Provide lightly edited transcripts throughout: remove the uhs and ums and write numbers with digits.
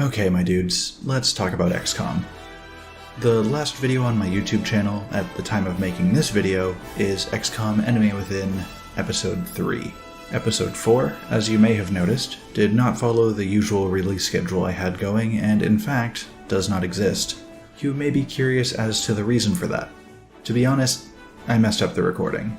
Okay, my dudes, let's talk about XCOM. The last video on my YouTube channel, at the time of making this video, is XCOM Enemy Within Episode 3. Episode 4, as you may have noticed, did not follow the usual release schedule I had going, and in fact, does not exist. You may be curious as to the reason for that. To be honest, I messed up the recording.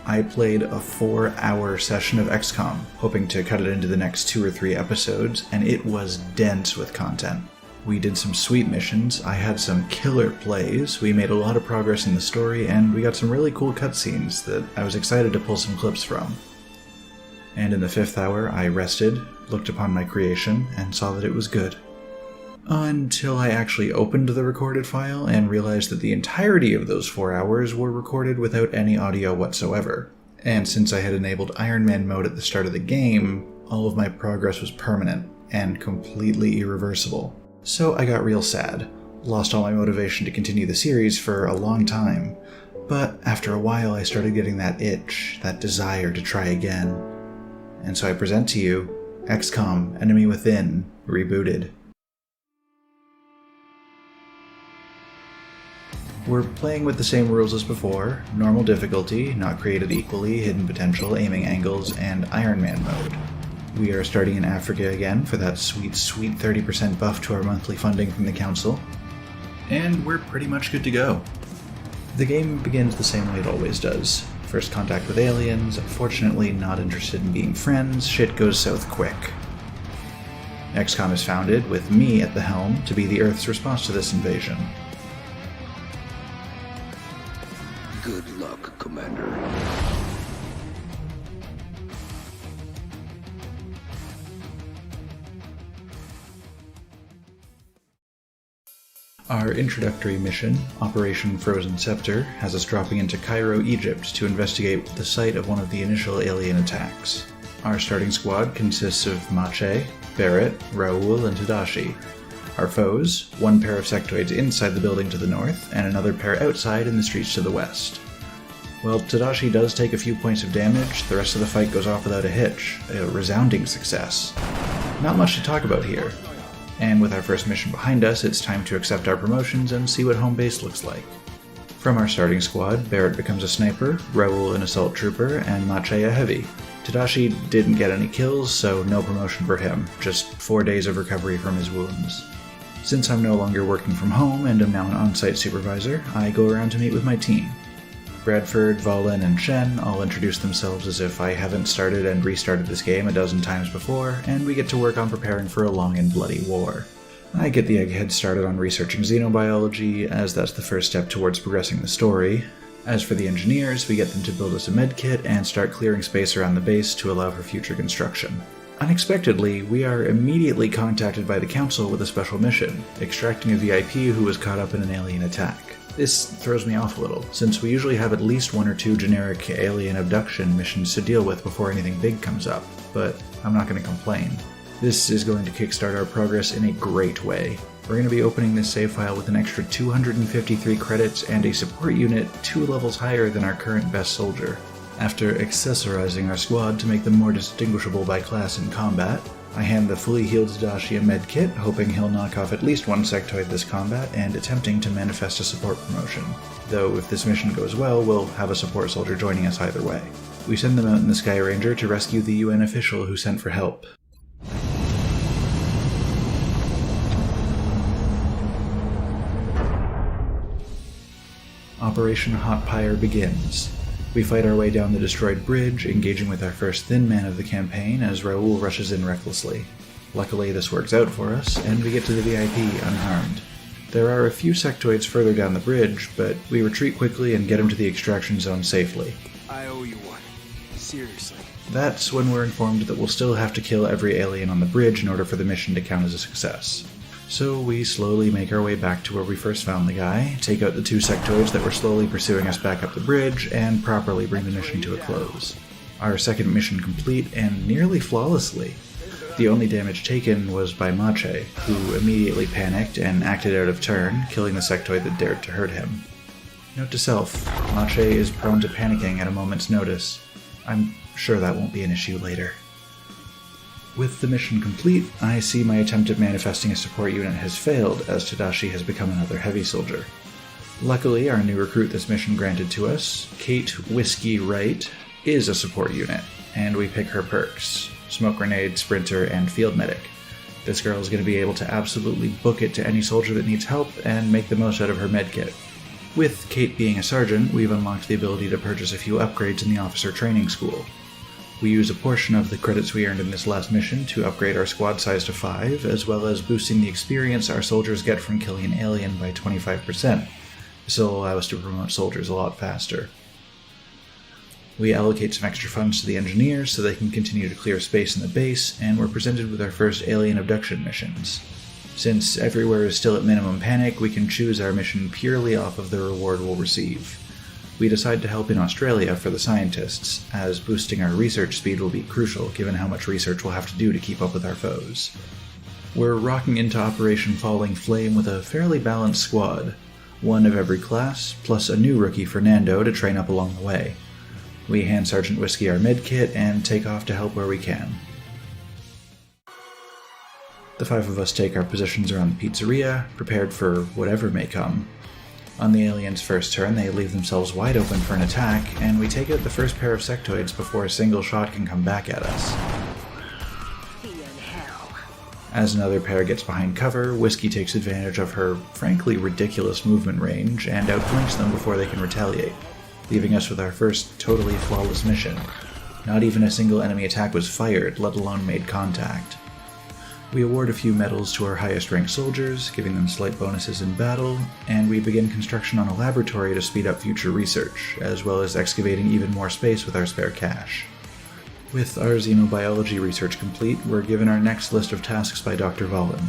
I played a 4-hour session of XCOM, hoping to cut it into the next 2 or 3 episodes, and it was dense with content. We did some sweet missions, I had some killer plays, we made a lot of progress in the story, and we got some really cool cutscenes that I was excited to pull some clips from. And in the 5th hour, I rested, looked upon my creation, and saw that it was good. Until I actually opened the recorded file and realized that the entirety of those 4 hours were recorded without any audio whatsoever. And since I had enabled Ironman mode at the start of the game, all of my progress was permanent and completely irreversible. So I got real sad, lost all my motivation to continue the series for a long time, but after a while I started getting that itch, that desire to try again. And so I present to you XCOM Enemy Within Rebooted. We're playing with the same rules as before: normal difficulty, not created equally, hidden potential, aiming angles, and Ironman mode. We are starting in Africa again for that sweet 30% buff to our monthly funding from the council. And we're pretty much good to go. The game begins the same way it always does. First contact with aliens, unfortunately not interested in being friends, shit goes south quick. XCOM is founded, with me at the helm, to be the Earth's response to this invasion. Good luck, Commander. Our introductory mission, Operation Frozen Scepter, has us dropping into Cairo, Egypt to investigate the site of one of the initial alien attacks. Our starting squad consists of Mache, Barrett, Raoul, and Tadashi. Our foes, one pair of sectoids inside the building to the north, and another pair outside in the streets to the west. While Tadashi does take a few points of damage, the rest of the fight goes off without a hitch, a resounding success. Not much to talk about here. And with our first mission behind us, it's time to accept our promotions and see what home base looks like. From our starting squad, Barrett becomes a sniper, Raoul an assault trooper, and Mache a heavy. Tadashi didn't get any kills, so no promotion for him, just 4 days of recovery from his wounds. Since I'm no longer working from home and am now an on-site supervisor, I go around to meet with my team. Bradford, Valen, and Shen all introduce themselves as if I haven't started and restarted this game a dozen times before, and we get to work on preparing for a long and bloody war. I get the egghead started on researching xenobiology, as that's the first step towards progressing the story. As for the engineers, we get them to build us a medkit and start clearing space around the base to allow for future construction. Unexpectedly, we are immediately contacted by the Council with a special mission, extracting a VIP who was caught up in an alien attack. This throws me off a little, since we usually have at least 1 or 2 generic alien abduction missions to deal with before anything big comes up, but I'm not going to complain. This is going to kickstart our progress in a great way. We're going to be opening this save file with an extra 253 credits and a support unit 2 levels higher than our current best soldier. After accessorizing our squad to make them more distinguishable by class in combat, I hand the fully healed Tadashi a medkit, hoping he'll knock off at least 1 sectoid this combat, and attempting to manifest a support promotion. Though if this mission goes well, we'll have a support soldier joining us either way. We send them out in the Sky Ranger to rescue the UN official who sent for help. Operation Hot Pyre begins. We fight our way down the destroyed bridge, engaging with our first thin man of the campaign as Raoul rushes in recklessly. Luckily this works out for us, and we get to the VIP unharmed. There are a few sectoids further down the bridge, but we retreat quickly and get him to the extraction zone safely. I owe you one. Seriously. That's when we're informed that we'll still have to kill every alien on the bridge in order for the mission to count as a success. So we slowly make our way back to where we first found the guy, take out the 2 sectoids that were slowly pursuing us back up the bridge, and properly bring the mission to a close. Our second mission complete, and nearly flawlessly. The only damage taken was by Mache, who immediately panicked and acted out of turn, killing the sectoid that dared to hurt him. Note to self, Mache is prone to panicking at a moment's notice. I'm sure that won't be an issue later. With the mission complete, I see my attempt at manifesting a support unit has failed, as Tadashi has become another heavy soldier. Luckily, our new recruit this mission granted to us, Kate Whiskey Wright, is a support unit, and we pick her perks: Smoke Grenade, Sprinter, and Field Medic. This girl is going to be able to absolutely book it to any soldier that needs help and make the most out of her medkit. With Kate being a sergeant, we've unlocked the ability to purchase a few upgrades in the officer training school. We use a portion of the credits we earned in this last mission to upgrade our squad size to 5, as well as boosting the experience our soldiers get from killing an alien by 25%. This will allow us to promote soldiers a lot faster. We allocate some extra funds to the engineers so they can continue to clear space in the base, and we're presented with our first alien abduction missions. Since everywhere is still at minimum panic, we can choose our mission purely off of the reward we'll receive. We decide to help in Australia for the scientists, as boosting our research speed will be crucial given how much research we'll have to do to keep up with our foes. We're rocking into Operation Falling Flame with a fairly balanced squad, one of every class, plus a new rookie, Fernando, to train up along the way. We hand Sergeant Whiskey our medkit and take off to help where we can. The 5 of us take our positions around the pizzeria, prepared for whatever may come. On the aliens' first turn, they leave themselves wide open for an attack, and we take out the first pair of sectoids before a single shot can come back at us. As another pair gets behind cover, Whiskey takes advantage of her frankly ridiculous movement range and outflanks them before they can retaliate, leaving us with our first totally flawless mission. Not even a single enemy attack was fired, let alone made contact. We award a few medals to our highest ranked soldiers, giving them slight bonuses in battle, and we begin construction on a laboratory to speed up future research, as well as excavating even more space with our spare cash. With our xenobiology research complete, we're given our next list of tasks by Dr. Valen.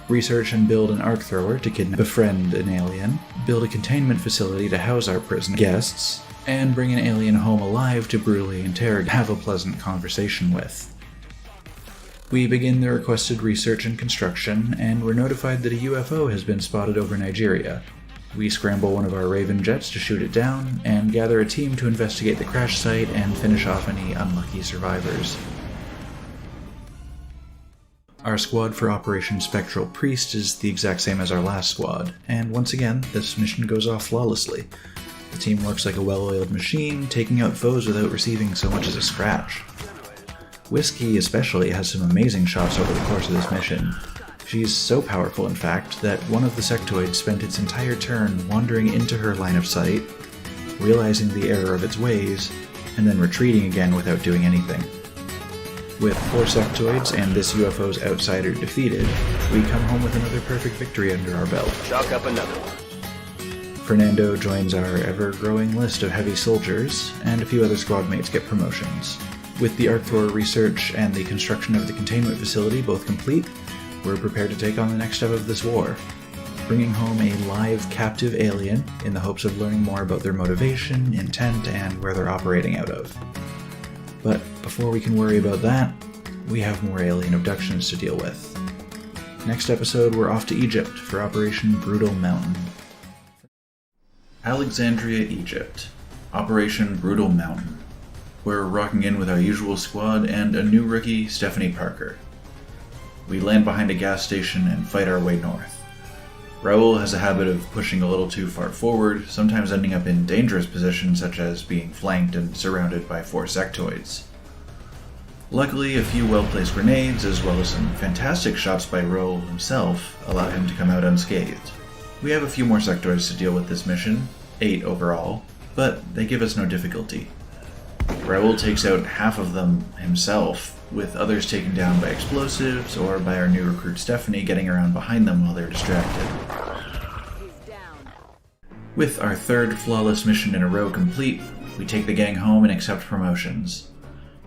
Research and build an arc thrower to befriend an alien, build a containment facility to house our prison guests, and bring an alien home alive to brutally interrogate, have a pleasant conversation with. We begin the requested research and construction, and we're notified that a UFO has been spotted over Nigeria. We scramble one of our Raven jets to shoot it down, and gather a team to investigate the crash site and finish off any unlucky survivors. Our squad for Operation Spectral Priest is the exact same as our last squad, and once again, this mission goes off flawlessly. The team works like a well-oiled machine, taking out foes without receiving so much as a scratch. Whiskey especially has some amazing shots over the course of this mission. She's so powerful, in fact, that one of the sectoids spent its entire turn wandering into her line of sight, realizing the error of its ways, and then retreating again without doing anything. With 4 sectoids and this UFO's outsider defeated, we come home with another perfect victory under our belt. Chalk up another one. Fernando joins our ever-growing list of heavy soldiers, and a few other squad mates get promotions. With the arc thrower research and the construction of the containment facility both complete, we're prepared to take on the next step of this war, bringing home a live captive alien in the hopes of learning more about their motivation, intent, and where they're operating out of. But before we can worry about that, we have more alien abductions to deal with. Next episode, we're off to Egypt for Operation Brutal Mountain. Alexandria, Egypt. Operation Brutal Mountain. We're rocking in with our usual squad and a new rookie, Stephanie Parker. We land behind a gas station and fight our way north. Raoul has a habit of pushing a little too far forward, sometimes ending up in dangerous positions such as being flanked and surrounded by 4 sectoids. Luckily, a few well-placed grenades, as well as some fantastic shots by Raoul himself, allow him to come out unscathed. We have a few more sectoids to deal with this mission, 8 overall, but they give us no difficulty. Raoul takes out half of them himself, with others taken down by explosives or by our new recruit Stephanie getting around behind them while they're distracted. With our 3rd flawless mission in a row complete, we take the gang home and accept promotions.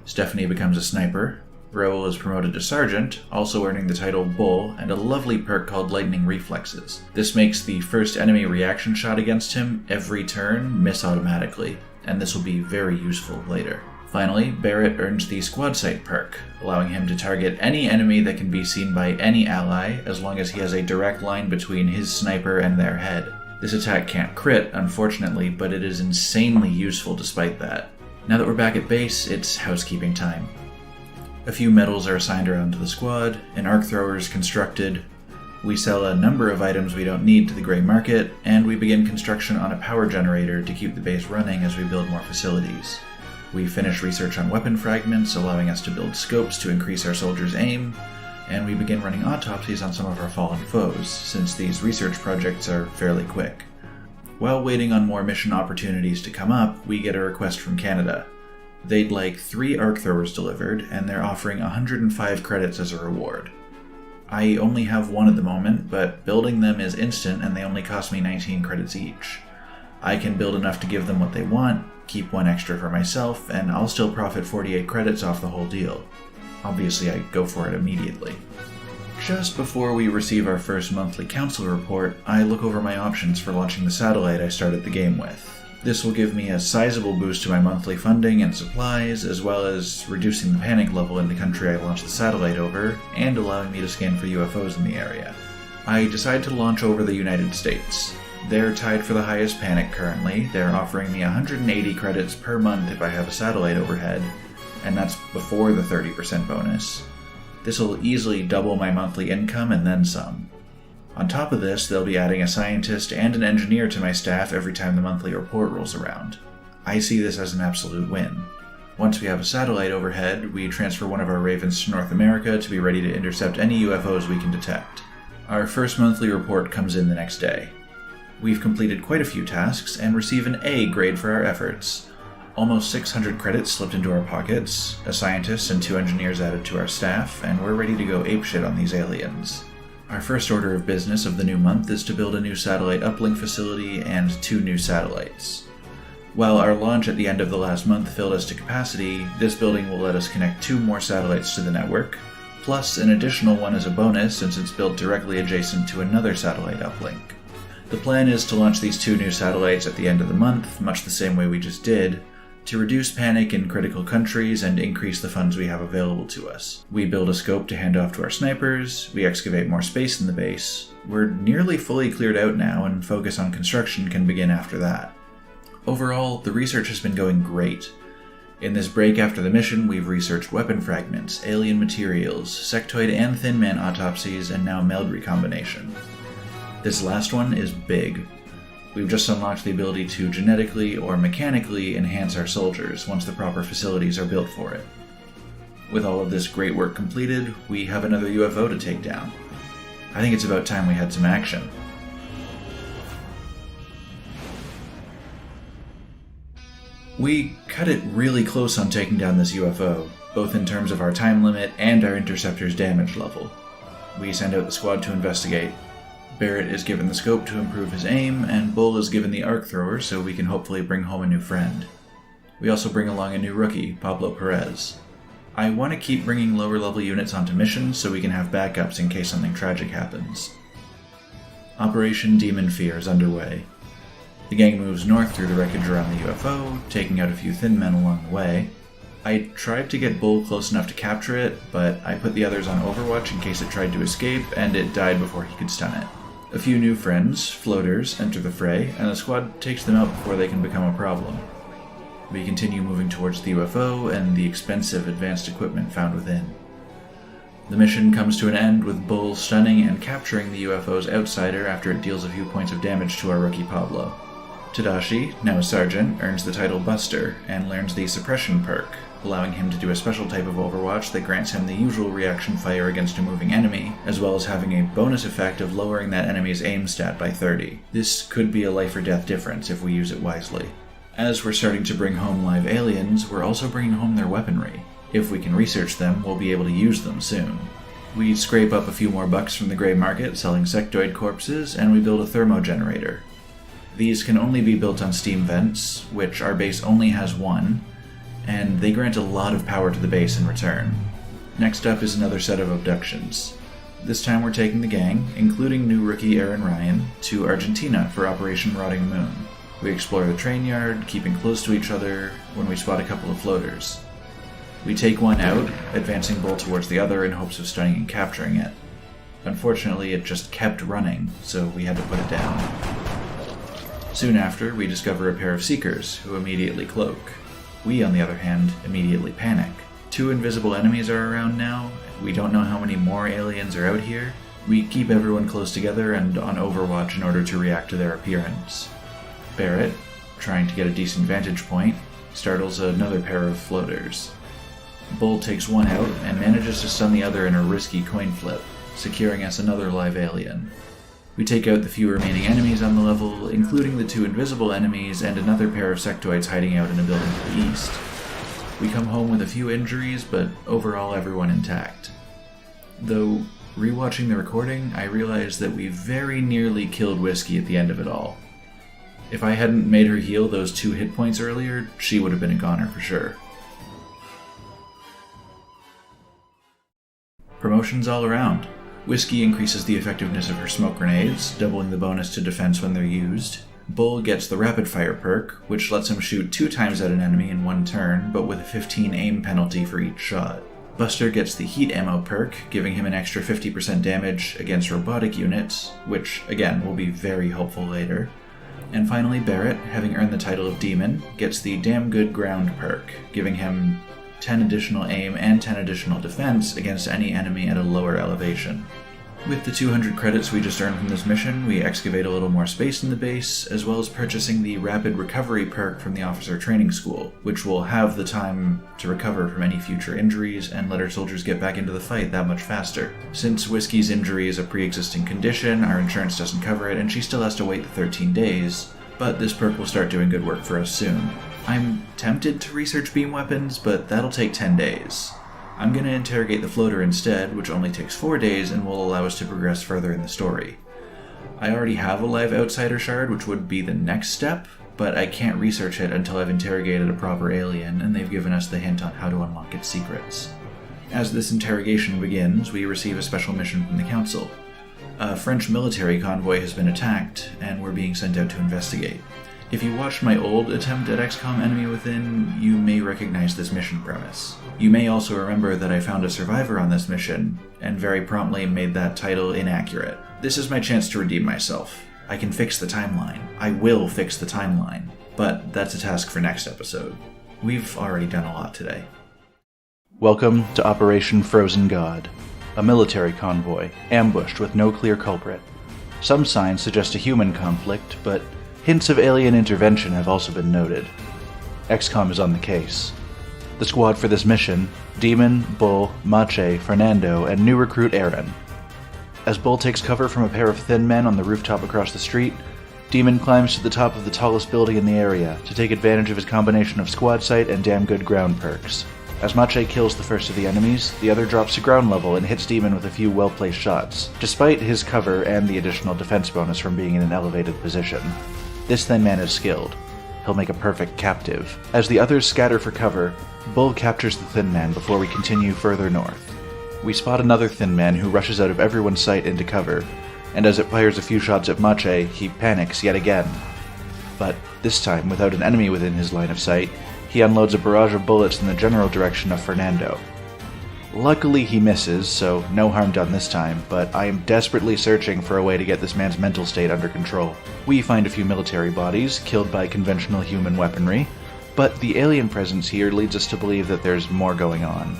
Stephanie becomes a sniper, Raoul is promoted to sergeant, also earning the title Bull and a lovely perk called Lightning Reflexes. This makes the first enemy reaction shot against him every turn miss automatically, and this will be very useful later. Finally, Barrett earns the Squad Sight perk, allowing him to target any enemy that can be seen by any ally as long as he has a direct line between his sniper and their head. This attack can't crit, unfortunately, but it is insanely useful despite that. Now that we're back at base, it's housekeeping time. A few medals are assigned around to the squad, an arc thrower is constructed, we sell a number of items we don't need to the gray market, and we begin construction on a power generator to keep the base running as we build more facilities. We finish research on weapon fragments, allowing us to build scopes to increase our soldiers' aim, and we begin running autopsies on some of our fallen foes, since these research projects are fairly quick. While waiting on more mission opportunities to come up, we get a request from Canada. They'd like 3 arc throwers delivered, and they're offering 105 credits as a reward. I only have 1 at the moment, but building them is instant and they only cost me 19 credits each. I can build enough to give them what they want, keep 1 extra for myself, and I'll still profit 48 credits off the whole deal. Obviously, I go for it immediately. Just before we receive our first monthly council report, I look over my options for launching the satellite I started the game with. This will give me a sizable boost to my monthly funding and supplies, as well as reducing the panic level in the country I launched the satellite over, and allowing me to scan for UFOs in the area. I decide to launch over the United States. They're tied for the highest panic currently. They're offering me 180 credits per month if I have a satellite overhead, and that's before the 30% bonus. This will easily double my monthly income and then some. On top of this, they'll be adding a scientist and an engineer to my staff every time the monthly report rolls around. I see this as an absolute win. Once we have a satellite overhead, we transfer one of our Ravens to North America to be ready to intercept any UFOs we can detect. Our first monthly report comes in the next day. We've completed quite a few tasks and receive an A grade for our efforts. Almost 600 credits slipped into our pockets, a scientist and 2 engineers added to our staff, and we're ready to go apeshit on these aliens. Our first order of business of the new month is to build a new satellite uplink facility and 2 new satellites. While our launch at the end of the last month filled us to capacity, this building will let us connect 2 more satellites to the network, plus an additional one as a bonus since it's built directly adjacent to another satellite uplink. The plan is to launch these 2 new satellites at the end of the month, much the same way we just did, to reduce panic in critical countries and increase the funds we have available to us. We build a scope to hand off to our snipers, we excavate more space in the base. We're nearly fully cleared out now, and focus on construction can begin after that. Overall, the research has been going great. In this break after the mission, we've researched weapon fragments, alien materials, sectoid and thin man autopsies, and now meld recombination. This last one is big. We've just unlocked the ability to genetically or mechanically enhance our soldiers once the proper facilities are built for it. With all of this great work completed, we have another UFO to take down. I think it's about time we had some action. We cut it really close on taking down this UFO, both in terms of our time limit and our interceptor's damage level. We send out the squad to investigate. Barrett is given the scope to improve his aim, and Bull is given the arc thrower so we can hopefully bring home a new friend. We also bring along a new rookie, Pablo Perez. I want to keep bringing lower level units onto missions so we can have backups in case something tragic happens. Operation Demon Fear is underway. The gang moves north through the wreckage around the UFO, taking out a few thin men along the way. I tried to get Bull close enough to capture it, but I put the others on Overwatch in case it tried to escape, and it died before he could stun it. A few new friends, floaters, enter the fray, and the squad takes them out before they can become a problem. We continue moving towards the UFO and the expensive advanced equipment found within. The mission comes to an end with Bull stunning and capturing the UFO's outsider after it deals a few points of damage to our rookie Pablo. Tadashi, now a sergeant, earns the title Buster and learns the suppression perk, allowing him to do a special type of Overwatch that grants him the usual reaction fire against a moving enemy, as well as having a bonus effect of lowering that enemy's aim stat by 30. This could be a life or death difference if we use it wisely. As we're starting to bring home live aliens, we're also bringing home their weaponry. If we can research them, we'll be able to use them soon. We scrape up a few more bucks from the grey market selling sectoid corpses, and we build a thermo generator. These can only be built on steam vents, which our base only has 1, and they grant a lot of power to the base in return. Next up is another set of abductions. This time we're taking the gang, including new rookie Aaron Ryan, to Argentina for Operation Rotting Moon. We explore the train yard, keeping close to each other, when we spot a couple of floaters. We take one out, advancing Bull towards the other in hopes of stunning and capturing it. Unfortunately, it just kept running, so we had to put it down. Soon after, we discover a pair of Seekers, who immediately cloak. We, on the other hand, immediately panic. 2 invisible enemies are around now. We don't know how many more aliens are out here. We keep everyone close together and on overwatch in order to react to their appearance. Barrett, trying to get a decent vantage point, startles another pair of floaters. Bull takes one out and manages to stun the other in a risky coin flip, securing us another live alien. We take out the few remaining enemies on the level, including the 2 invisible enemies and another pair of sectoids hiding out in a building to the east. We come home with a few injuries, but overall everyone intact. Though, rewatching the recording, I realized that we very nearly killed Whiskey at the end of it all. If I hadn't made her heal those 2 hit points earlier, she would have been a goner for sure. Promotions all around. Whiskey increases the effectiveness of her smoke grenades, doubling the bonus to defense when they're used. Bull gets the rapid fire perk, which lets him shoot 2 times at an enemy in 1 turn, but with a 15 aim penalty for each shot. Buster gets the heat ammo perk, giving him an extra 50% damage against robotic units, which, again, will be very helpful later. And finally, Barrett, having earned the title of Demon, gets the Damn Good Ground perk, giving him 10 additional aim and 10 additional defense against any enemy at a lower elevation. With the 200 credits we just earned from this mission, we excavate a little more space in the base, as well as purchasing the Rapid Recovery perk from the Officer Training School, which will have the time to recover from any future injuries and let our soldiers get back into the fight that much faster. Since Whiskey's injury is a pre-existing condition, our insurance doesn't cover it, and she still has to wait the 13 days, but this perk will start doing good work for us soon. I'm tempted to research beam weapons, but that'll take 10 days. I'm going to interrogate the floater instead, which only takes 4 days and will allow us to progress further in the story. I already have a live outsider shard, which would be the next step, but I can't research it until I've interrogated a proper alien and they've given us the hint on how to unlock its secrets. As this interrogation begins, we receive a special mission from the Council. A French military convoy has been attacked, and we're being sent out to investigate. If you watched my old attempt at XCOM Enemy Within, you may recognize this mission premise. You may also remember that I found a survivor on this mission, and very promptly made that title inaccurate. This is my chance to redeem myself. I can fix the timeline. I will fix the timeline. But that's a task for next episode. We've already done a lot today. Welcome to Operation Frozen God, a military convoy, ambushed with no clear culprit. Some signs suggest a human conflict, but hints of alien intervention have also been noted. XCOM is on the case. The squad for this mission: Demon, Bull, Mache, Fernando, and new recruit Aaron. As Bull takes cover from a pair of thin men on the rooftop across the street, Demon climbs to the top of the tallest building in the area to take advantage of his combination of squad sight and damn good ground perks. As Mache kills the first of the enemies, the other drops to ground level and hits Demon with a few well-placed shots, despite his cover and the additional defense bonus from being in an elevated position. This thin man is skilled. He'll make a perfect captive. As the others scatter for cover, Bull captures the thin man before we continue further north. We spot another thin man who rushes out of everyone's sight into cover, and as it fires a few shots at Mache, he panics yet again. But this time, without an enemy within his line of sight, he unloads a barrage of bullets in the general direction of Fernando. Luckily he misses, so no harm done this time, but I am desperately searching for a way to get this man's mental state under control. We find a few military bodies, killed by conventional human weaponry, but the alien presence here leads us to believe that there's more going on.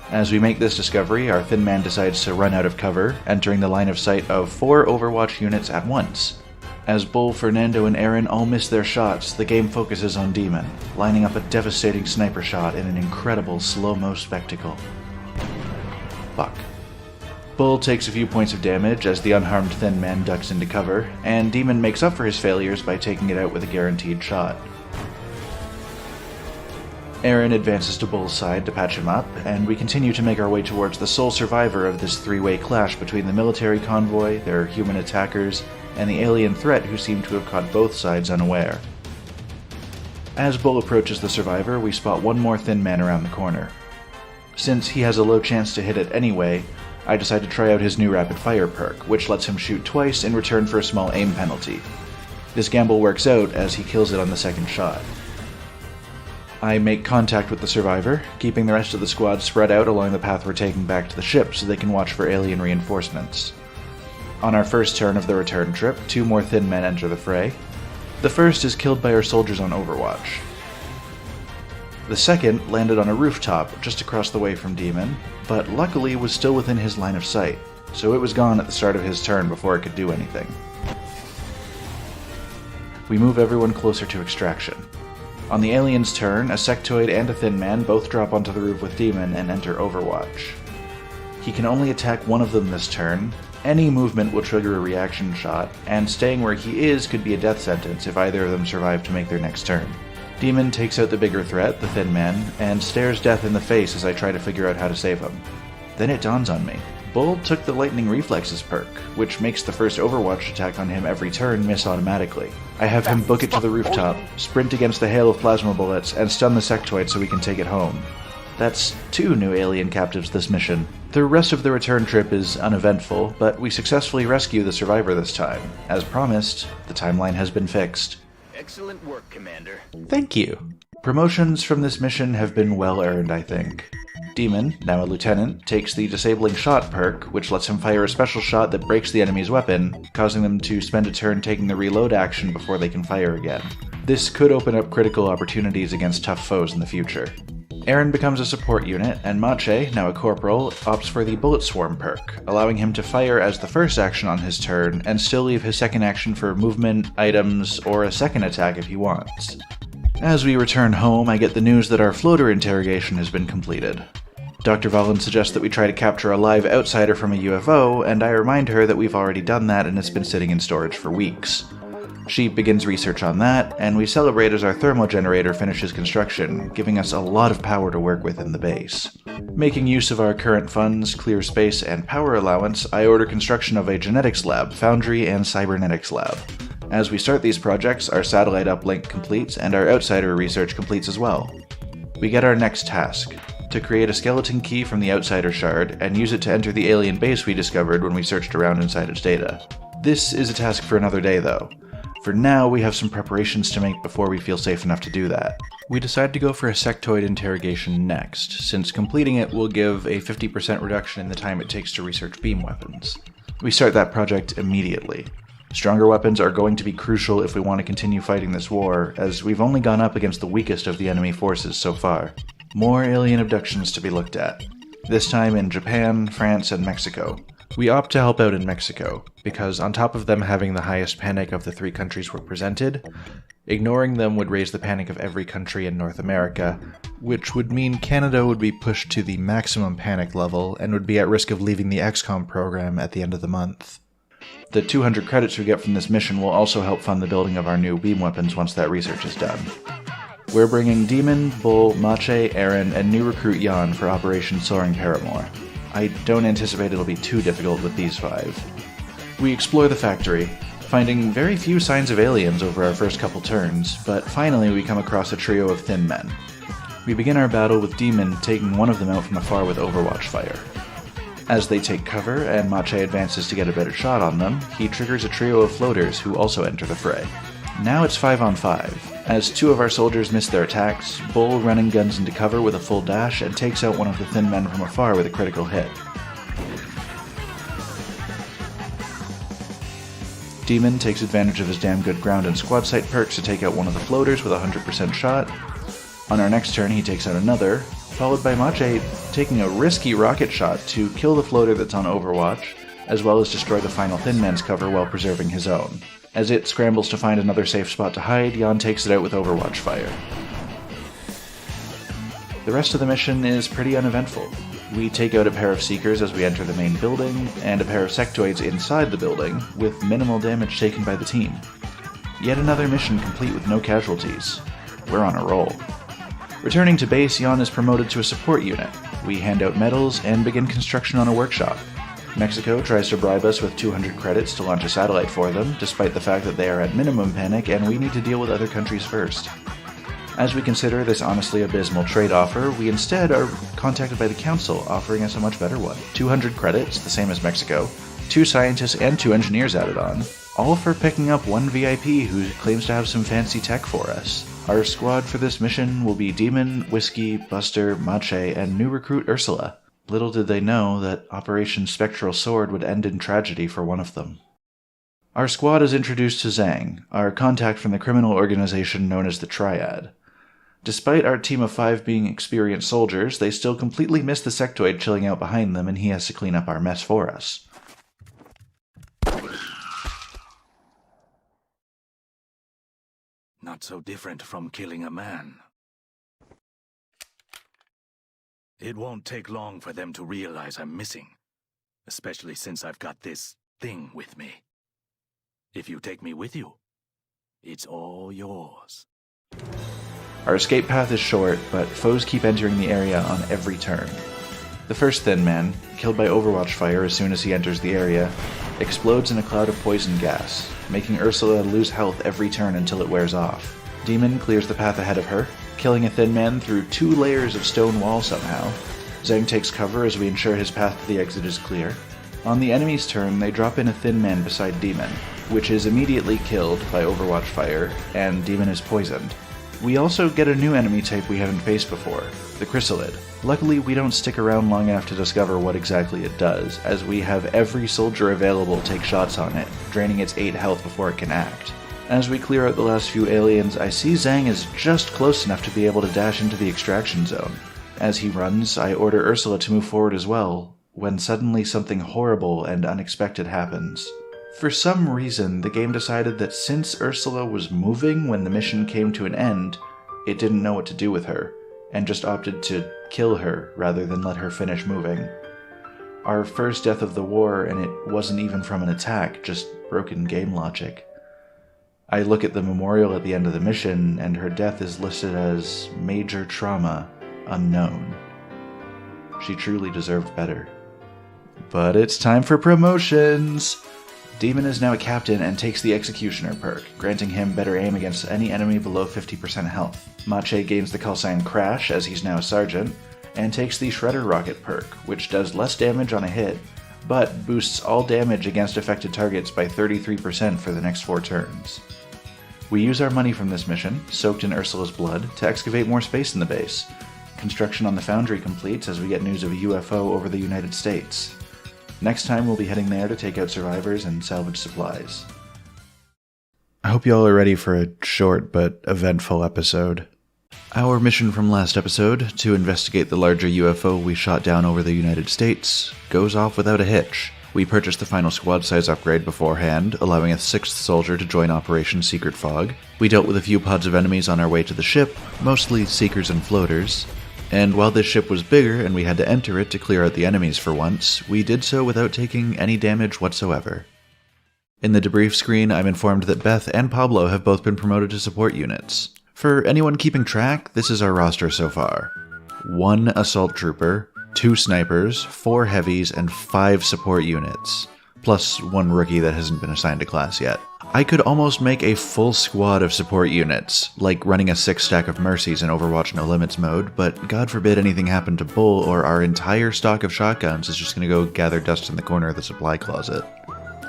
As we make this discovery, our thin man decides to run out of cover, entering the line of sight of 4 Overwatch units at once. As Bull, Fernando, and Aaron all miss their shots, the game focuses on Demon, lining up a devastating sniper shot in an incredible slow-mo spectacle. Fuck. Bull takes a few points of damage as the unharmed thin man ducks into cover, and Demon makes up for his failures by taking it out with a guaranteed shot. Aaron advances to Bull's side to patch him up, and we continue to make our way towards the sole survivor of this 3-way clash between the military convoy, their human attackers, and the alien threat who seem to have caught both sides unaware. As Bull approaches the survivor, we spot one more thin man around the corner. Since he has a low chance to hit it anyway, I decide to try out his new rapid fire perk, which lets him shoot twice in return for a small aim penalty. This gamble works out as he kills it on the second shot. I make contact with the survivor, keeping the rest of the squad spread out along the path we're taking back to the ship so they can watch for alien reinforcements. On our first turn of the return trip, 2 more thin men enter the fray. The first is killed by our soldiers on Overwatch. The second landed on a rooftop just across the way from Demon, but luckily was still within his line of sight, so it was gone at the start of his turn before it could do anything. We move everyone closer to extraction. On the alien's turn, a sectoid and a thin man both drop onto the roof with Demon and enter Overwatch. He can only attack one of them this turn. Any movement will trigger a reaction shot, and staying where he is could be a death sentence if either of them survive to make their next turn. Demon takes out the bigger threat, the thin man, and stares death in the face as I try to figure out how to save him. Then it dawns on me. Bull took the Lightning Reflexes perk, which makes the first Overwatch attack on him every turn miss automatically. I have him book it to the rooftop, sprint against the hail of plasma bullets, and stun the sectoid so we can take it home. That's 2 new alien captives this mission. The rest of the return trip is uneventful, but we successfully rescue the survivor this time. As promised, the timeline has been fixed. Excellent work, Commander. Thank you. Promotions from this mission have been well earned, I think. Demon, now a lieutenant, takes the Disabling Shot perk, which lets him fire a special shot that breaks the enemy's weapon, causing them to spend a turn taking the reload action before they can fire again. This could open up critical opportunities against tough foes in the future. Aaron becomes a support unit, and Mache, now a corporal, opts for the Bullet Swarm perk, allowing him to fire as the first action on his turn, and still leave his second action for movement, items, or a second attack if he wants. As we return home, I get the news that our floater interrogation has been completed. Dr. Valen suggests that we try to capture a live outsider from a UFO, and I remind her that we've already done that and it's been sitting in storage for weeks. She begins research on that, and we celebrate as our thermal generator finishes construction, giving us a lot of power to work with in the base. Making use of our current funds, clear space, and power allowance, I order construction of a genetics lab, foundry, and cybernetics lab. As we start these projects, our satellite uplink completes, and our outsider research completes as well. We get our next task: to create a skeleton key from the outsider shard, and use it to enter the alien base we discovered when we searched around inside its data. This is a task for another day, though. For now, we have some preparations to make before we feel safe enough to do that. We decide to go for a sectoid interrogation next, since completing it will give a 50% reduction in the time it takes to research beam weapons. We start that project immediately. Stronger weapons are going to be crucial if we want to continue fighting this war, as we've only gone up against the weakest of the enemy forces so far. More alien abductions to be looked at. This time in Japan, France, and Mexico. We opt to help out in Mexico, because on top of them having the highest panic of the 3 countries we're presented, ignoring them would raise the panic of every country in North America, which would mean Canada would be pushed to the maximum panic level and would be at risk of leaving the XCOM program at the end of the month. The 200 credits we get from this mission will also help fund the building of our new beam weapons once that research is done. We're bringing Demon, Bull, Mache, Aaron, and new recruit Jan for Operation Soaring Paramore. I don't anticipate it'll be too difficult with these 5. We explore the factory, finding very few signs of aliens over our first couple turns, but finally we come across a trio of thin men. We begin our battle with Demon taking one of them out from afar with Overwatch fire. As they take cover and Mache advances to get a better shot on them, he triggers a trio of floaters who also enter the fray. Now it's 5 on 5. As 2 of our soldiers miss their attacks, Bull running guns into cover with a full dash and takes out one of the thin men from afar with a critical hit. Demon takes advantage of his damn good ground and squad sight perks to take out one of the floaters with a 100% shot. On our next turn he takes out another, followed by Mache taking a risky rocket shot to kill the floater that's on Overwatch, as well as destroy the final thin man's cover while preserving his own. As it scrambles to find another safe spot to hide, Jan takes it out with Overwatch fire. The rest of the mission is pretty uneventful. We take out a pair of Seekers as we enter the main building, and a pair of sectoids inside the building, with minimal damage taken by the team. Yet another mission complete with no casualties. We're on a roll. Returning to base, Jan is promoted to a support unit. We hand out medals and begin construction on a workshop. Mexico tries to bribe us with 200 credits to launch a satellite for them, despite the fact that they are at minimum panic and we need to deal with other countries first. As we consider this honestly abysmal trade offer, we instead are contacted by the Council, offering us a much better one. 200 credits, the same as Mexico, 2 scientists and 2 engineers added on, all for picking up 1 VIP who claims to have some fancy tech for us. Our squad for this mission will be Demon, Whiskey, Buster, Mache, and new recruit Ursula. Little did they know that Operation Spectral Sword would end in tragedy for one of them. Our squad is introduced to Zhang, our contact from the criminal organization known as the Triad. Despite our team of 5 being experienced soldiers, they still completely miss the sectoid chilling out behind them, and he has to clean up our mess for us. Not so different from killing a man. It won't take long for them to realize I'm missing, especially since I've got this thing with me. If you take me with you, it's all yours. Our escape path is short, but foes keep entering the area on every turn. The first Thin Man, killed by Overwatch fire as soon as he enters the area, explodes in a cloud of poison gas, making Ursula lose health every turn until it wears off. Demon clears the path ahead of her, killing a Thin Man through 2 layers of stone wall somehow. Zhang takes cover as we ensure his path to the exit is clear. On the enemy's turn, they drop in a Thin Man beside Demon, which is immediately killed by Overwatch fire, and Demon is poisoned. We also get a new enemy type we haven't faced before, the Chrysalid. Luckily, we don't stick around long enough to discover what exactly it does, as we have every soldier available take shots on it, draining its 8 health before it can act. As we clear out the last few aliens, I see Zhang is just close enough to be able to dash into the extraction zone. As he runs, I order Ursula to move forward as well, when suddenly something horrible and unexpected happens. For some reason, the game decided that since Ursula was moving when the mission came to an end, it didn't know what to do with her, and just opted to kill her rather than let her finish moving. Our first death of the war, and it wasn't even from an attack, just broken game logic. I look at the memorial at the end of the mission, and her death is listed as major trauma, unknown. She truly deserved better. But it's time for promotions! Demon is now a captain and takes the Executioner perk, granting him better aim against any enemy below 50% health. Mache gains the callsign Crash as he's now a sergeant, and takes the Shredder Rocket perk, which does less damage on a hit, but boosts all damage against affected targets by 33% for the next 4 turns. We use our money from this mission, soaked in Ursula's blood, to excavate more space in the base. Construction on the Foundry completes as we get news of a UFO over the United States. Next time we'll be heading there to take out survivors and salvage supplies. I hope y'all are ready for a short but eventful episode. Our mission from last episode, to investigate the larger UFO we shot down over the United States, goes off without a hitch. We purchased the final squad size upgrade beforehand, allowing a 6th soldier to join Operation Secret Fog. We dealt with a few pods of enemies on our way to the ship, mostly seekers and floaters. And while this ship was bigger and we had to enter it to clear out the enemies for once, we did so without taking any damage whatsoever. In the debrief screen, I'm informed that Beth and Pablo have both been promoted to support units. For anyone keeping track, this is our roster so far. 1 assault trooper, 2 snipers, 4 heavies, and 5 support units, plus 1 rookie that hasn't been assigned a class yet. I could almost make a full squad of support units, like running a 6 stack of Mercies in Overwatch No Limits mode, but God forbid anything happened to Bull or our entire stock of shotguns is just gonna go gather dust in the corner of the supply closet.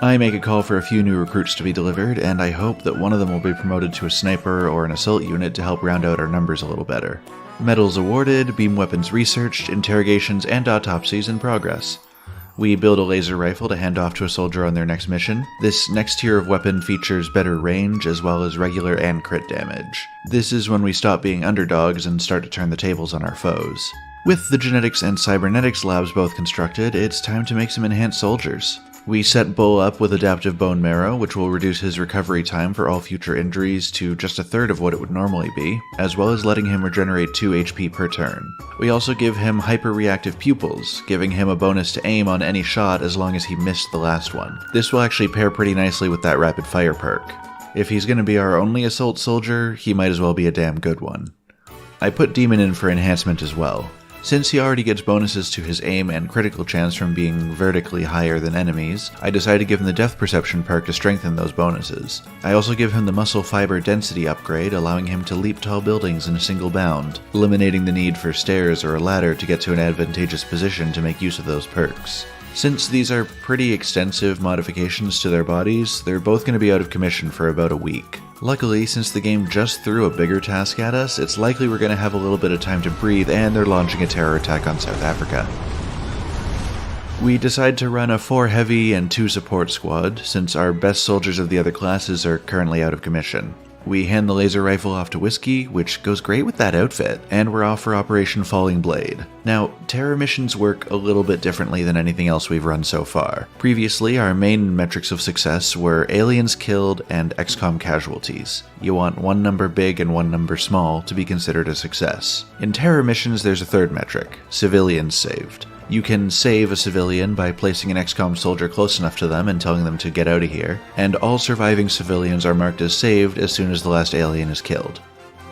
I make a call for a few new recruits to be delivered, and I hope that one of them will be promoted to a sniper or an assault unit to help round out our numbers a little better. Medals awarded, beam weapons researched, interrogations and autopsies in progress. We build a laser rifle to hand off to a soldier on their next mission. This next tier of weapon features better range as well as regular and crit damage. This is when we stop being underdogs and start to turn the tables on our foes. With the genetics and cybernetics labs both constructed, it's time to make some enhanced soldiers. We set Bull up with adaptive bone marrow, which will reduce his recovery time for all future injuries to just a third of what it would normally be, as well as letting him regenerate 2 HP per turn. We also give him hyper-reactive pupils, giving him a bonus to aim on any shot as long as he missed the last one. This will actually pair pretty nicely with that rapid fire perk. If he's going to be our only assault soldier, he might as well be a damn good one. I put Demon in for enhancement as well. Since he already gets bonuses to his aim and critical chance from being vertically higher than enemies, I decided to give him the depth perception perk to strengthen those bonuses. I also give him the muscle fiber density upgrade, allowing him to leap tall buildings in a single bound, eliminating the need for stairs or a ladder to get to an advantageous position to make use of those perks. Since these are pretty extensive modifications to their bodies, they're both going to be out of commission for about a week. Luckily, since the game just threw a bigger task at us, it's likely we're going to have a little bit of time to breathe, and they're launching a terror attack on South Africa. We decide to run a 4 heavy and 2 support squad, since our best soldiers of the other classes are currently out of commission. We hand the laser rifle off to Whiskey, which goes great with that outfit, and we're off for Operation Falling Blade. Now, terror missions work a little bit differently than anything else we've run so far. Previously, our main metrics of success were aliens killed and XCOM casualties. You want one number big and one number small to be considered a success. In terror missions, there's a third metric, civilians saved. You can save a civilian by placing an XCOM soldier close enough to them and telling them to get out of here, and all surviving civilians are marked as saved as soon as the last alien is killed.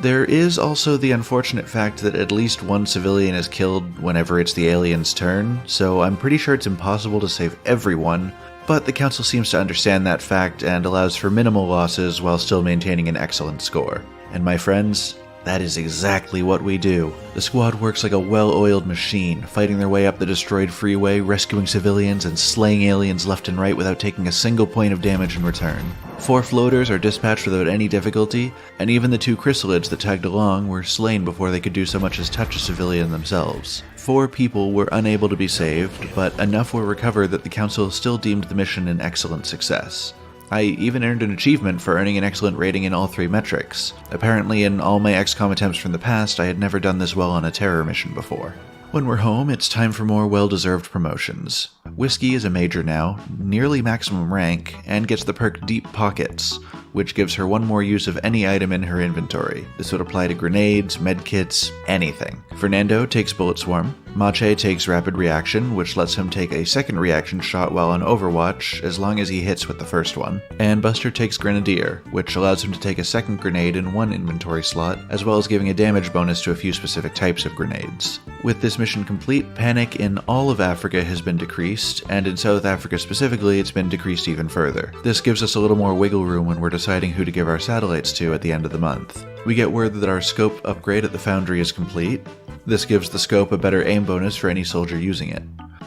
There is also the unfortunate fact that at least one civilian is killed whenever it's the alien's turn, so I'm pretty sure it's impossible to save everyone, but the Council seems to understand that fact and allows for minimal losses while still maintaining an excellent score. And my friends, that is exactly what we do. The squad works like a well-oiled machine, fighting their way up the destroyed freeway, rescuing civilians, and slaying aliens left and right without taking a single point of damage in return. 4 floaters are dispatched without any difficulty, and even the 2 chrysalids that tagged along were slain before they could do so much as touch a civilian themselves. 4 people were unable to be saved, but enough were recovered that the Council still deemed the mission an excellent success. I even earned an achievement for earning an excellent rating in all 3 metrics. Apparently in all my XCOM attempts from the past, I had never done this well on a terror mission before. When we're home, it's time for more well-deserved promotions. Whiskey is a major now, nearly maximum rank, and gets the perk Deep Pockets, which gives her 1 more use of any item in her inventory. This would apply to grenades, medkits, anything. Fernando takes Bullet Swarm. Mache takes Rapid Reaction, which lets him take a second reaction shot while on Overwatch, as long as he hits with the first one. And Buster takes Grenadier, which allows him to take a second grenade in 1 inventory slot, as well as giving a damage bonus to a few specific types of grenades. With this mission complete, panic in all of Africa has been decreased, and in South Africa specifically, it's been decreased even further. This gives us a little more wiggle room when we're deciding who to give our satellites to at the end of the month. We get word that our scope upgrade at the Foundry is complete. This gives the scope a better aim bonus for any soldier using it.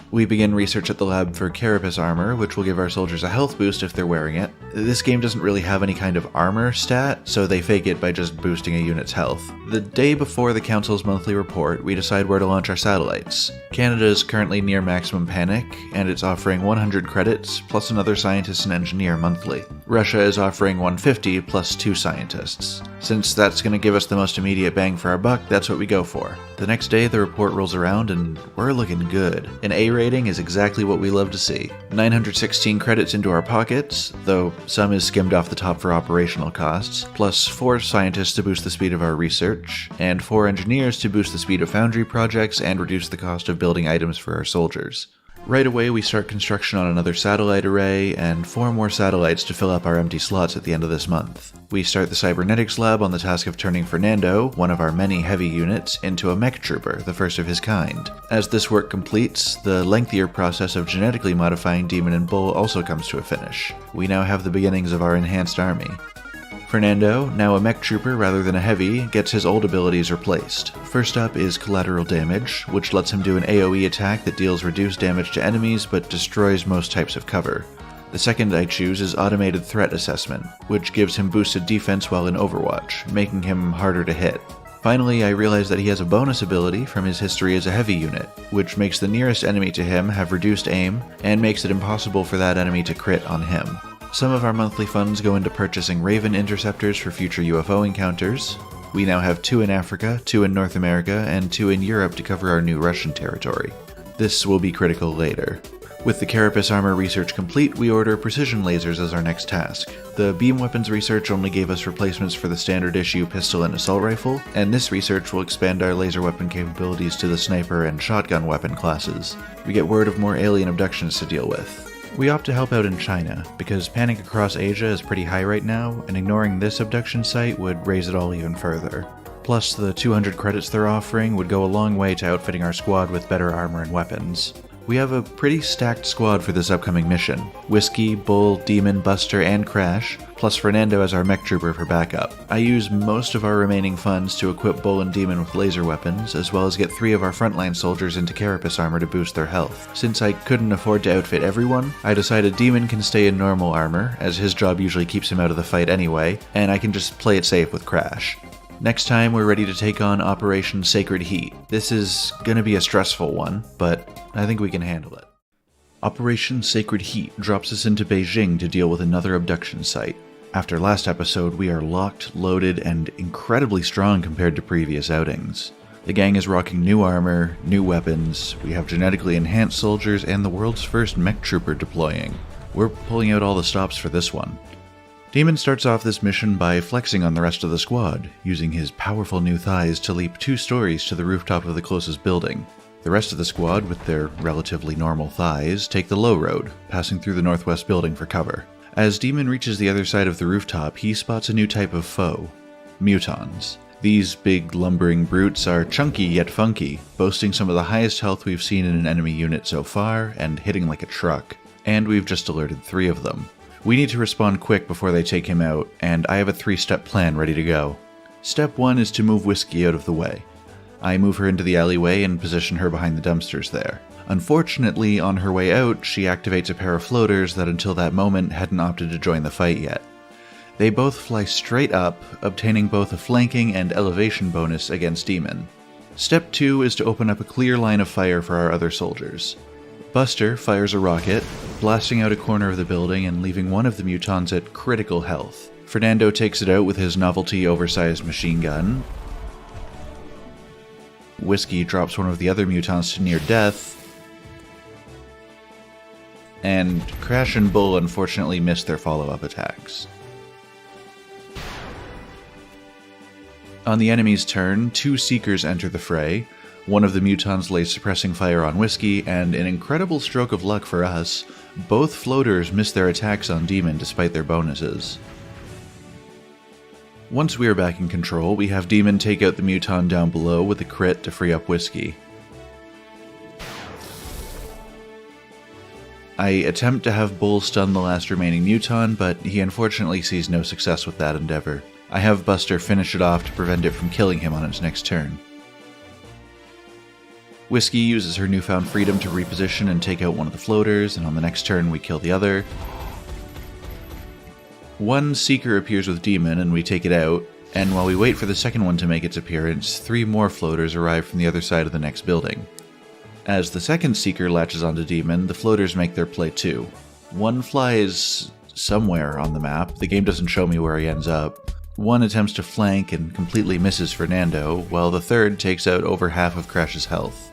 We begin research at the lab for Carapace armor, which will give our soldiers a health boost if they're wearing it. This game doesn't really have any kind of armor stat, so they fake it by just boosting a unit's health. The day before the Council's monthly report, we decide where to launch our satellites. Canada is currently near maximum panic, and it's offering 100 credits, plus another scientist and engineer monthly. Russia is offering 150 plus 2 scientists. Since that's going to give us the most immediate bang for our buck, that's what we go for. The next day, the report rolls around, and we're looking good. An A rating is exactly what we love to see. 916 credits into our pockets, though some is skimmed off the top for operational costs, plus 4 scientists to boost the speed of our research, and 4 engineers to boost the speed of Foundry projects and reduce the cost of building items for our soldiers. Right away, we start construction on another satellite array, and 4 more satellites to fill up our empty slots at the end of this month. We start the cybernetics lab on the task of turning Fernando, one of our many heavy units, into a mech trooper, the first of his kind. As this work completes, the lengthier process of genetically modifying Demon and Bull also comes to a finish. We now have the beginnings of our enhanced army. Fernando, now a mech trooper rather than a heavy, gets his old abilities replaced. First up is collateral damage, which lets him do an AoE attack that deals reduced damage to enemies but destroys most types of cover. The second I choose is automated threat assessment, which gives him boosted defense while in Overwatch, making him harder to hit. Finally, I realize that he has a bonus ability from his history as a heavy unit, which makes the nearest enemy to him have reduced aim, and makes it impossible for that enemy to crit on him. Some of our monthly funds go into purchasing Raven interceptors for future UFO encounters. We now have 2 in Africa, 2 in North America, and 2 in Europe to cover our new Russian territory. This will be critical later. With the Carapace armor research complete, we order precision lasers as our next task. The beam weapons research only gave us replacements for the standard issue pistol and assault rifle, and this research will expand our laser weapon capabilities to the sniper and shotgun weapon classes. We get word of more alien abductions to deal with. We opt to help out in China, because panic across Asia is pretty high right now, and ignoring this abduction site would raise it all even further. Plus, the 200 credits they're offering would go a long way to outfitting our squad with better armor and weapons. We have a pretty stacked squad for this upcoming mission. Whiskey, Bull, Demon, Buster, and Crash, plus Fernando as our mech trooper for backup. I use most of our remaining funds to equip Bull and Demon with laser weapons, as well as get 3 of our frontline soldiers into Carapace armor to boost their health. Since I couldn't afford to outfit everyone, I decided Demon can stay in normal armor, as his job usually keeps him out of the fight anyway, and I can just play it safe with Crash. Next time, we're ready to take on Operation Sacred Heat. This is gonna be a stressful one, but I think we can handle it. Operation Sacred Heat drops us into Beijing to deal with another abduction site. After last episode, we are locked, loaded, and incredibly strong compared to previous outings. The gang is rocking new armor, new weapons, we have genetically enhanced soldiers, and the world's first mech trooper deploying. We're pulling out all the stops for this one. Demon starts off this mission by flexing on the rest of the squad, using his powerful new thighs to leap 2 stories to the rooftop of the closest building. The rest of the squad, with their relatively normal thighs, take the low road, passing through the northwest building for cover. As Demon reaches the other side of the rooftop, he spots a new type of foe: mutons. These big, lumbering brutes are chunky yet funky, boasting some of the highest health we've seen in an enemy unit so far, and hitting like a truck. And we've just alerted 3 of them. We need to respond quick before they take him out, and I have a 3-step plan ready to go. Step 1 is to move Whiskey out of the way. I move her into the alleyway and position her behind the dumpsters there. Unfortunately, on her way out, she activates a pair of floaters that until that moment hadn't opted to join the fight yet. They both fly straight up, obtaining both a flanking and elevation bonus against Demon. Step 2 is to open up a clear line of fire for our other soldiers. Buster fires a rocket, blasting out a corner of the building and leaving one of the mutons at critical health. Fernando takes it out with his novelty oversized machine gun. Whiskey drops one of the other mutons to near death, and Crash and Bull unfortunately missed their follow-up attacks. On the enemy's turn, 2 Seekers enter the fray. One of the mutons lays suppressing fire on Whiskey, and an incredible stroke of luck for us, both floaters miss their attacks on Demon despite their bonuses. Once we are back in control, we have Demon take out the muton down below with a crit to free up Whiskey. I attempt to have Bull stun the last remaining muton, but he unfortunately sees no success with that endeavor. I have Buster finish it off to prevent it from killing him on its next turn. Whiskey uses her newfound freedom to reposition and take out one of the floaters, and on the next turn we kill the other. One Seeker appears with Demon and we take it out, and while we wait for the second one to make its appearance, 3 more floaters arrive from the other side of the next building. As the second Seeker latches onto Demon, the floaters make their play too. One flies somewhere on the map, the game doesn't show me where he ends up. One attempts to flank and completely misses Fernando, while the third takes out over half of Crash's health.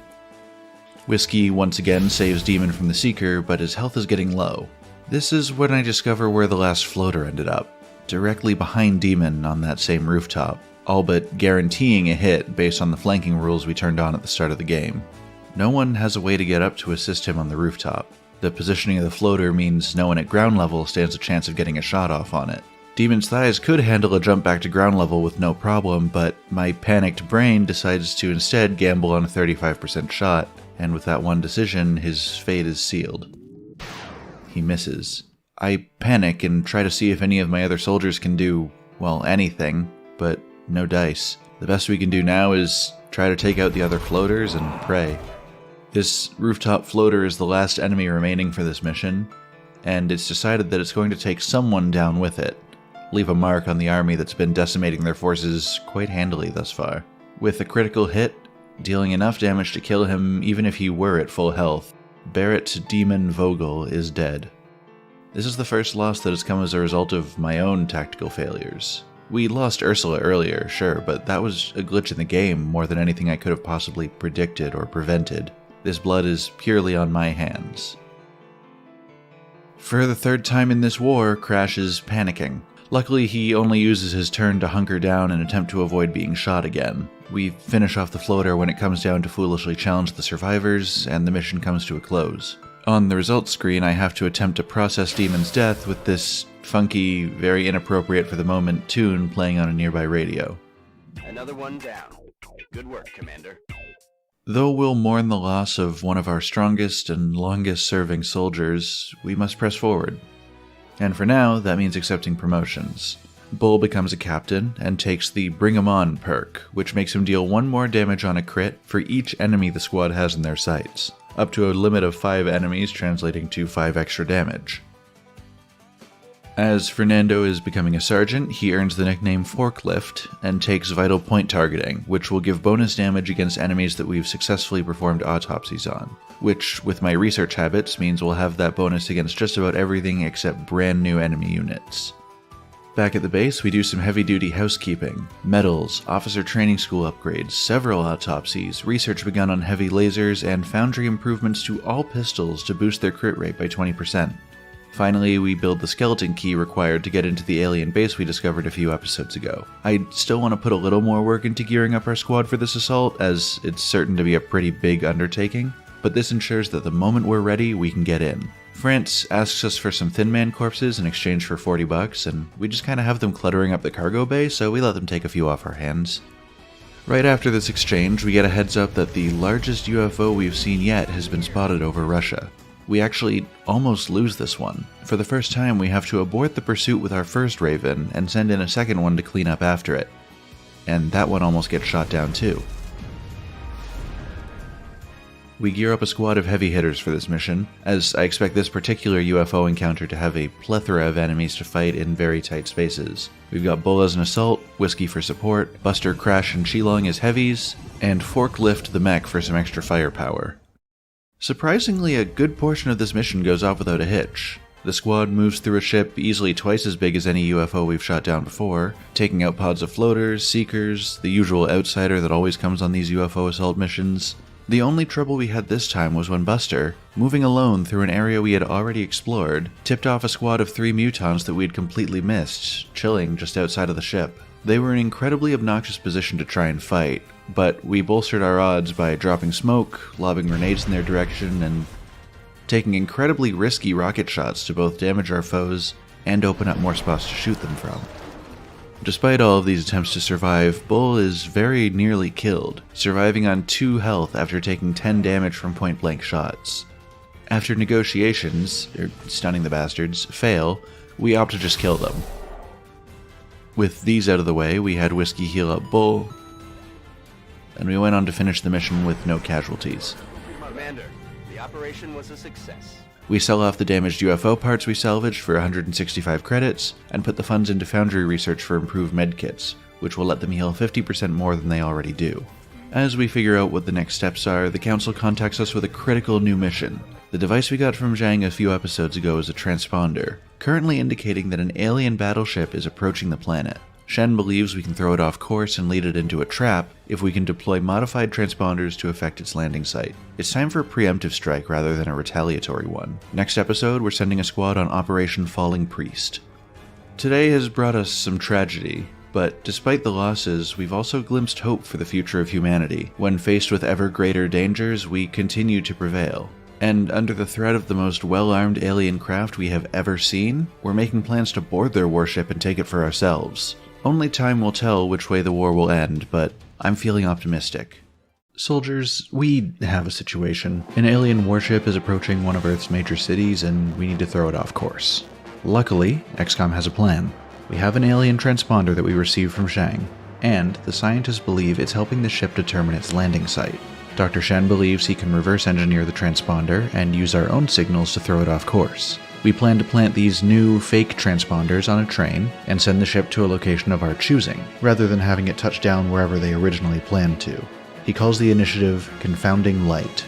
Whiskey once again saves Demon from the Seeker, but his health is getting low. This is when I discover where the last floater ended up, directly behind Demon on that same rooftop, all but guaranteeing a hit based on the flanking rules we turned on at the start of the game. No one has a way to get up to assist him on the rooftop. The positioning of the floater means no one at ground level stands a chance of getting a shot off on it. Demon's thighs could handle a jump back to ground level with no problem, but my panicked brain decides to instead gamble on a 35% shot, and with that one decision, his fate is sealed. He misses. I panic and try to see if any of my other soldiers can do, well, anything, but no dice. The best we can do now is try to take out the other floaters and pray. This rooftop floater is the last enemy remaining for this mission, and it's decided that it's going to take someone down with it, leave a mark on the army that's been decimating their forces quite handily thus far. With a critical hit, dealing enough damage to kill him even if he were at full health, Barrett Demon Vogel is dead. This is the first loss that has come as a result of my own tactical failures. We lost Ursula earlier, sure, but that was a glitch in the game more than anything I could have possibly predicted or prevented. This blood is purely on my hands. For the 3rd time in this war, Crash is panicking. Luckily, he only uses his turn to hunker down and attempt to avoid being shot again. We finish off the floater when it comes down to foolishly challenge the survivors, and the mission comes to a close. On the results screen, I have to attempt to process Demon's death with this funky, very inappropriate for the moment tune playing on a nearby radio. Another one down. Good work, Commander. Though we'll mourn the loss of one of our strongest and longest-serving soldiers, we must press forward. And for now, that means accepting promotions. Bull becomes a captain and takes the Bring 'em On perk, which makes him deal 1 more damage on a crit for each enemy the squad has in their sights, up to a limit of 5 enemies, translating to 5 extra damage. As Fernando is becoming a sergeant, he earns the nickname Forklift and takes vital point targeting, which will give bonus damage against enemies that we've successfully performed autopsies on, which, with my research habits, means we'll have that bonus against just about everything except brand new enemy units. Back at the base, we do some heavy-duty housekeeping. Medals, officer training school upgrades, several autopsies, research begun on heavy lasers, and foundry improvements to all pistols to boost their crit rate by 20%. Finally, we build the skeleton key required to get into the alien base we discovered a few episodes ago. I still want to put a little more work into gearing up our squad for this assault, as it's certain to be a pretty big undertaking, but this ensures that the moment we're ready, we can get in. France asks us for some Thin Man corpses in exchange for $40, and we just kinda have them cluttering up the cargo bay, so we let them take a few off our hands. Right after this exchange, we get a heads up that the largest UFO we've seen yet has been spotted over Russia. We actually almost lose this one. For the first time, we have to abort the pursuit with our first Raven and send in a second one to clean up after it. And that one almost gets shot down too. We gear up a squad of heavy hitters for this mission, as I expect this particular UFO encounter to have a plethora of enemies to fight in very tight spaces. We've got Bull as an assault, Whiskey for support, Buster, Crash, and Shilong as heavies, and Forklift the mech for some extra firepower. Surprisingly, a good portion of this mission goes off without a hitch. The squad moves through a ship easily twice as big as any UFO we've shot down before, taking out pods of floaters, seekers, the usual outsider that always comes on these UFO assault missions. The only trouble we had this time was when Buster, moving alone through an area we had already explored, tipped off a squad of 3 mutons that we had completely missed, chilling just outside of the ship. They were in an incredibly obnoxious position to try and fight, but we bolstered our odds by dropping smoke, lobbing grenades in their direction, and taking incredibly risky rocket shots to both damage our foes and open up more spots to shoot them from. Despite all of these attempts to survive, Bull is very nearly killed, surviving on 2 health after taking 10 damage from point-blank shots. After negotiations, stunning the bastards, fail, we opt to just kill them. With these out of the way, we had Whiskey heal up Bull, and we went on to finish the mission with no casualties. Commander, the operation was a success. We sell off the damaged UFO parts we salvaged for 165 credits, and put the funds into foundry research for improved medkits, which will let them heal 50% more than they already do. As we figure out what the next steps are, the Council contacts us with a critical new mission. The device we got from Zhang a few episodes ago is a transponder, currently indicating that an alien battleship is approaching the planet. Shen believes we can throw it off course and lead it into a trap if we can deploy modified transponders to affect its landing site. It's time for a preemptive strike rather than a retaliatory one. Next episode, we're sending a squad on Operation Falling Priest. Today has brought us some tragedy, but despite the losses, we've also glimpsed hope for the future of humanity. When faced with ever greater dangers, we continue to prevail. And under the threat of the most well-armed alien craft we have ever seen, we're making plans to board their warship and take it for ourselves. Only time will tell which way the war will end, but I'm feeling optimistic. Soldiers, we have a situation. An alien warship is approaching one of Earth's major cities, and we need to throw it off course. Luckily, XCOM has a plan. We have an alien transponder that we received from Zhang, and the scientists believe it's helping the ship determine its landing site. Dr. Shen believes he can reverse engineer the transponder and use our own signals to throw it off course. We plan to plant these new, fake transponders on a train and send the ship to a location of our choosing, rather than having it touch down wherever they originally planned to. He calls the initiative Confounding Light.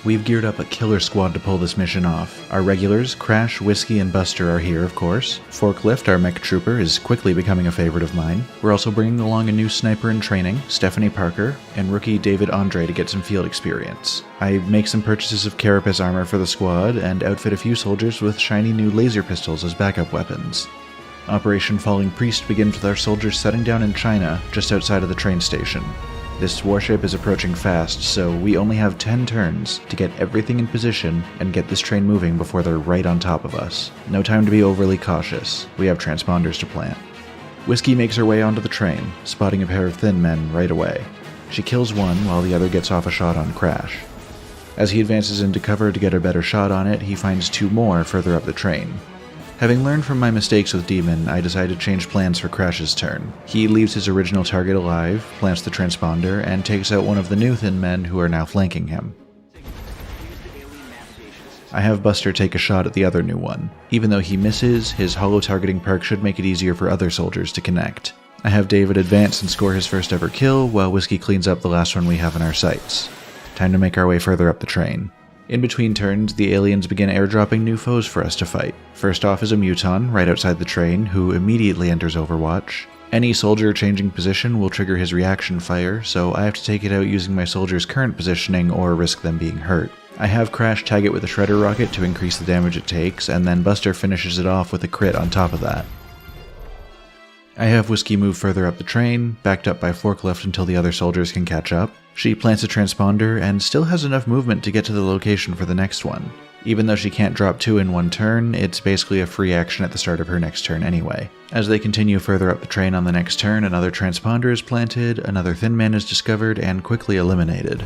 We've geared up a killer squad to pull this mission off. Our regulars, Crash, Whiskey, and Buster, are here, of course. Forklift, our mech trooper, is quickly becoming a favorite of mine. We're also bringing along a new sniper in training, Stephanie Parker, and rookie David Andre to get some field experience. I make some purchases of carapace armor for the squad, and outfit a few soldiers with shiny new laser pistols as backup weapons. Operation Falling Priest begins with our soldiers setting down in China, just outside of the train station. This warship is approaching fast, so we only have 10 turns to get everything in position and get this train moving before they're right on top of us. No time to be overly cautious. We have transponders to plant. Whiskey makes her way onto the train, spotting a pair of thin men right away. She kills one while the other gets off a shot on Crash. As he advances into cover to get a better shot on it, he finds 2 more further up the train. Having learned from my mistakes with Demon, I decide to change plans for Crash's turn. He leaves his original target alive, plants the transponder, and takes out one of the new thin men who are now flanking him. I have Buster take a shot at the other new one. Even though he misses, his holo-targeting perk should make it easier for other soldiers to connect. I have David advance and score his first ever kill, while Whiskey cleans up the last one we have in our sights. Time to make our way further up the train. In between turns, the aliens begin airdropping new foes for us to fight. First off is a muton right outside the train, who immediately enters Overwatch. Any soldier changing position will trigger his reaction fire, so I have to take it out using my soldier's current positioning or risk them being hurt. I have Crash tag it with a shredder rocket to increase the damage it takes, and then Buster finishes it off with a crit on top of that. I have Whiskey move further up the train, backed up by Forklift until the other soldiers can catch up. She plants a transponder and still has enough movement to get to the location for the next one. Even though she can't drop 2 in one turn, it's basically a free action at the start of her next turn anyway. As they continue further up the train on the next turn, another transponder is planted, another Thin Man is discovered, and quickly eliminated.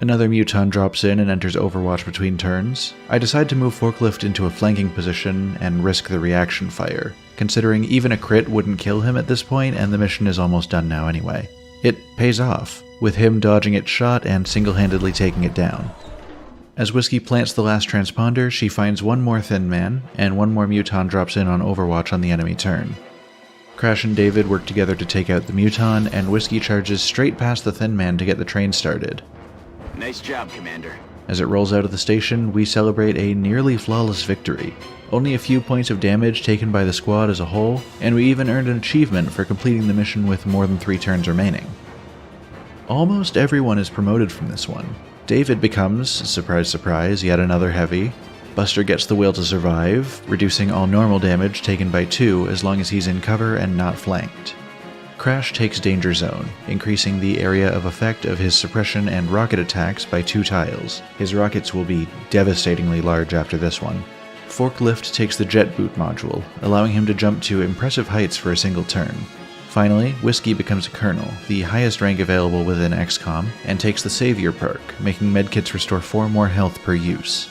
Another muton drops in and enters Overwatch between turns. I decide to move Forklift into a flanking position and risk the reaction fire, considering even a crit wouldn't kill him at this point and the mission is almost done now anyway. It pays off, with him dodging its shot and single-handedly taking it down. As Whiskey plants the last transponder, she finds one more Thin Man, and one more muton drops in on Overwatch on the enemy turn. Crash and David work together to take out the muton, and Whiskey charges straight past the Thin Man to get the train started. Nice job, Commander. As it rolls out of the station, we celebrate a nearly flawless victory. Only a few points of damage taken by the squad as a whole, and we even earned an achievement for completing the mission with more than 3 turns remaining. Almost everyone is promoted from this one. David becomes, surprise surprise, yet another heavy. Buster gets the will to survive, reducing all normal damage taken by 2 as long as he's in cover and not flanked. Crash takes Danger Zone, increasing the area of effect of his suppression and rocket attacks by 2 tiles. His rockets will be devastatingly large after this one. Forklift takes the Jet Boot module, allowing him to jump to impressive heights for a single turn. Finally, Whiskey becomes a Colonel, the highest rank available within XCOM, and takes the Savior perk, making medkits restore 4 more health per use.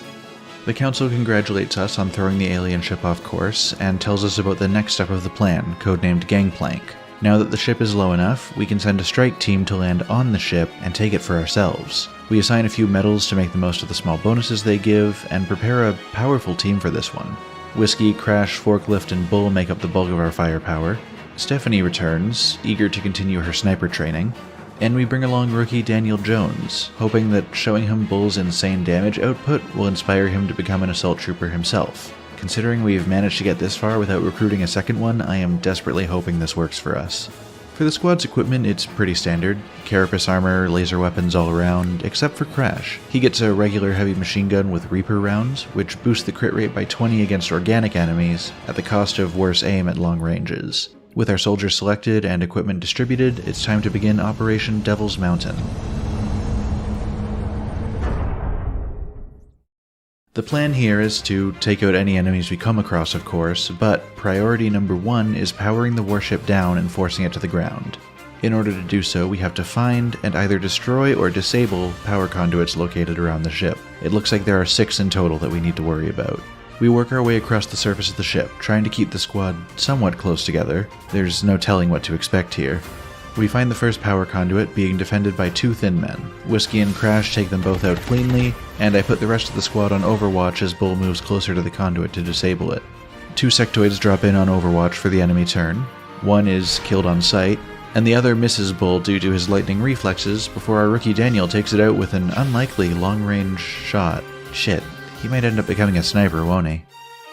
The Council congratulates us on throwing the alien ship off course, and tells us about the next step of the plan, codenamed Gangplank. Now that the ship is low enough, we can send a strike team to land on the ship and take it for ourselves. We assign a few medals to make the most of the small bonuses they give, and prepare a powerful team for this one. Whiskey, Crash, Forklift, and Bull make up the bulk of our firepower. Stephanie returns, eager to continue her sniper training, and we bring along rookie Daniel Jones, hoping that showing him Bull's insane damage output will inspire him to become an assault trooper himself. Considering we've managed to get this far without recruiting a second one, I am desperately hoping this works for us. For the squad's equipment, it's pretty standard. Carapace armor, laser weapons all around, except for Crash. He gets a regular heavy machine gun with Reaper rounds, which boosts the crit rate by 20 against organic enemies, at the cost of worse aim at long ranges. With our soldiers selected and equipment distributed, it's time to begin Operation Devil's Mountain. The plan here is to take out any enemies we come across, of course, but priority number 1 is powering the warship down and forcing it to the ground. In order to do so, we have to find and either destroy or disable power conduits located around the ship. It looks like there are 6 in total that we need to worry about. We work our way across the surface of the ship, trying to keep the squad somewhat close together. There's no telling what to expect here. We find the first power conduit being defended by 2 Thin Men. Whiskey and Crash take them both out cleanly, and I put the rest of the squad on Overwatch as Bull moves closer to the conduit to disable it. 2 sectoids drop in on Overwatch for the enemy turn. One is killed on sight, and the other misses Bull due to his lightning reflexes before our rookie Daniel takes it out with an unlikely long-range shot. Shit, he might end up becoming a sniper, won't he?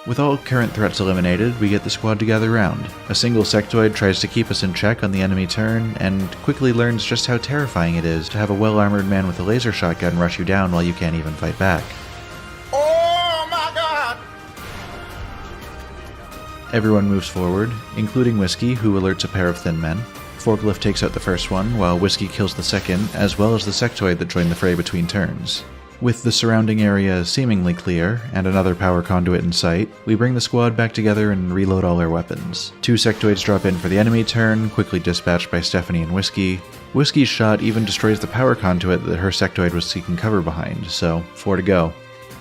With all current threats eliminated, we get the squad to gather round. A single sectoid tries to keep us in check on the enemy turn, and quickly learns just how terrifying it is to have a well-armored man with a laser shotgun rush you down while you can't even fight back. Oh my god! Everyone moves forward, including Whiskey, who alerts a pair of Thin Men. Forklift takes out the first one, while Whiskey kills the second, as well as the sectoid that joined the fray between turns. With the surrounding area seemingly clear, and another power conduit in sight, we bring the squad back together and reload all our weapons. 2 sectoids drop in for the enemy turn, quickly dispatched by Stephanie and Whiskey. Whiskey's shot even destroys the power conduit that her sectoid was seeking cover behind, so 4 to go.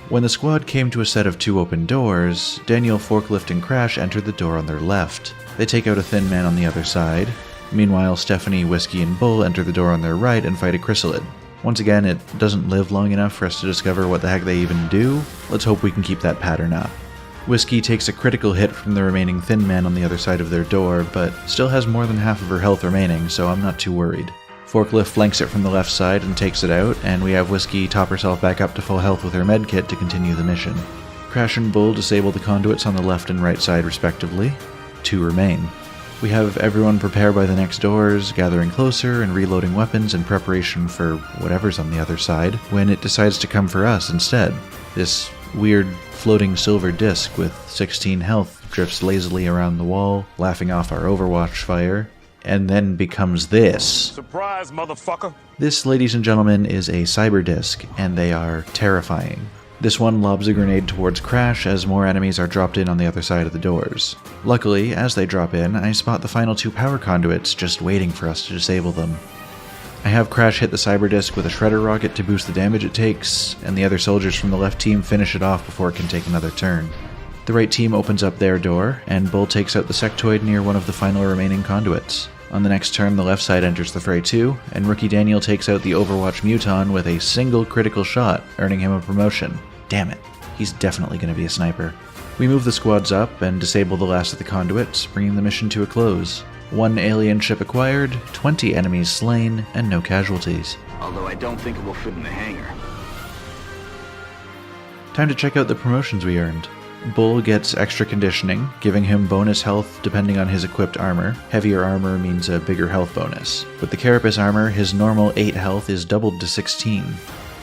When the squad came to a set of 2 open doors, Daniel, Forklift, and Crash entered the door on their left. They take out a Thin Man on the other side. Meanwhile, Stephanie, Whiskey, and Bull enter the door on their right and fight a chrysalid. Once again, it doesn't live long enough for us to discover what the heck they even do. Let's hope we can keep that pattern up. Whiskey takes a critical hit from the remaining Thin Man on the other side of their door, but still has more than half of her health remaining, so I'm not too worried. Forklift flanks it from the left side and takes it out, and we have Whiskey top herself back up to full health with her medkit to continue the mission. Crash and Bull disable the conduits on the left and right side respectively. 2 remain. We have everyone prepare by the next doors, gathering closer and reloading weapons in preparation for whatever's on the other side, when it decides to come for us instead. This weird floating silver disc with 16 health drifts lazily around the wall, laughing off our Overwatch fire, and then becomes this. Surprise, motherfucker! This, ladies and gentlemen, is a cyber disc, and they are terrifying. This one lobs a grenade towards Crash as more enemies are dropped in on the other side of the doors. Luckily, as they drop in, I spot the final 2 power conduits just waiting for us to disable them. I have Crash hit the cyber disc with a shredder rocket to boost the damage it takes, and the other soldiers from the left team finish it off before it can take another turn. The right team opens up their door, and Bull takes out the sectoid near one of the final remaining conduits. On the next turn, the left side enters the fray too, and Rookie Daniel takes out the Overwatch Muton with a single critical shot, earning him a promotion. Damn it, he's definitely going to be a sniper. We move the squads up and disable the last of the conduits, bringing the mission to a close. 1 alien ship acquired, 20 enemies slain, and no casualties. Although I don't think it will fit in the hangar. Time to check out the promotions we earned. Bull gets extra conditioning, giving him bonus health depending on his equipped armor. Heavier armor means a bigger health bonus. With the Carapace armor, his normal 8 health is doubled to 16.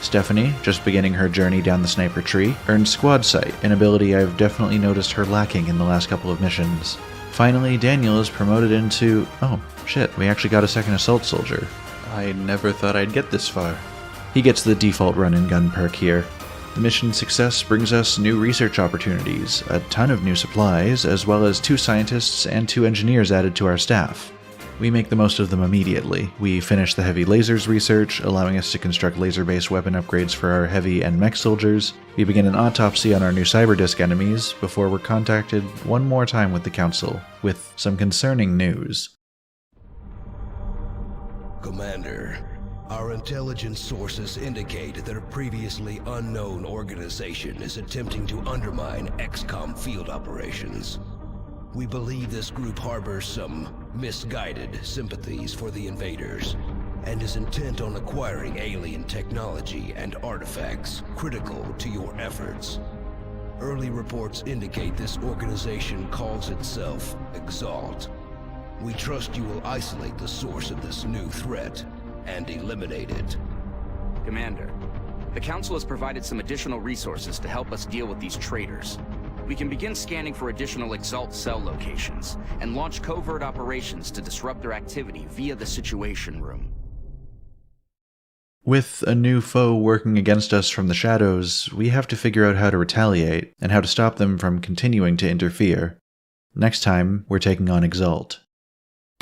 Stephanie, just beginning her journey down the sniper tree, earned Squad Sight, an ability I've definitely noticed her lacking in the last couple of missions. Finally, Daniel is promoted into... oh, shit, we actually got a second assault soldier. I never thought I'd get this far. He gets the default run-and-gun perk here. The mission's success brings us new research opportunities, a ton of new supplies, as well as 2 scientists and 2 engineers added to our staff. We make the most of them immediately. We finish the heavy lasers research, allowing us to construct laser-based weapon upgrades for our heavy and mech soldiers. We begin an autopsy on our new cyberdisk enemies, before we're contacted one more time with the Council, with some concerning news. Commander, our intelligence sources indicate that a previously unknown organization is attempting to undermine XCOM field operations. We believe this group harbors some misguided sympathies for the invaders, and is intent on acquiring alien technology and artifacts critical to your efforts. Early reports indicate this organization calls itself Exalt. We trust you will isolate the source of this new threat and eliminate it. Commander, the Council has provided some additional resources to help us deal with these traitors. We can begin scanning for additional Exalt cell locations, and launch covert operations to disrupt their activity via the Situation Room. With a new foe working against us from the shadows, we have to figure out how to retaliate, and how to stop them from continuing to interfere. Next time, we're taking on Exalt.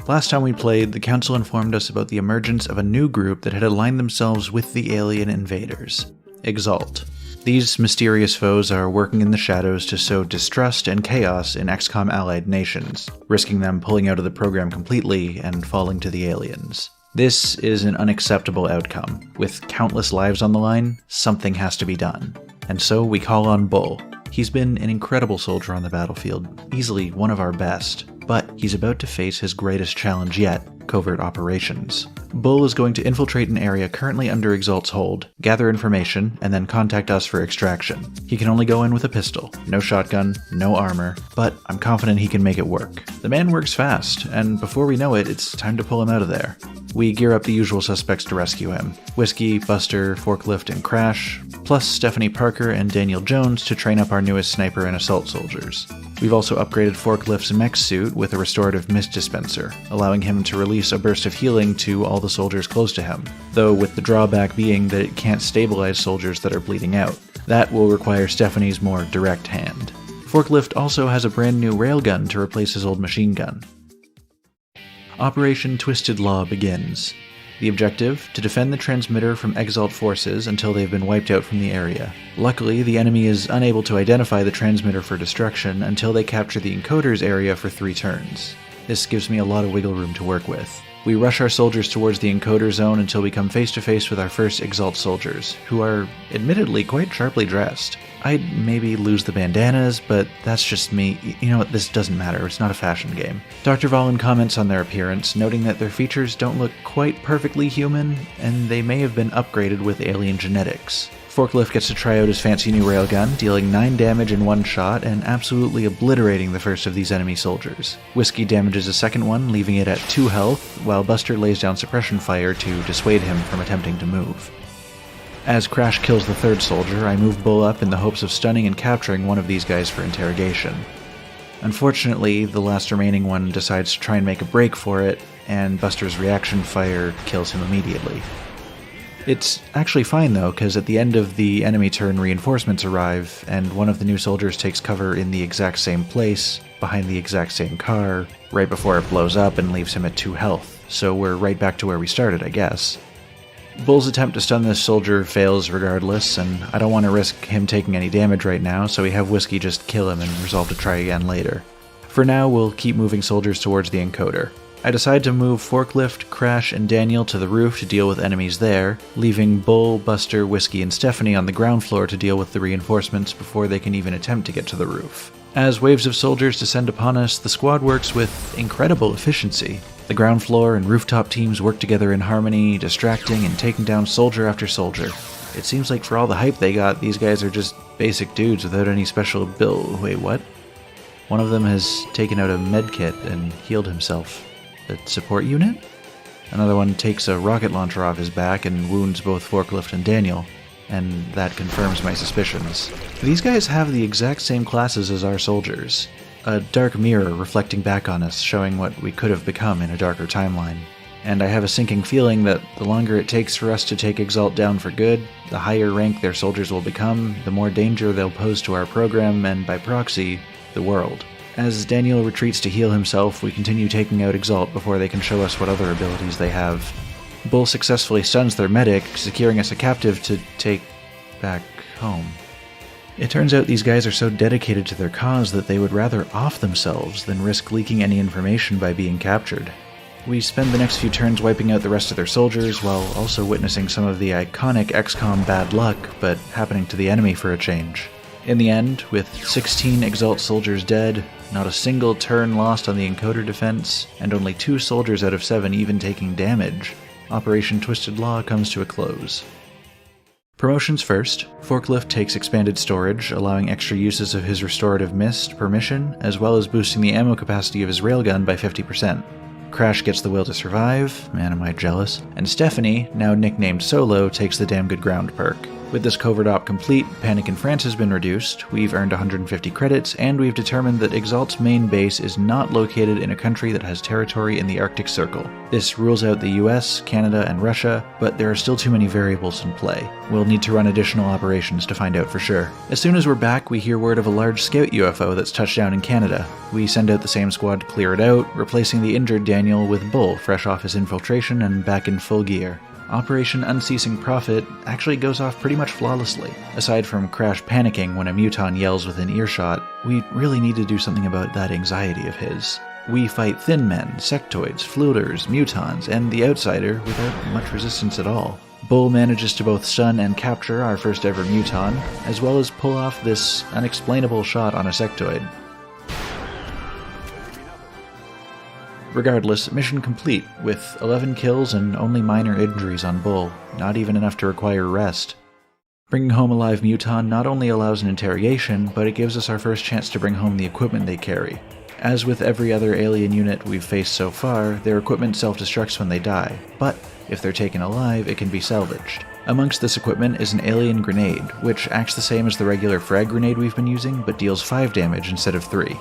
Last time we played, the Council informed us about the emergence of a new group that had aligned themselves with the alien invaders, Exalt. These mysterious foes are working in the shadows to sow distrust and chaos in XCOM allied nations, risking them pulling out of the program completely and falling to the aliens. This is an unacceptable outcome. With countless lives on the line, something has to be done. And so we call on Bull. He's been an incredible soldier on the battlefield, easily one of our best, but he's about to face his greatest challenge yet, covert operations. Bull is going to infiltrate an area currently under Exalt's hold, gather information, and then contact us for extraction. He can only go in with a pistol, no shotgun, no armor, but I'm confident he can make it work. The man works fast, and before we know it, it's time to pull him out of there. We gear up the usual suspects to rescue him. Whiskey, Buster, Forklift, and Crash, plus Stephanie Parker and Daniel Jones to train up our newest sniper and assault soldiers. We've also upgraded Forklift's mech suit with a restorative mist dispenser, allowing him to release a burst of healing to all the soldiers close to him, though with the drawback being that it can't stabilize soldiers that are bleeding out. That will require Stephanie's more direct hand. Forklift also has a brand new railgun to replace his old machine gun. Operation Twisted Law begins. The objective, to defend the transmitter from Exalt forces until they've been wiped out from the area. Luckily, the enemy is unable to identify the transmitter for destruction until they capture the encoder's area for 3 turns. This gives me a lot of wiggle room to work with. We rush our soldiers towards the encoder zone until we come face to face with our first Exalt soldiers, who are admittedly quite sharply dressed. I'd maybe lose the bandanas, but that's just me. You know what, this doesn't matter, it's not a fashion game. Dr. Valen comments on their appearance, noting that their features don't look quite perfectly human, and they may have been upgraded with alien genetics. Forklift gets to try out his fancy new railgun, dealing 9 damage in one shot and absolutely obliterating the first of these enemy soldiers. Whiskey damages a second one, leaving it at 2 health, while Buster lays down suppression fire to dissuade him from attempting to move. As Crash kills the third soldier, I move Bull up in the hopes of stunning and capturing one of these guys for interrogation. Unfortunately, the last remaining one decides to try and make a break for it, and Buster's reaction fire kills him immediately. It's actually fine though, because at the end of the enemy turn reinforcements arrive, and one of the new soldiers takes cover in the exact same place, behind the exact same car, right before it blows up and leaves him at 2 health, so we're right back to where we started, I guess. Bull's attempt to stun this soldier fails regardless, and I don't want to risk him taking any damage right now, so we have Whiskey just kill him and resolve to try again later. For now, we'll keep moving soldiers towards the encoder. I decide to move Forklift, Crash, and Daniel to the roof to deal with enemies there, leaving Bull, Buster, Whiskey, and Stephanie on the ground floor to deal with the reinforcements before they can even attempt to get to the roof. As waves of soldiers descend upon us, the squad works with incredible efficiency. The ground floor and rooftop teams work together in harmony, distracting and taking down soldier after soldier. It seems like for all the hype they got, these guys are just basic dudes without any special Wait, what? One of them has taken out a medkit and healed himself. The support unit? Another one takes a rocket launcher off his back and wounds both Forklift and Daniel, and that confirms my suspicions. These guys have the exact same classes as our soldiers. A dark mirror reflecting back on us, showing what we could have become in a darker timeline. And I have a sinking feeling that the longer it takes for us to take Exalt down for good, the higher rank their soldiers will become, the more danger they'll pose to our program and, by proxy, the world. As Daniel retreats to heal himself, we continue taking out Exalt before they can show us what other abilities they have. Bull successfully stuns their medic, securing us a captive to take back home. It turns out these guys are so dedicated to their cause that they would rather off themselves than risk leaking any information by being captured. We spend the next few turns wiping out the rest of their soldiers, while also witnessing some of the iconic XCOM bad luck, but happening to the enemy for a change. In the end, with 16 Exalt soldiers dead, not a single turn lost on the encoder defense, and only 2 soldiers out of 7 even taking damage, Operation Twisted Law comes to a close. Promotions first, Forklift takes expanded storage, allowing extra uses of his restorative mist per mission, as well as boosting the ammo capacity of his railgun by 50%. Crash gets the will to survive, man am I jealous, and Stephanie, now nicknamed Solo, takes the damn good ground perk. With this covert op complete, Panic in France has been reduced, we've earned 150 credits, and we've determined that Exalt's main base is not located in a country that has territory in the Arctic Circle. This rules out the US, Canada, and Russia, but there are still too many variables in play. We'll need to run additional operations to find out for sure. As soon as we're back, we hear word of a large scout UFO that's touched down in Canada. We send out the same squad to clear it out, replacing the injured Daniel with Bull, fresh off his infiltration and back in full gear. Operation Unceasing Profit actually goes off pretty much flawlessly. Aside from Crash panicking when a muton yells within earshot, we really need to do something about that anxiety of his. We fight thin men, sectoids, floaters, mutons, and the outsider without much resistance at all. Bull manages to both stun and capture our first ever muton, as well as pull off this unexplainable shot on a sectoid. Regardless, mission complete, with 11 kills and only minor injuries on Bull, not even enough to require rest. Bringing home a live muton not only allows an interrogation, but it gives us our first chance to bring home the equipment they carry. As with every other alien unit we've faced so far, their equipment self-destructs when they die, but if they're taken alive, it can be salvaged. Amongst this equipment is an alien grenade, which acts the same as the regular frag grenade we've been using, but deals 5 damage instead of 3.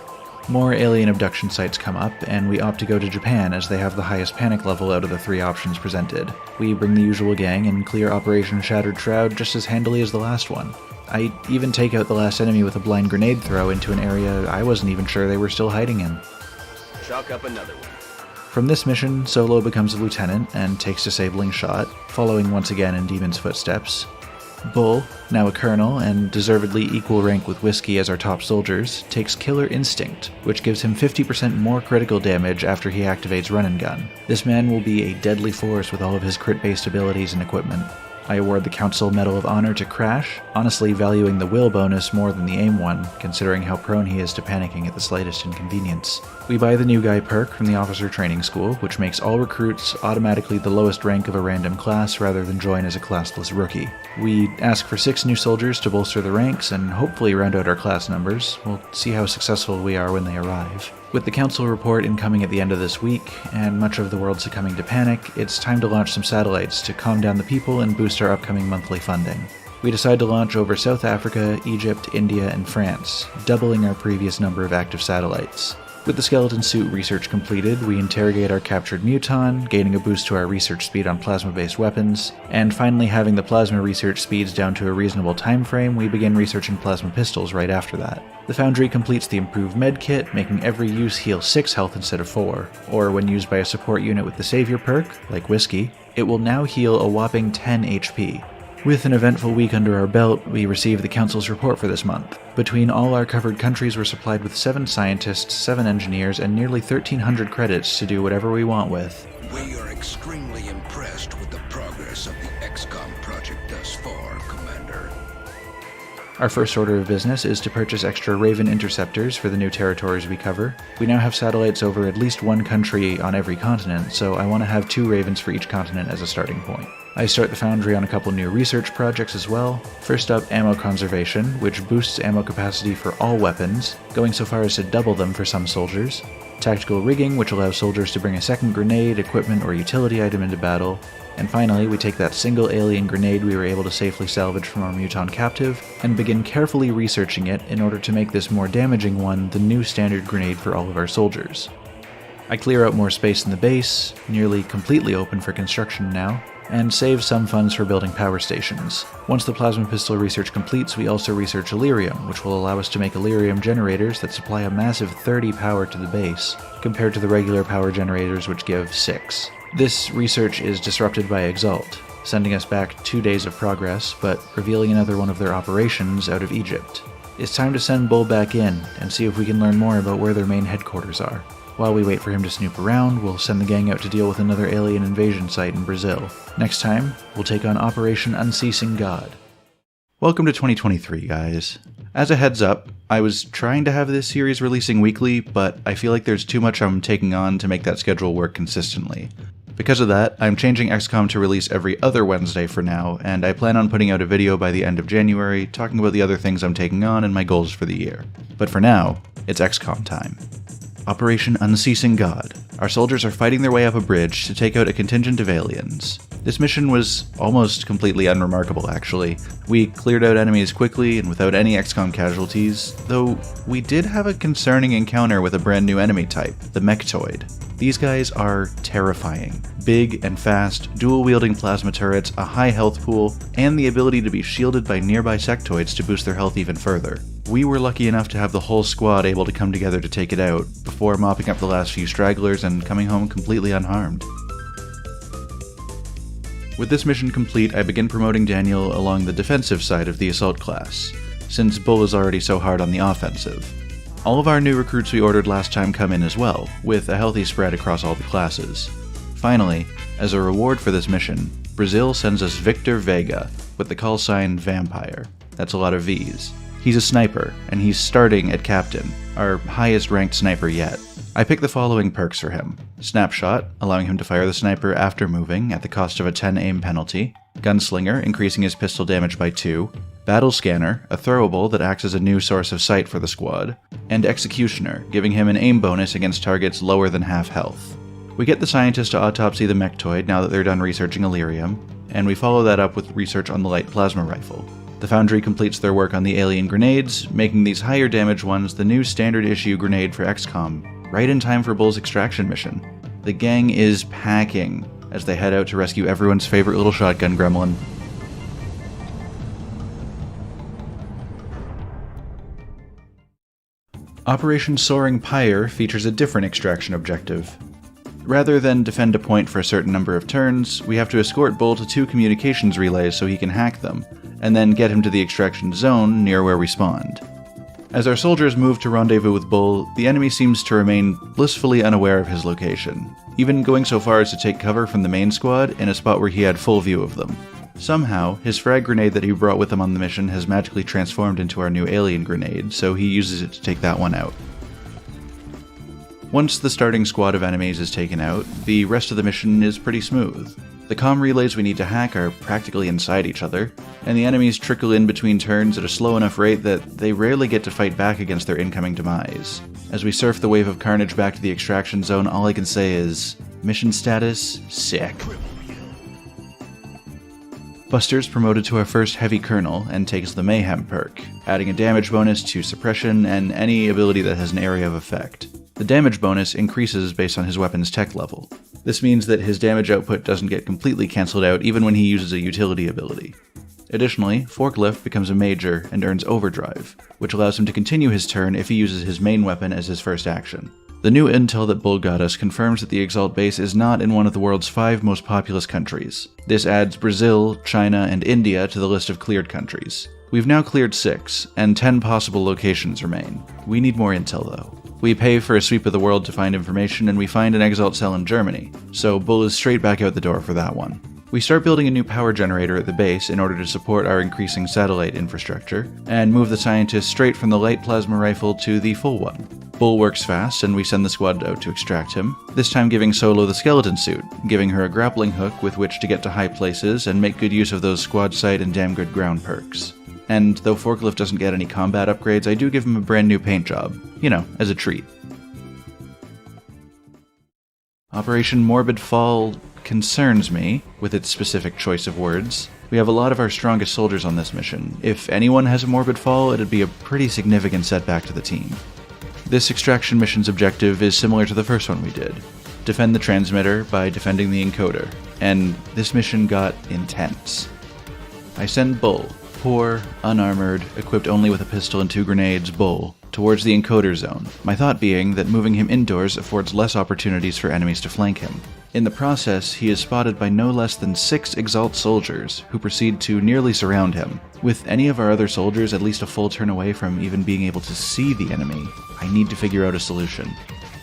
More alien abduction sites come up, and we opt to go to Japan as they have the highest panic level out of the 3 options presented. We bring the usual gang and clear Operation Shattered Shroud just as handily as the last one. I even take out the last enemy with a blind grenade throw into an area I wasn't even sure they were still hiding in. Chalk up another one. From this mission, Solo becomes a lieutenant and takes Disabling Shot, following once again in Demon's footsteps. Bull, now a colonel and deservedly equal rank with Whiskey as our top soldiers, takes Killer Instinct, which gives him 50% more critical damage after he activates Run and Gun. This man will be a deadly force with all of his crit-based abilities and equipment. I award the Council Medal of Honor to Crash, honestly valuing the will bonus more than the aim one, considering how prone he is to panicking at the slightest inconvenience. We buy the new guy perk from the Officer Training School, which makes all recruits automatically the lowest rank of a random class rather than join as a classless rookie. We ask for 6 new soldiers to bolster the ranks and hopefully round out our class numbers. We'll see how successful we are when they arrive. With the Council report incoming at the end of this week, and much of the world succumbing to panic, it's time to launch some satellites to calm down the people and boost our upcoming monthly funding. We decide to launch over South Africa, Egypt, India, and France, doubling our previous number of active satellites. With the skeleton suit research completed, we interrogate our captured muton, gaining a boost to our research speed on plasma-based weapons, and finally having the plasma research speeds down to a reasonable time frame, we begin researching plasma pistols right after that. The Foundry completes the improved med kit, making every use heal 6 health instead of 4, or when used by a support unit with the Savior perk, like Whiskey, it will now heal a whopping 10 HP. With an eventful week under our belt, we receive the Council's report for this month. Between all our covered countries, we're supplied with 7 scientists, 7 engineers, and nearly 1,300 credits to do whatever we want with. We are extremely impressed with the progress of the XCOM project thus far, Commander. Our first order of business is to purchase extra Raven interceptors for the new territories we cover. We now have satellites over at least 1 country on every continent, so I want to have 2 Ravens for each continent as a starting point. I start the Foundry on a couple new research projects as well. First up, ammo conservation, which boosts ammo capacity for all weapons, going so far as to double them for some soldiers. Tactical rigging, which allows soldiers to bring a second grenade, equipment, or utility item into battle. And finally, we take that single alien grenade we were able to safely salvage from our muton captive, and begin carefully researching it in order to make this more damaging one the new standard grenade for all of our soldiers. I clear out more space in the base, nearly completely open for construction now, and save some funds for building power stations. Once the plasma pistol research completes, we also research Illyrium, which will allow us to make Illyrium generators that supply a massive 30 power to the base, compared to the regular power generators which give 6. This research is disrupted by Exalt, sending us back 2 days of progress, but revealing another one of their operations out of Egypt. It's time to send Bull back in, and see if we can learn more about where their main headquarters are. While we wait for him to snoop around, we'll send the gang out to deal with another alien invasion site in Brazil. Next time, we'll take on Operation Unceasing God. Welcome to 2023, guys. As a heads up, I was trying to have this series releasing weekly, but I feel like there's too much I'm taking on to make that schedule work consistently. Because of that, I'm changing XCOM to release every other Wednesday for now, and I plan on putting out a video by the end of January talking about the other things I'm taking on and my goals for the year. But for now, it's XCOM time. Operation Unceasing God. Our soldiers are fighting their way up a bridge to take out a contingent of aliens. This mission was almost completely unremarkable, actually. We cleared out enemies quickly and without any XCOM casualties, though we did have a concerning encounter with a brand new enemy type, the Mechtoid. These guys are terrifying. Big and fast, dual-wielding plasma turrets, a high health pool, and the ability to be shielded by nearby sectoids to boost their health even further. We were lucky enough to have the whole squad able to come together to take it out, before mopping up the last few stragglers and coming home completely unharmed. With this mission complete, I begin promoting Daniel along the defensive side of the assault class, since Bull is already so hard on the offensive. All of our new recruits we ordered last time come in as well, with a healthy spread across all the classes. Finally, as a reward for this mission, Brazil sends us Victor Vega, with the call sign Vampire. That's a lot of V's. He's a sniper, and he's starting at Captain, our highest ranked sniper yet. I picked the following perks for him. Snapshot, allowing him to fire the sniper after moving at the cost of a 10 aim penalty. Gunslinger, increasing his pistol damage by 2. Battle Scanner, a throwable that acts as a new source of sight for the squad. And Executioner, giving him an aim bonus against targets lower than half health. We get the scientists to autopsy the Mechtoid now that they're done researching Illyrium, and we follow that up with research on the light plasma rifle. The Foundry completes their work on the alien grenades, making these higher damage ones the new standard issue grenade for XCOM, right in time for Bull's extraction mission. The gang is packing as they head out to rescue everyone's favorite little shotgun gremlin. Operation Soaring Pyre features a different extraction objective. Rather than defend a point for a certain number of turns, we have to escort Bull to 2 communications relays so he can hack them, and then get him to the extraction zone near where we spawned. As our soldiers move to rendezvous with Bull, the enemy seems to remain blissfully unaware of his location, even going so far as to take cover from the main squad in a spot where he had full view of them. Somehow, his frag grenade that he brought with him on the mission has magically transformed into our new alien grenade, so he uses it to take that one out. Once the starting squad of enemies is taken out, the rest of the mission is pretty smooth. The comm relays we need to hack are practically inside each other, and the enemies trickle in between turns at a slow enough rate that they rarely get to fight back against their incoming demise. As we surf the wave of carnage back to the extraction zone, all I can say is, mission status, sick. Buster's promoted to our first heavy colonel and takes the Mayhem perk, adding a damage bonus to suppression and any ability that has an area of effect. The damage bonus increases based on his weapon's tech level. This means that his damage output doesn't get completely cancelled out even when he uses a utility ability. Additionally, Forklift becomes a major and earns Overdrive, which allows him to continue his turn if he uses his main weapon as his first action. The new intel that Bull got us confirms that the Exalt base is not in one of the world's 5 most populous countries. This adds Brazil, China, and India to the list of cleared countries. We've now cleared 6, and 10 possible locations remain. We need more intel though. We pay for a sweep of the world to find information, and we find an Exalt cell in Germany, so Bull is straight back out the door for that one. We start building a new power generator at the base in order to support our increasing satellite infrastructure, and move the scientists straight from the light plasma rifle to the full one. Bull works fast, and we send the squad out to extract him, this time giving Solo the skeleton suit, giving her a grappling hook with which to get to high places and make good use of those squad sight and damn good ground perks. And though Forklift doesn't get any combat upgrades, I do give him a brand new paint job, as a treat. Operation Morbid Fall concerns me, with its specific choice of words. We have a lot of our strongest soldiers on this mission. If anyone has a Morbid Fall, it'd be a pretty significant setback to the team. This extraction mission's objective is similar to the first one we did. Defend the transmitter by defending the encoder, and this mission got intense. I send Bull, poor, unarmored, equipped only with a pistol and 2 grenades, Bull, towards the encoder zone, my thought being that moving him indoors affords less opportunities for enemies to flank him. In the process, he is spotted by no less than 6 Exalt soldiers, who proceed to nearly surround him. With any of our other soldiers at least a full turn away from even being able to see the enemy, I need to figure out a solution.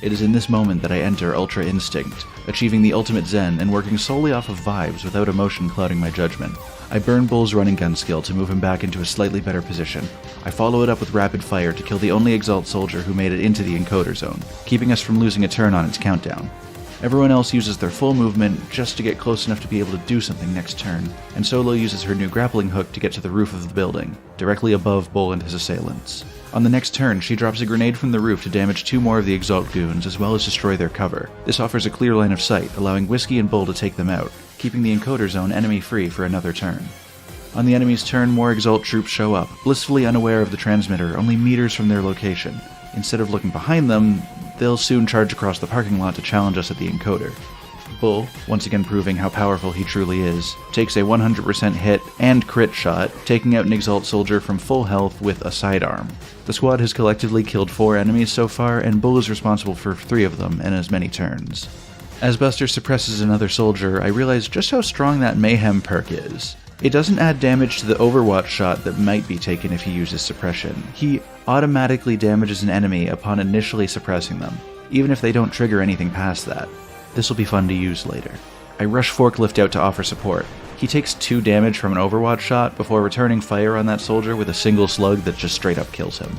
It is in this moment that I enter Ultra Instinct, achieving the ultimate zen and working solely off of vibes without emotion clouding my judgment. I burn Bull's running gun skill to move him back into a slightly better position. I follow it up with rapid fire to kill the only Exalt soldier who made it into the encoder zone, keeping us from losing a turn on its countdown. Everyone else uses their full movement just to get close enough to be able to do something next turn, and Solo uses her new grappling hook to get to the roof of the building, directly above Bull and his assailants. On the next turn, she drops a grenade from the roof to damage 2 more of the Exalt goons as well as destroy their cover. This offers a clear line of sight, allowing Whiskey and Bull to take them out, keeping the encoder zone enemy-free for another turn. On the enemy's turn, more Exalt troops show up, blissfully unaware of the transmitter, only meters from their location. Instead of looking behind them, they'll soon charge across the parking lot to challenge us at the encoder. Bull, once again proving how powerful he truly is, takes a 100% hit and crit shot, taking out an Exalt soldier from full health with a sidearm. The squad has collectively killed 4 enemies so far, and Bull is responsible for 3 of them in as many turns. As Buster suppresses another soldier, I realize just how strong that Mayhem perk is. It doesn't add damage to the Overwatch shot that might be taken if he uses suppression. He automatically damages an enemy upon initially suppressing them, even if they don't trigger anything past that. This will be fun to use later. I rush Forklift out to offer support. He takes 2 damage from an Overwatch shot before returning fire on that soldier with a single slug that just straight up kills him.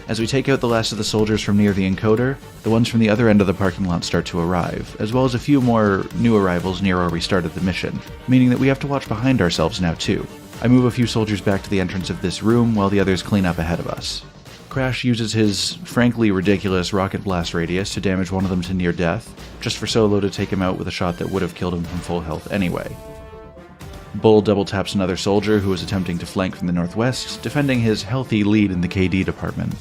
As we take out the last of the soldiers from near the encoder, the ones from the other end of the parking lot start to arrive, as well as a few more new arrivals near where we started the mission, meaning that we have to watch behind ourselves now too. I move a few soldiers back to the entrance of this room while the others clean up ahead of us. Crash uses his frankly ridiculous rocket blast radius to damage one of them to near death, just for Solo to take him out with a shot that would have killed him from full health anyway. Bull double taps another soldier who is attempting to flank from the northwest, defending his healthy lead in the KD department.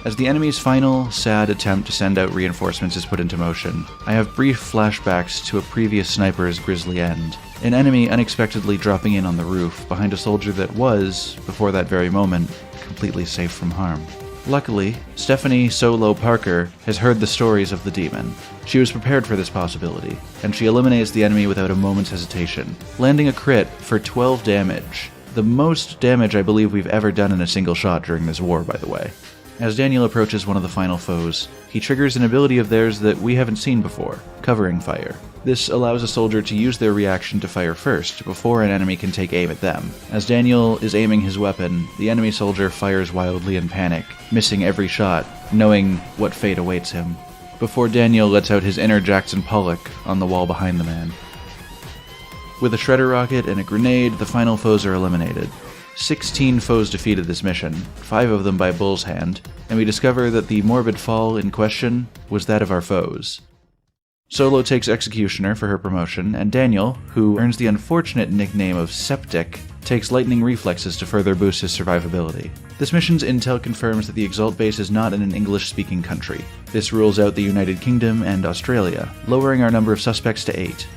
As the enemy's final, sad attempt to send out reinforcements is put into motion, I have brief flashbacks to a previous sniper's grisly end. An enemy unexpectedly dropping in on the roof behind a soldier that was, before that very moment, completely safe from harm. Luckily, Stephanie Solo Parker has heard the stories of the demon. She was prepared for this possibility, and she eliminates the enemy without a moment's hesitation, landing a crit for 12 damage. The most damage I believe we've ever done in a single shot during this war, by the way. As Daniel approaches one of the final foes, he triggers an ability of theirs that we haven't seen before, covering fire. This allows a soldier to use their reaction to fire first, before an enemy can take aim at them. As Daniel is aiming his weapon, the enemy soldier fires wildly in panic, missing every shot, knowing what fate awaits him, before Daniel lets out his inner Jackson Pollock on the wall behind the man. With a shredder rocket and a grenade, the final foes are eliminated. 16 foes defeated this mission, 5 of them by Bull's hand, and we discover that the morbid fall in question was that of our foes. Solo takes Executioner for her promotion, and Daniel, who earns the unfortunate nickname of Septic, takes Lightning Reflexes to further boost his survivability. This mission's intel confirms that the Exalt base is not in an English-speaking country. This rules out the United Kingdom and Australia, lowering our number of suspects to 8.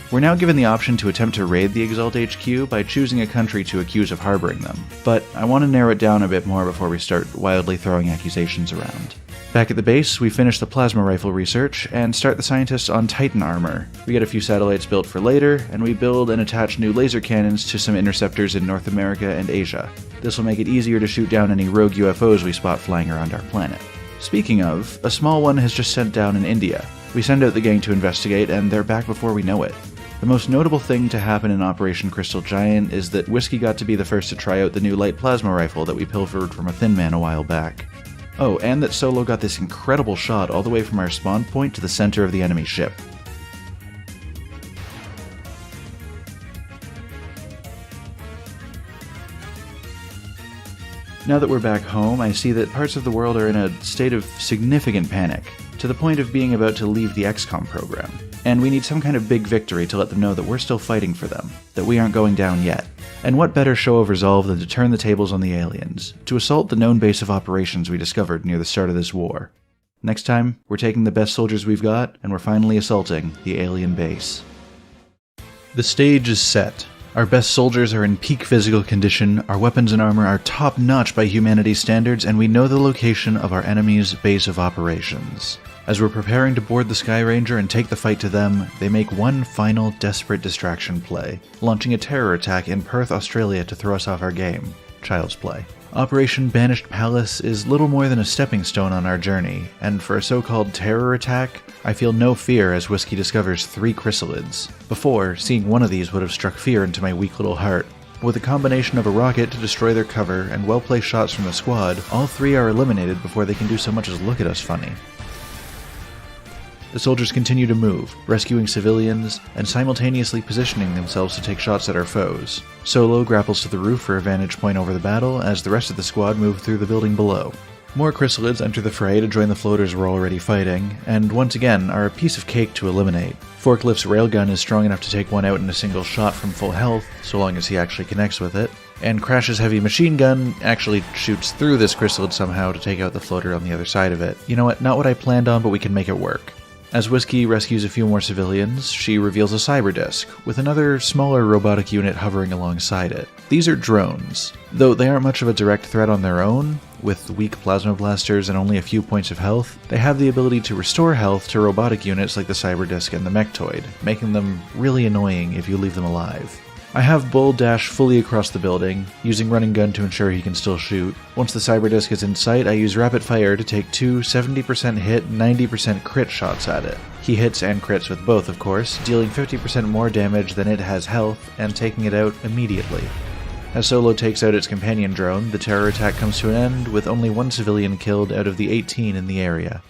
We're now given the option to attempt to raid the Exalt HQ by choosing a country to accuse of harboring them, but I want to narrow it down a bit more before we start wildly throwing accusations around. Back at the base, we finish the plasma rifle research and start the scientists on Titan armor. We get a few satellites built for later, and we build and attach new laser cannons to some interceptors in North America and Asia. This will make it easier to shoot down any rogue UFOs we spot flying around our planet. Speaking of, a small one has just sent down in India. We send out the gang to investigate, and they're back before we know it. The most notable thing to happen in Operation Crystal Giant is that Whiskey got to be the first to try out the new light plasma rifle that we pilfered from a Thin Man a while back. Oh, and that Solo got this incredible shot all the way from our spawn point to the center of the enemy ship. Now that we're back home, I see that parts of the world are in a state of significant panic, to the point of being about to leave the XCOM program. And we need some kind of big victory to let them know that we're still fighting for them, that we aren't going down yet. And what better show of resolve than to turn the tables on the aliens, to assault the known base of operations we discovered near the start of this war. Next time, we're taking the best soldiers we've got, and we're finally assaulting the alien base. The stage is set. Our best soldiers are in peak physical condition, our weapons and armor are top-notch by humanity's standards, and we know the location of our enemy's base of operations. As we're preparing to board the Sky Ranger and take the fight to them, they make one final desperate distraction play, launching a terror attack in Perth, Australia to throw us off our game. Child's play. Operation Banished Palace is little more than a stepping stone on our journey, and for a so-called terror attack, I feel no fear as Whiskey discovers 3 chrysalids. Before, seeing one of these would have struck fear into my weak little heart. With a combination of a rocket to destroy their cover and well-placed shots from the squad, all 3 are eliminated before they can do so much as look at us funny. The soldiers continue to move, rescuing civilians, and simultaneously positioning themselves to take shots at our foes. Solo grapples to the roof for a vantage point over the battle as the rest of the squad move through the building below. More chrysalids enter the fray to join the floaters we're already fighting, and once again are a piece of cake to eliminate. Forklift's railgun is strong enough to take one out in a single shot from full health, so long as he actually connects with it, and Crash's heavy machine gun actually shoots through this chrysalid somehow to take out the floater on the other side of it. You know what, not what I planned on, but we can make it work. As Whiskey rescues a few more civilians, she reveals a cyber disc, with another smaller robotic unit hovering alongside it. These are drones. Though they aren't much of a direct threat on their own, with weak plasma blasters and only a few points of health, they have the ability to restore health to robotic units like the cyber disc and the mechtoid, making them really annoying if you leave them alive. I have Bull dash fully across the building, using running gun to ensure he can still shoot. Once the cyber disc is in sight, I use rapid fire to take 2 70% hit, 90% crit shots at it. He hits and crits with both, of course, dealing 50% more damage than it has health, and taking it out immediately. As Solo takes out its companion drone, the terror attack comes to an end, with only 1 civilian killed out of the 18 in the area.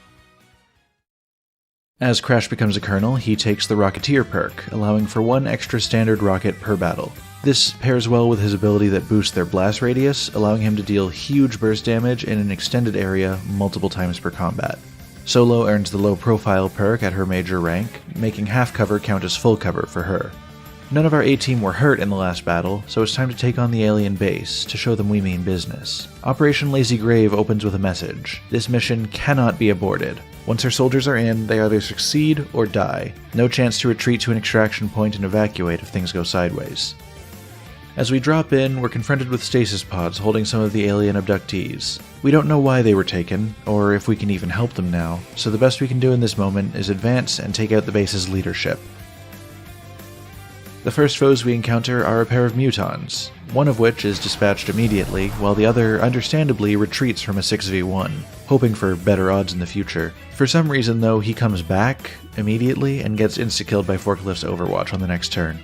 As Crash becomes a colonel, he takes the Rocketeer perk, allowing for 1 extra standard rocket per battle. This pairs well with his ability that boosts their blast radius, allowing him to deal huge burst damage in an extended area multiple times per combat. Solo earns the Low Profile perk at her major rank, making half cover count as full cover for her. None of our A-team were hurt in the last battle, so it's time to take on the alien base, to show them we mean business. Operation Lazy Grave opens with a message. This mission cannot be aborted. Once our soldiers are in, they either succeed or die. No chance to retreat to an extraction point and evacuate if things go sideways. As we drop in, we're confronted with stasis pods holding some of the alien abductees. We don't know why they were taken, or if we can even help them now, so the best we can do in this moment is advance and take out the base's leadership. The first foes we encounter are a pair of mutons, one of which is dispatched immediately, while the other understandably retreats from a 6v1, hoping for better odds in the future. For some reason though, he comes back immediately and gets insta-killed by Forklift's Overwatch on the next turn.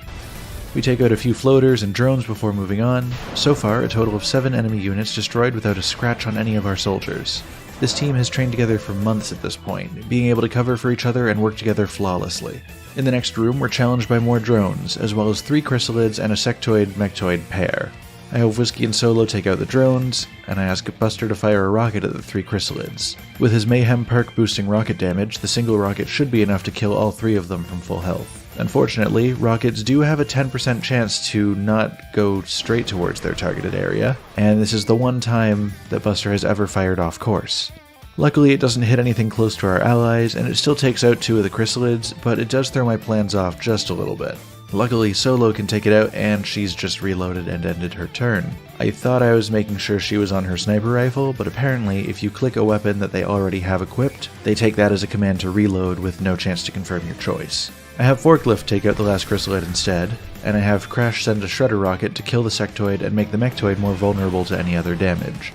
We take out a few floaters and drones before moving on. So far, a total of 7 enemy units destroyed without a scratch on any of our soldiers. This team has trained together for months at this point, being able to cover for each other and work together flawlessly. In the next room, we're challenged by more drones, as well as 3 chrysalids and a sectoid-mectoid pair. I have Whiskey and Solo take out the drones, and I ask Buster to fire a rocket at the 3 chrysalids. With his Mayhem perk boosting rocket damage, the single rocket should be enough to kill all 3 of them from full health. Unfortunately, rockets do have a 10% chance to not go straight towards their targeted area, and this is the one time that Buster has ever fired off course. Luckily, it doesn't hit anything close to our allies, and it still takes out 2 of the chrysalids, but it does throw my plans off just a little bit. Luckily, Solo can take it out, and she's just reloaded and ended her turn. I thought I was making sure she was on her sniper rifle, but apparently if you click a weapon that they already have equipped, they take that as a command to reload with no chance to confirm your choice. I have Forklift take out the last chrysalid instead, and I have Crash send a shredder rocket to kill the sectoid and make the mectoid more vulnerable to any other damage.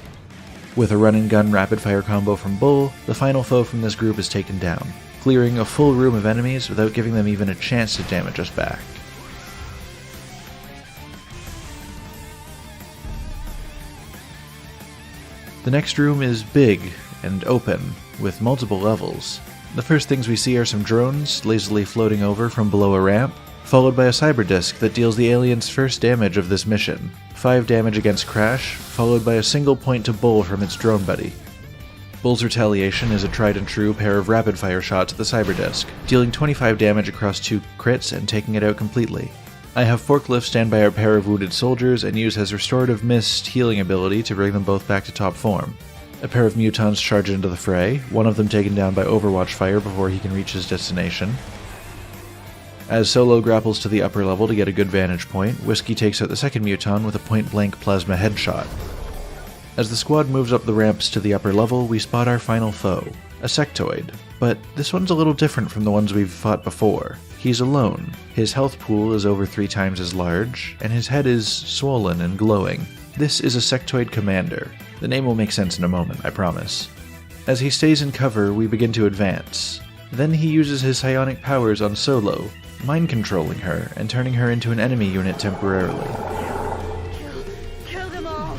With a run-and-gun rapid-fire combo from Bull, the final foe from this group is taken down, clearing a full room of enemies without giving them even a chance to damage us back. The next room is big and open, with multiple levels. The first things we see are some drones lazily floating over from below a ramp, followed by a cyber disc that deals the alien's first damage of this mission, 5 damage against Crash, followed by a single point to Bull from its drone buddy. Bull's retaliation is a tried and true pair of rapid-fire shots at the cyber disc, dealing 25 damage across 2 crits and taking it out completely. I have Forklift stand by our pair of wounded soldiers and use his Restorative Mist healing ability to bring them both back to top form. A pair of mutons charge into the fray, one of them taken down by Overwatch fire before he can reach his destination. As Solo grapples to the upper level to get a good vantage point, Whiskey takes out the second muton with a point-blank plasma headshot. As the squad moves up the ramps to the upper level, we spot our final foe, a sectoid, but this one's a little different from the ones we've fought before. He's alone, his health pool is over 3 times as large, and his head is swollen and glowing. This is a sectoid commander. The name will make sense in a moment, I promise. As he stays in cover, we begin to advance. Then he uses his psionic powers on Solo, mind-controlling her and turning her into an enemy unit temporarily. Kill them all!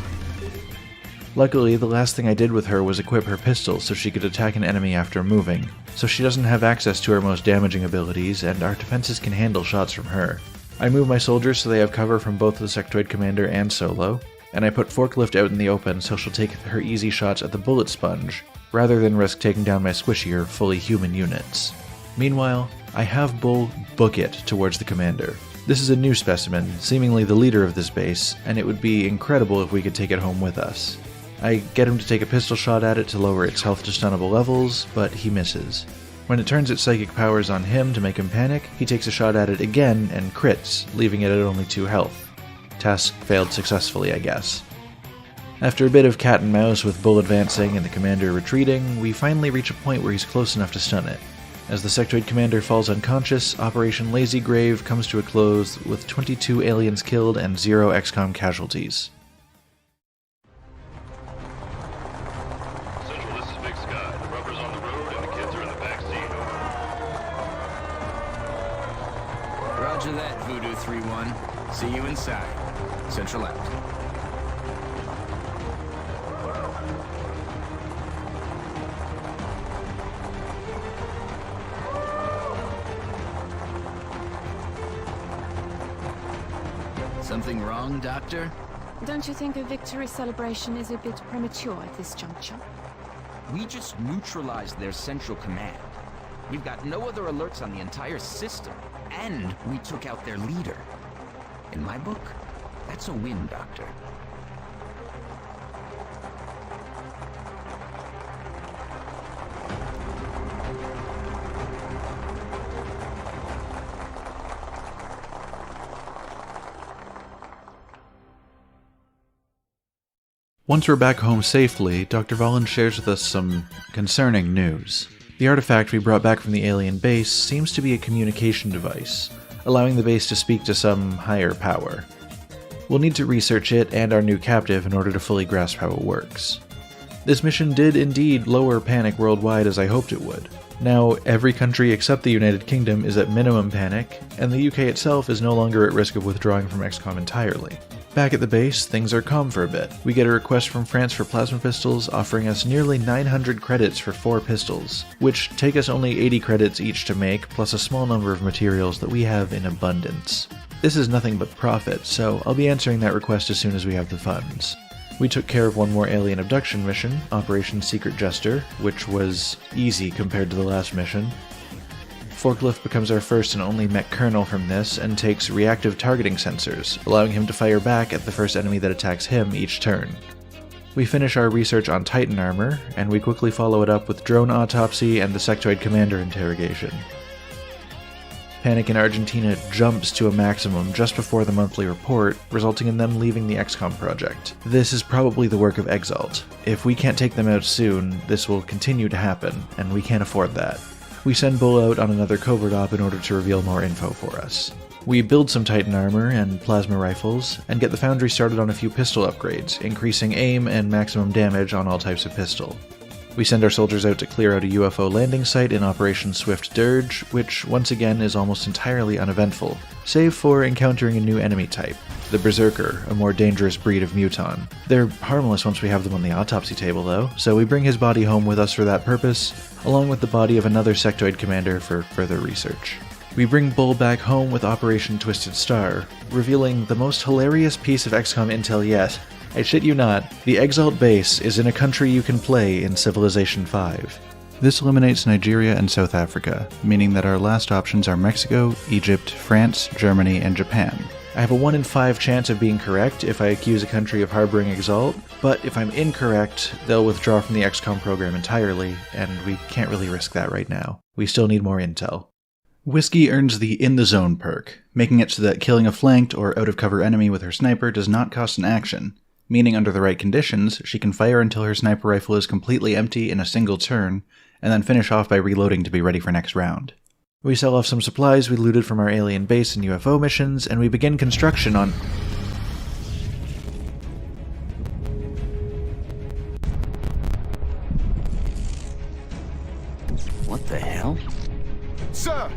Luckily, the last thing I did with her was equip her pistol so she could attack an enemy after moving, so she doesn't have access to her most damaging abilities, and our defenses can handle shots from her. I move my soldiers so they have cover from both the sectoid commander and Solo, and I put Forklift out in the open so she'll take her easy shots at the bullet sponge, rather than risk taking down my squishier, fully human units. Meanwhile, I have Bull book it towards the commander. This is a new specimen, seemingly the leader of this base, and it would be incredible if we could take it home with us. I get him to take a pistol shot at it to lower its health to stunnable levels, but he misses. When it turns its psychic powers on him to make him panic, he takes a shot at it again and crits, leaving it at only 2 health. Task failed successfully, I guess. After a bit of cat and mouse with Bull advancing and the commander retreating, we finally reach a point where he's close enough to stun it. As the sectoid commander falls unconscious, Operation Lazy Grave comes to a close with 22 aliens killed and 0 XCOM casualties. Central, this is Big Sky. The rubber's on the road and the kids are in the back seat. Roger that, Voodoo 3-1. See you inside. Central out. Something wrong, Doctor? Don't you think a victory celebration is a bit premature at this juncture? We just neutralized their central command. We've got no other alerts on the entire system, and we took out their leader. In my book, that's a win, Doctor. Once we're back home safely, Dr. Vahlen shares with us some concerning news. The artifact we brought back from the alien base seems to be a communication device, allowing the base to speak to some higher power. We'll need to research it and our new captive in order to fully grasp how it works. This mission did indeed lower panic worldwide as I hoped it would. Now, every country except the United Kingdom is at minimum panic, and the UK itself is no longer at risk of withdrawing from XCOM entirely. Back at the base, things are calm for a bit. We get a request from France for plasma pistols, offering us nearly 900 credits for 4 pistols, which take us only 80 credits each to make, plus a small number of materials that we have in abundance. This is nothing but profit, so I'll be answering that request as soon as we have the funds. We took care of one more alien abduction mission, Operation Secret Jester, which was easy compared to the last mission. Forklift becomes our first and only mech colonel from this, and takes reactive targeting sensors, allowing him to fire back at the first enemy that attacks him each turn. We finish our research on Titan armor, and we quickly follow it up with drone autopsy and the sectoid commander interrogation. Panic in Argentina jumps to a maximum just before the monthly report, resulting in them leaving the XCOM project. This is probably the work of Exalt. If we can't take them out soon, this will continue to happen, and we can't afford that. We send Bull out on another covert op in order to reveal more info for us. We build some Titan armor and plasma rifles, and get the foundry started on a few pistol upgrades, increasing aim and maximum damage on all types of pistol. We send our soldiers out to clear out a UFO landing site in Operation Swift Dirge, which once again is almost entirely uneventful, save for encountering a new enemy type, the Berserker, a more dangerous breed of muton. They're harmless once we have them on the autopsy table though, so we bring his body home with us for that purpose, along with the body of another sectoid commander for further research. We bring Bull back home with Operation Twisted Star, revealing the most hilarious piece of XCOM intel yet. I shit you not, the Exalt base is in a country you can play in Civilization 5. This eliminates Nigeria and South Africa, meaning that our last options are Mexico, Egypt, France, Germany, and Japan. I have a 1 in 5 chance of being correct if I accuse a country of harboring Exalt, but if I'm incorrect, they'll withdraw from the XCOM program entirely, and we can't really risk that right now. We still need more intel. Whiskey earns the In the Zone perk, making it so that killing a flanked or out-of-cover enemy with her sniper does not cost an action, meaning under the right conditions, she can fire until her sniper rifle is completely empty in a single turn, and then finish off by reloading to be ready for next round. We sell off some supplies we looted from our alien base and UFO missions, and we begin construction on... What the hell? Sir!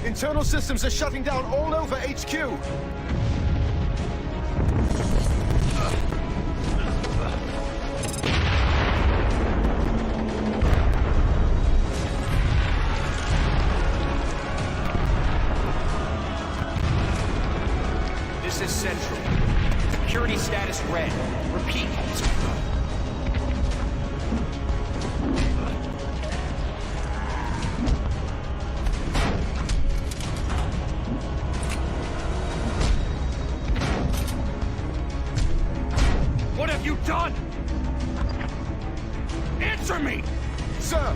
Internal systems are shutting down all over HQ! This is Central. Security status red. Repeat. What have you done? Answer me! Sir!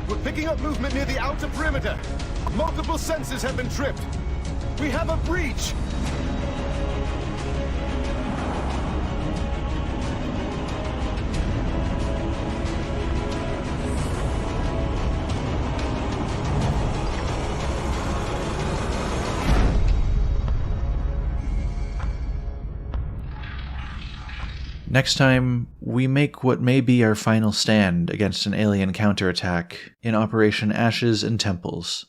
We're picking up movement near the outer perimeter. Multiple sensors have been tripped. We have a breach! Next time, we make what may be our final stand against an alien counterattack in Operation Ashes and Temples.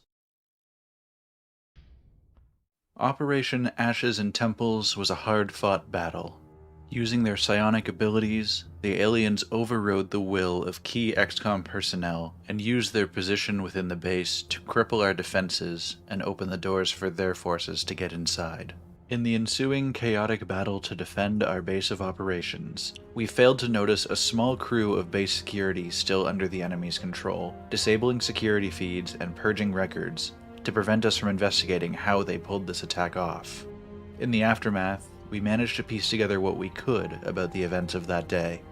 Operation Ashes and Temples was a hard-fought battle. Using their psionic abilities, the aliens overrode the will of key XCOM personnel and used their position within the base to cripple our defenses and open the doors for their forces to get inside. In the ensuing chaotic battle to defend our base of operations, we failed to notice a small crew of base security still under the enemy's control, disabling security feeds and purging records to prevent us from investigating how they pulled this attack off. In the aftermath, we managed to piece together what we could about the events of that day.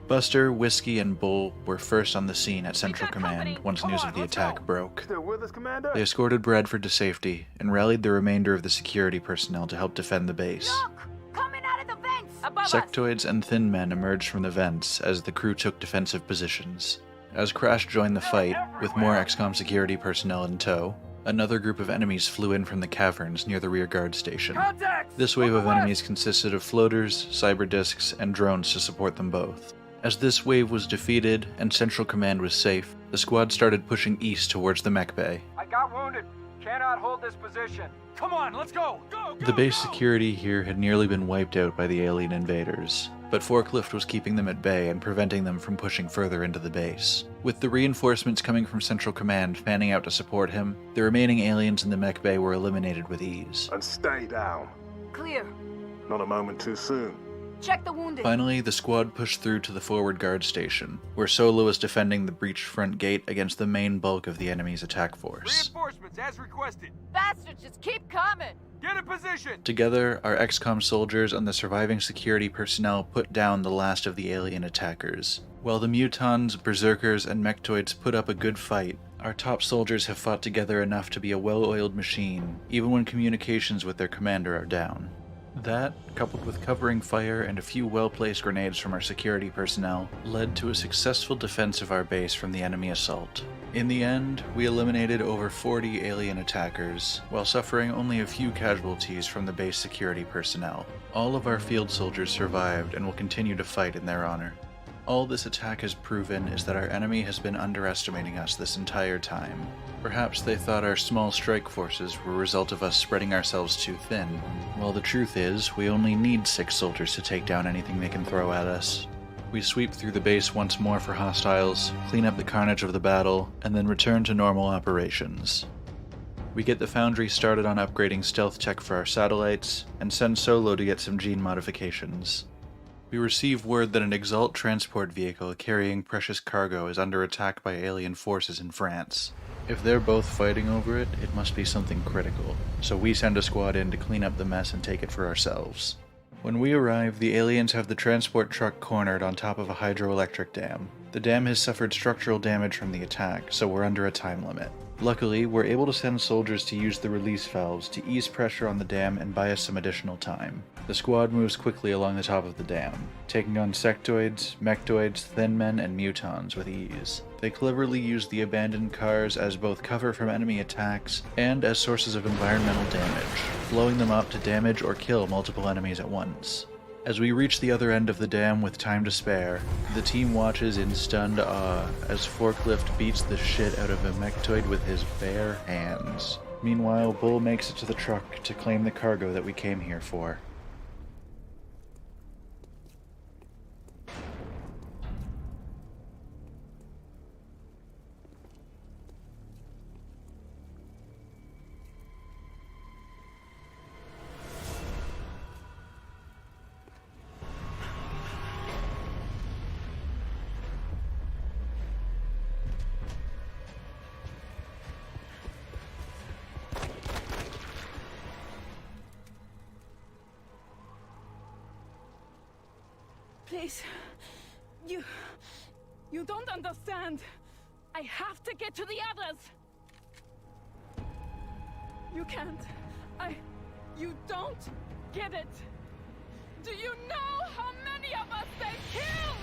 Buster, Whiskey, and Bull were first on the scene at Central Command once news of the attack broke. Still with us, Commander? They escorted Bradford to safety and rallied the remainder of the security personnel to help defend the base. Look! Coming out of the vents! Above us! Sectoids and Thin Men emerged from the vents as the crew took defensive positions. As Crash joined the fight, with more XCOM security personnel in tow, another group of enemies flew in from the caverns near the rear guard station. Contact! This wave of enemies consisted of floaters, cyber discs, and drones to support them both. As this wave was defeated and Central Command was safe, the squad started pushing east towards the mech bay. I got wounded. Cannot hold this position. Come on, let's go! Go! The base security here had nearly been wiped out by the alien invaders, but Forklift was keeping them at bay and preventing them from pushing further into the base. With the reinforcements coming from Central Command fanning out to support him, the remaining aliens in the mech bay were eliminated with ease. And stay down. Clear. Not a moment too soon. Check the wounded. Finally, the squad pushed through to the forward guard station, where Solo was defending the breached front gate against the main bulk of the enemy's attack force. Reinforcements as requested. Bastards, just keep coming. Get in position. Together, our XCOM soldiers and the surviving security personnel put down the last of the alien attackers. While the mutons, berserkers, and mechtoids put up a good fight, our top soldiers have fought together enough to be a well-oiled machine, even when communications with their commander are down. That, coupled with covering fire and a few well-placed grenades from our security personnel, led to a successful defense of our base from the enemy assault. In the end, we eliminated over 40 alien attackers, while suffering only a few casualties from the base security personnel. All of our field soldiers survived and will continue to fight in their honor. All this attack has proven is that our enemy has been underestimating us this entire time. Perhaps they thought our small strike forces were a result of us spreading ourselves too thin. Well, the truth is, we only need 6 soldiers to take down anything they can throw at us. We sweep through the base once more for hostiles, clean up the carnage of the battle, and then return to normal operations. We get the Foundry started on upgrading stealth tech for our satellites, and send Solo to get some gene modifications. We receive word that an Exalt transport vehicle carrying precious cargo is under attack by alien forces in France. If they're both fighting over it, it must be something critical, so we send a squad in to clean up the mess and take it for ourselves. When we arrive, the aliens have the transport truck cornered on top of a hydroelectric dam. The dam has suffered structural damage from the attack, so we're under a time limit. Luckily, we're able to send soldiers to use the release valves to ease pressure on the dam and buy us some additional time. The squad moves quickly along the top of the dam, taking on sectoids, mechtoids, thin men, and mutons with ease. They cleverly use the abandoned cars as both cover from enemy attacks and as sources of environmental damage, blowing them up to damage or kill multiple enemies at once. As we reach the other end of the dam with time to spare, the team watches in stunned awe as Forklift beats the shit out of a mechtoid with his bare hands. Meanwhile, Bull makes it to the truck to claim the cargo that we came here for. Please. You don't understand. I have to get to the others. You can't. You don't get it. Do you know how many of us they've killed?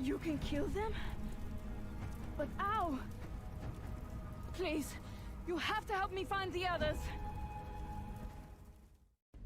You can kill them? But how? Please, you have to help me find the others.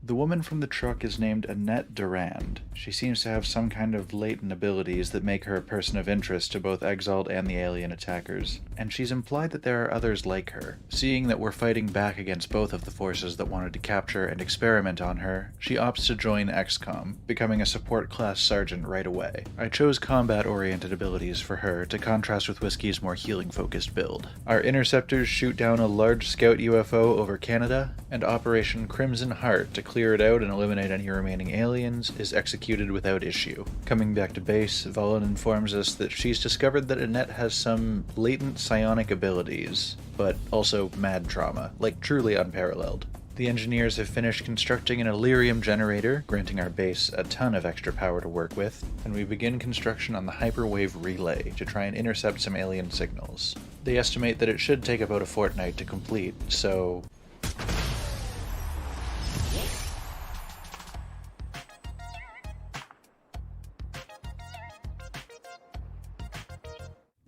The woman from the truck is named Annette Durand. She seems to have some kind of latent abilities that make her a person of interest to both Exalt and the alien attackers, and she's implied that there are others like her. Seeing that we're fighting back against both of the forces that wanted to capture and experiment on her, she opts to join XCOM, becoming a support class sergeant right away. I chose combat-oriented abilities for her to contrast with Whiskey's more healing-focused build. Our interceptors shoot down a large scout UFO over Canada, and Operation Crimson Heart to clear it out and eliminate any remaining aliens is executed without issue. Coming back to base, Valen informs us that she's discovered that Annette has some latent psionic abilities, but also mad trauma, like truly unparalleled. The engineers have finished constructing an Illyrium generator, granting our base a ton of extra power to work with, and we begin construction on the hyperwave relay to try and intercept some alien signals. They estimate that it should take about a fortnight to complete, so...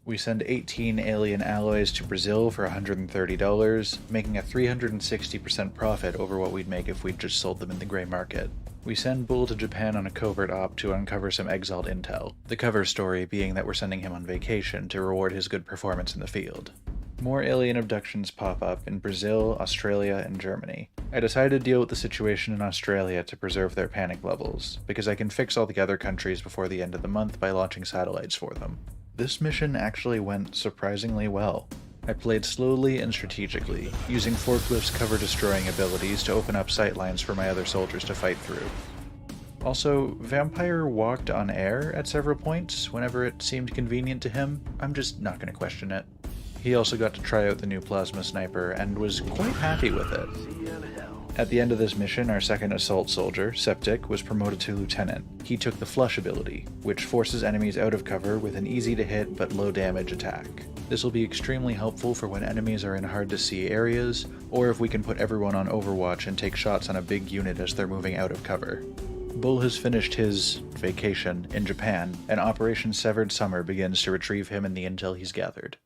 We send 18 alien alloys to Brazil for $130, making a 360% profit over what we'd make if we'd just sold them in the gray market. We send Bull to Japan on a covert op to uncover some Exalt intel, the cover story being that we're sending him on vacation to reward his good performance in the field. More alien abductions pop up in Brazil, Australia, and Germany. I decided to deal with the situation in Australia to preserve their panic levels, because I can fix all the other countries before the end of the month by launching satellites for them. This mission actually went surprisingly well. I played slowly and strategically, using Forklift's cover-destroying abilities to open up sightlines for my other soldiers to fight through. Also, Vampire walked on air at several points whenever it seemed convenient to him. I'm just not going to question it. He also got to try out the new plasma sniper and was quite happy with it. At the end of this mission, our second assault soldier, Septic, was promoted to lieutenant. He took the Flush ability, which forces enemies out of cover with an easy-to-hit but low-damage attack. This will be extremely helpful for when enemies are in hard-to-see areas, or if we can put everyone on Overwatch and take shots on a big unit as they're moving out of cover. Bull has finished his vacation in Japan, and Operation Severed Summer begins to retrieve him and the intel he's gathered.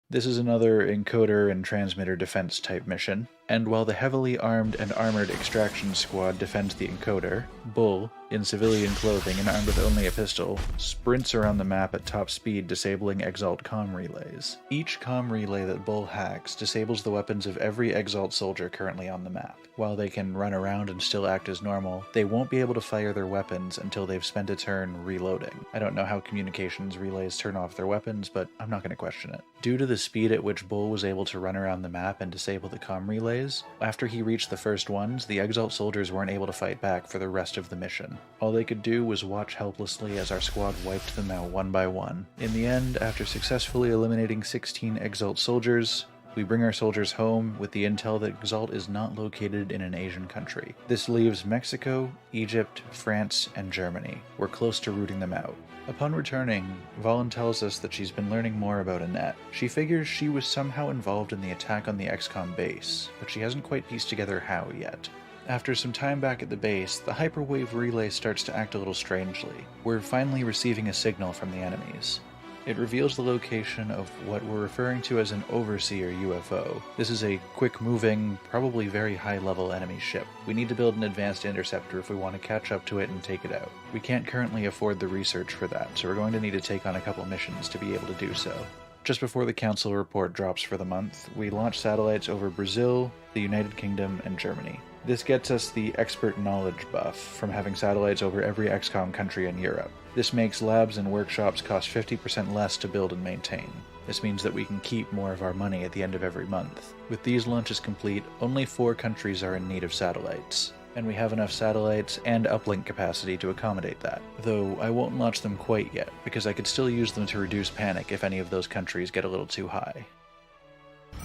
This is another encoder and transmitter defense type mission, and while the heavily armed and armored extraction squad defends the encoder, Bull, in civilian clothing and armed with only a pistol, sprints around the map at top speed disabling Exalt comm relays. Each comm relay that Bull hacks disables the weapons of every Exalt soldier currently on the map. While they can run around and still act as normal, they won't be able to fire their weapons until they've spent a turn reloading. I don't know how communications relays turn off their weapons, but I'm not going to question it. Due to the speed at which Bull was able to run around the map and disable the comm relays, after he reached the first ones, the Exalt soldiers weren't able to fight back for the rest of the mission. All they could do was watch helplessly as our squad wiped them out one by one. In the end, after successfully eliminating 16 Exalt soldiers, we bring our soldiers home with the intel that Exalt is not located in an Asian country. This leaves Mexico, Egypt, France, and Germany. We're close to rooting them out. Upon returning, Valen tells us that she's been learning more about Annette. She figures she was somehow involved in the attack on the XCOM base, but she hasn't quite pieced together how yet. After some time back at the base, the hyperwave relay starts to act a little strangely. We're finally receiving a signal from the enemies. It reveals the location of what we're referring to as an Overseer UFO. This is a quick-moving, probably very high-level enemy ship. We need to build an advanced interceptor if we want to catch up to it and take it out. We can't currently afford the research for that, so we're going to need to take on a couple missions to be able to do so. Just before the Council report drops for the month, we launch satellites over Brazil, the United Kingdom, and Germany. This gets us the expert knowledge buff from having satellites over every XCOM country in Europe. This makes labs and workshops cost 50% less to build and maintain. This means that we can keep more of our money at the end of every month. With these launches complete, only 4 countries are in need of satellites, and we have enough satellites and uplink capacity to accommodate that. Though I won't launch them quite yet, because I could still use them to reduce panic if any of those countries get a little too high.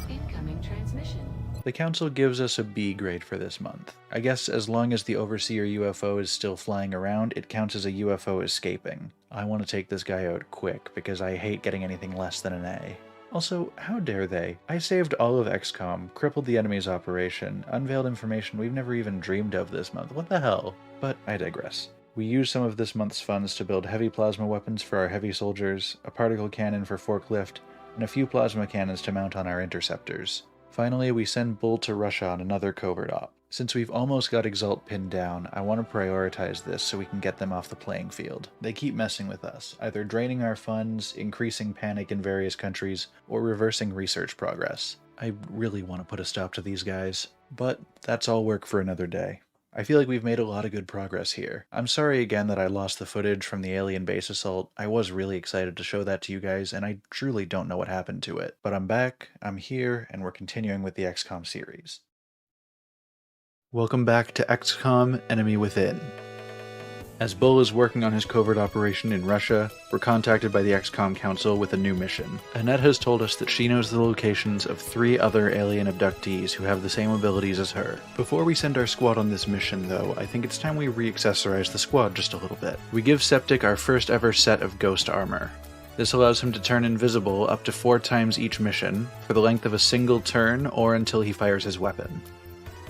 Incoming transmission. The Council gives us a B grade for this month. I guess as long as the Overseer UFO is still flying around, it counts as a UFO escaping. I want to take this guy out quick, because I hate getting anything less than an A. Also, how dare they? I saved all of XCOM, crippled the enemy's operation, unveiled information we've never even dreamed of this month. What the hell? But I digress. We used some of this month's funds to build heavy plasma weapons for our heavy soldiers, a particle cannon for Forklift, and a few plasma cannons to mount on our interceptors. Finally, we send Bull to Russia on another covert op. Since we've almost got Exalt pinned down, I want to prioritize this so we can get them off the playing field. They keep messing with us, either draining our funds, increasing panic in various countries, or reversing research progress. I really want to put a stop to these guys, but that's all work for another day. I feel like we've made a lot of good progress here. I'm sorry again that I lost the footage from the alien base assault. I was really excited to show that to you guys, and I truly don't know what happened to it. But I'm back, I'm here, and we're continuing with the XCOM series. Welcome back to XCOM Enemy Within. As Bull is working on his covert operation in Russia, we're contacted by the XCOM Council with a new mission. Annette has told us that she knows the locations of 3 other alien abductees who have the same abilities as her. Before we send our squad on this mission, though, I think it's time we re-accessorize the squad just a little bit. We give Septic our first ever set of ghost armor. This allows him to turn invisible up to 4 times each mission, for the length of a single turn or until he fires his weapon.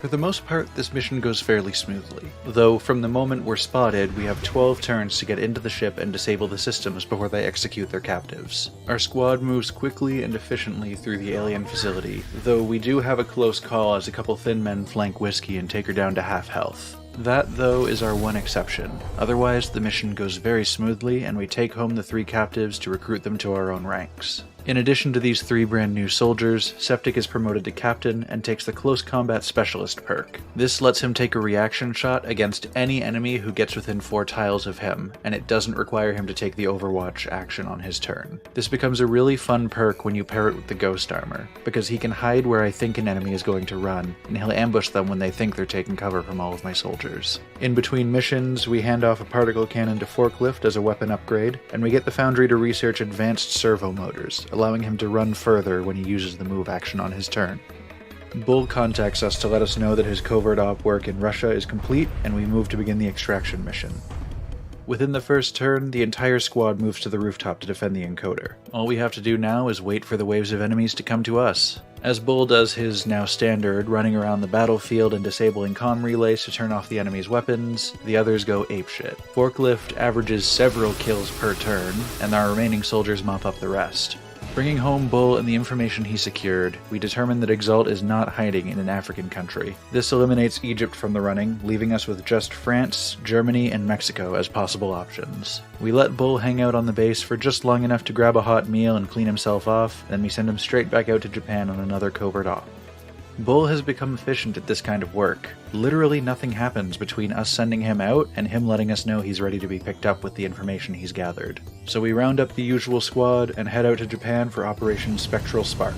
For the most part, this mission goes fairly smoothly, though from the moment we're spotted, we have 12 turns to get into the ship and disable the systems before they execute their captives. Our squad moves quickly and efficiently through the alien facility, though we do have a close call as a couple thin men flank Whiskey and take her down to half health. That, though, is our one exception. Otherwise, the mission goes very smoothly, and we take home the 3 captives to recruit them to our own ranks. In addition to these 3 brand new soldiers, Septic is promoted to captain and takes the Close Combat Specialist perk. This lets him take a reaction shot against any enemy who gets within 4 tiles of him, and it doesn't require him to take the Overwatch action on his turn. This becomes a really fun perk when you pair it with the Ghost Armor, because he can hide where I think an enemy is going to run, and he'll ambush them when they think they're taking cover from all of my soldiers. In between missions, we hand off a particle cannon to Forklift as a weapon upgrade, and we get the Foundry to research advanced servo motors, allowing him to run further when he uses the move action on his turn. Bull contacts us to let us know that his covert op work in Russia is complete, and we move to begin the extraction mission. Within the first turn, the entire squad moves to the rooftop to defend the encoder. All we have to do now is wait for the waves of enemies to come to us. As Bull does his now standard, running around the battlefield and disabling comm relays to turn off the enemy's weapons, the others go apeshit. Forklift averages several kills per turn, and our remaining soldiers mop up the rest. Bringing home Bull and the information he secured, we determine that Exalt is not hiding in an African country. This eliminates Egypt from the running, leaving us with just France, Germany, and Mexico as possible options. We let Bull hang out on the base for just long enough to grab a hot meal and clean himself off, then we send him straight back out to Japan on another covert op. Bull has become efficient at this kind of work. Literally nothing happens between us sending him out and him letting us know he's ready to be picked up with the information he's gathered. So we round up the usual squad and head out to Japan for Operation Spectral Spark.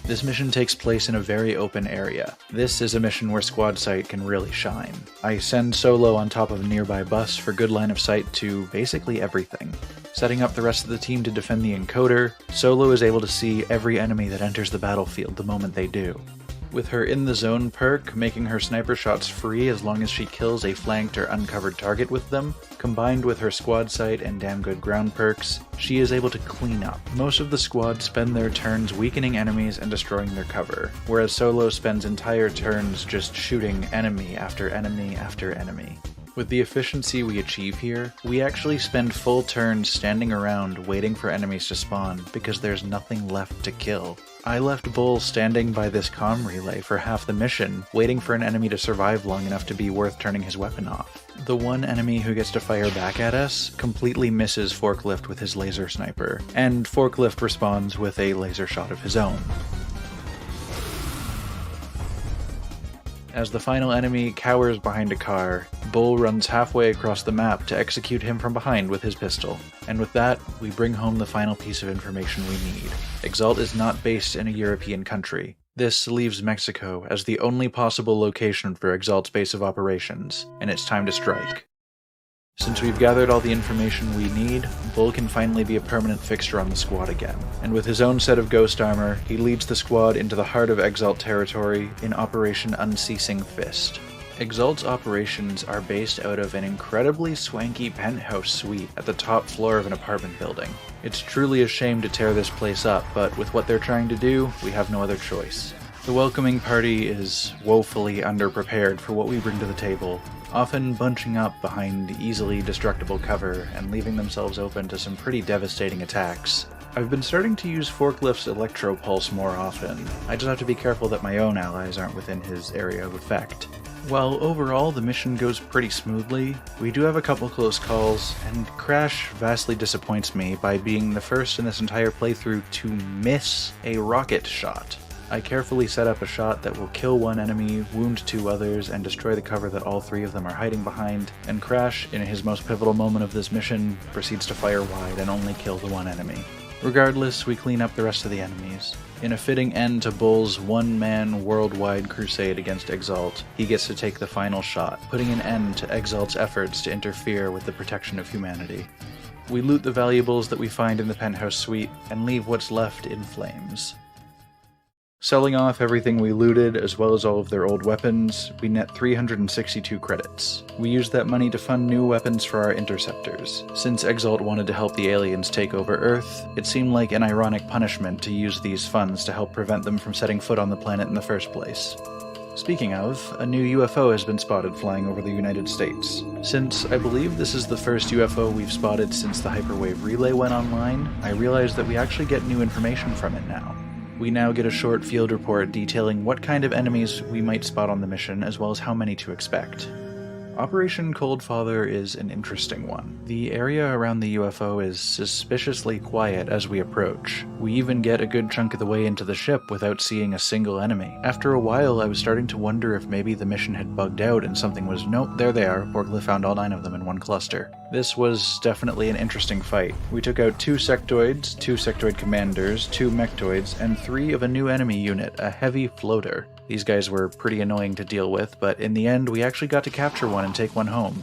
This mission takes place in a very open area. This is a mission where Squad Sight can really shine. I send Solo on top of a nearby bus for good line of sight to basically everything. Setting up the rest of the team to defend the encoder, Solo is able to see every enemy that enters the battlefield the moment they do. With her In the Zone perk, making her sniper shots free as long as she kills a flanked or uncovered target with them, combined with her Squad Sight and Damn Good Ground perks, she is able to clean up. Most of the squad spend their turns weakening enemies and destroying their cover, whereas Solo spends entire turns just shooting enemy after enemy after enemy. With the efficiency we achieve here, we actually spend full turns standing around waiting for enemies to spawn because there's nothing left to kill. I left Bull standing by this comm relay for half the mission, waiting for an enemy to survive long enough to be worth turning his weapon off. The one enemy who gets to fire back at us completely misses Forklift with his laser sniper, and Forklift responds with a laser shot of his own. As the final enemy cowers behind a car, Bull runs halfway across the map to execute him from behind with his pistol. And with that, we bring home the final piece of information we need. Exalt is not based in a European country. This leaves Mexico as the only possible location for Exalt's base of operations, and it's time to strike. Since we've gathered all the information we need, Bull can finally be a permanent fixture on the squad again. And with his own set of ghost armor, he leads the squad into the heart of Exalt territory in Operation Unceasing Fist. Exalt's operations are based out of an incredibly swanky penthouse suite at the top floor of an apartment building. It's truly a shame to tear this place up, but with what they're trying to do, we have no other choice. The welcoming party is woefully underprepared for what we bring to the table, often bunching up behind easily destructible cover and leaving themselves open to some pretty devastating attacks. I've been starting to use Forklift's Electro Pulse more often. I just have to be careful that my own allies aren't within his area of effect. While overall the mission goes pretty smoothly, we do have a couple close calls, and Crash vastly disappoints me by being the first in this entire playthrough to miss a rocket shot. I carefully set up a shot that will kill one enemy, wound 2 others, and destroy the cover that all 3 of them are hiding behind, and Crash, in his most pivotal moment of this mission, proceeds to fire wide and only kill the one enemy. Regardless, we clean up the rest of the enemies. In a fitting end to Bull's one-man worldwide crusade against Exalt, he gets to take the final shot, putting an end to Exalt's efforts to interfere with the protection of humanity. We loot the valuables that we find in the penthouse suite, and leave what's left in flames. Selling off everything we looted, as well as all of their old weapons, we net 362 credits. We used that money to fund new weapons for our interceptors. Since Exalt wanted to help the aliens take over Earth, it seemed like an ironic punishment to use these funds to help prevent them from setting foot on the planet in the first place. Speaking of, a new UFO has been spotted flying over the United States. Since I believe this is the first UFO we've spotted since the hyperwave relay went online, I realized that we actually get new information from it now. We now get a short field report detailing what kind of enemies we might spot on the mission, as well as how many to expect. Operation Coldfather is an interesting one. The area around the UFO is suspiciously quiet as we approach. We even get a good chunk of the way into the ship without seeing a single enemy. After a while, I was starting to wonder if maybe the mission had bugged out and something was, nope, there they are, Borgla found all 9 of them in one cluster. This was definitely an interesting fight. We took out 2 sectoids, 2 sectoid commanders, 2 mechtoids, and 3 of a new enemy unit, a heavy floater. These guys were pretty annoying to deal with, but in the end we actually got to capture one and take one home.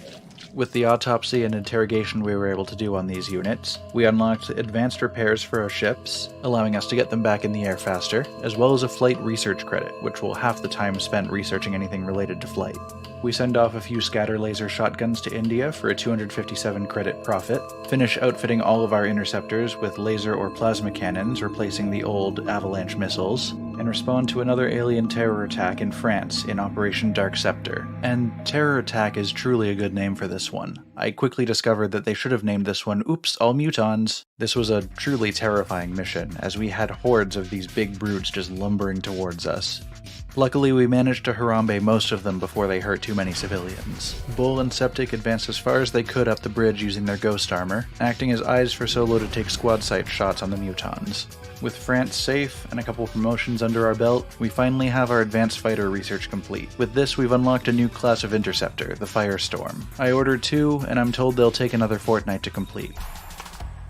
With the autopsy and interrogation we were able to do on these units, we unlocked advanced repairs for our ships, allowing us to get them back in the air faster, as well as a flight research credit, which will half the time spent researching anything related to flight. We send off a few scatter laser shotguns to India for a 257 credit profit, finish outfitting all of our interceptors with laser or plasma cannons replacing the old avalanche missiles, and respond to another alien terror attack in France in Operation Dark Scepter. And Terror Attack is truly a good name for this one. I quickly discovered that they should have named this one Oops, All Mutons. This was a truly terrifying mission, as we had hordes of these big brutes just lumbering towards us. Luckily, we managed to Harambe most of them before they hurt too many civilians. Bull and Septic advanced as far as they could up the bridge using their ghost armor, acting as eyes for Solo to take squad sight shots on the Mutons. With France safe and a couple promotions under our belt, we finally have our advanced fighter research complete. With this, we've unlocked a new class of interceptor, the Firestorm. I ordered 2, and I'm told they'll take another fortnight to complete.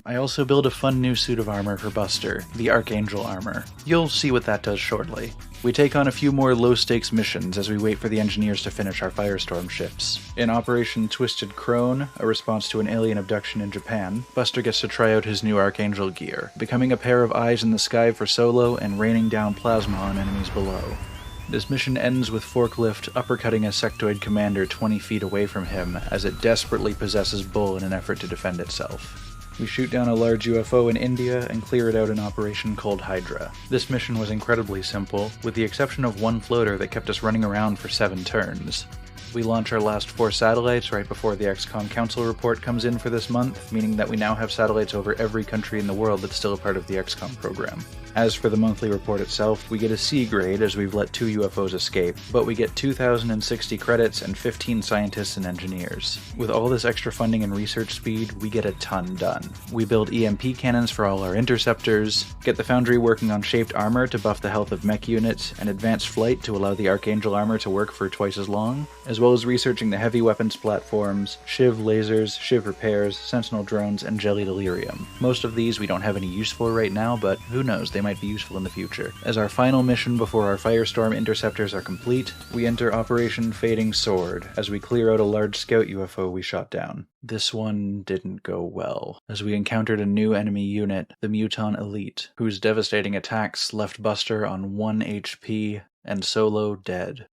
I also build a fun new suit of armor for Buster, the Archangel armor. You'll see what that does shortly. We take on a few more low-stakes missions as we wait for the engineers to finish our Firestorm ships. In Operation Twisted Crone, a response to an alien abduction in Japan, Buster gets to try out his new Archangel gear, becoming a pair of eyes in the sky for Solo and raining down plasma on enemies below. This mission ends with Forklift uppercutting a sectoid commander 20 feet away from him as it desperately possesses Bull in an effort to defend itself. We shoot down a large UFO in India and clear it out in Operation Cold Hydra. This mission was incredibly simple, with the exception of one floater that kept us running around for 7 turns. We launch our last 4 satellites right before the XCOM Council report comes in for this month, meaning that we now have satellites over every country in the world that's still a part of the XCOM program. As for the monthly report itself, we get a C grade as we've let 2 UFOs escape, but we get 2,060 credits and 15 scientists and engineers. With all this extra funding and research speed, we get a ton done. We build EMP cannons for all our interceptors, get the Foundry working on shaped armor to buff the health of mech units, and advanced flight to allow the Archangel armor to work for twice as long, as well as researching the heavy weapons platforms, Shiv lasers, Shiv repairs, Sentinel drones, and Jelly Delirium. Most of these we don't have any use for right now, but who knows, they might be useful in the future. As our final mission before our Firestorm interceptors are complete, we enter Operation Fading Sword, as we clear out a large scout UFO we shot down. This one didn't go well, as we encountered a new enemy unit, the Muton Elite, whose devastating attacks left Buster on 1 HP and Solo dead.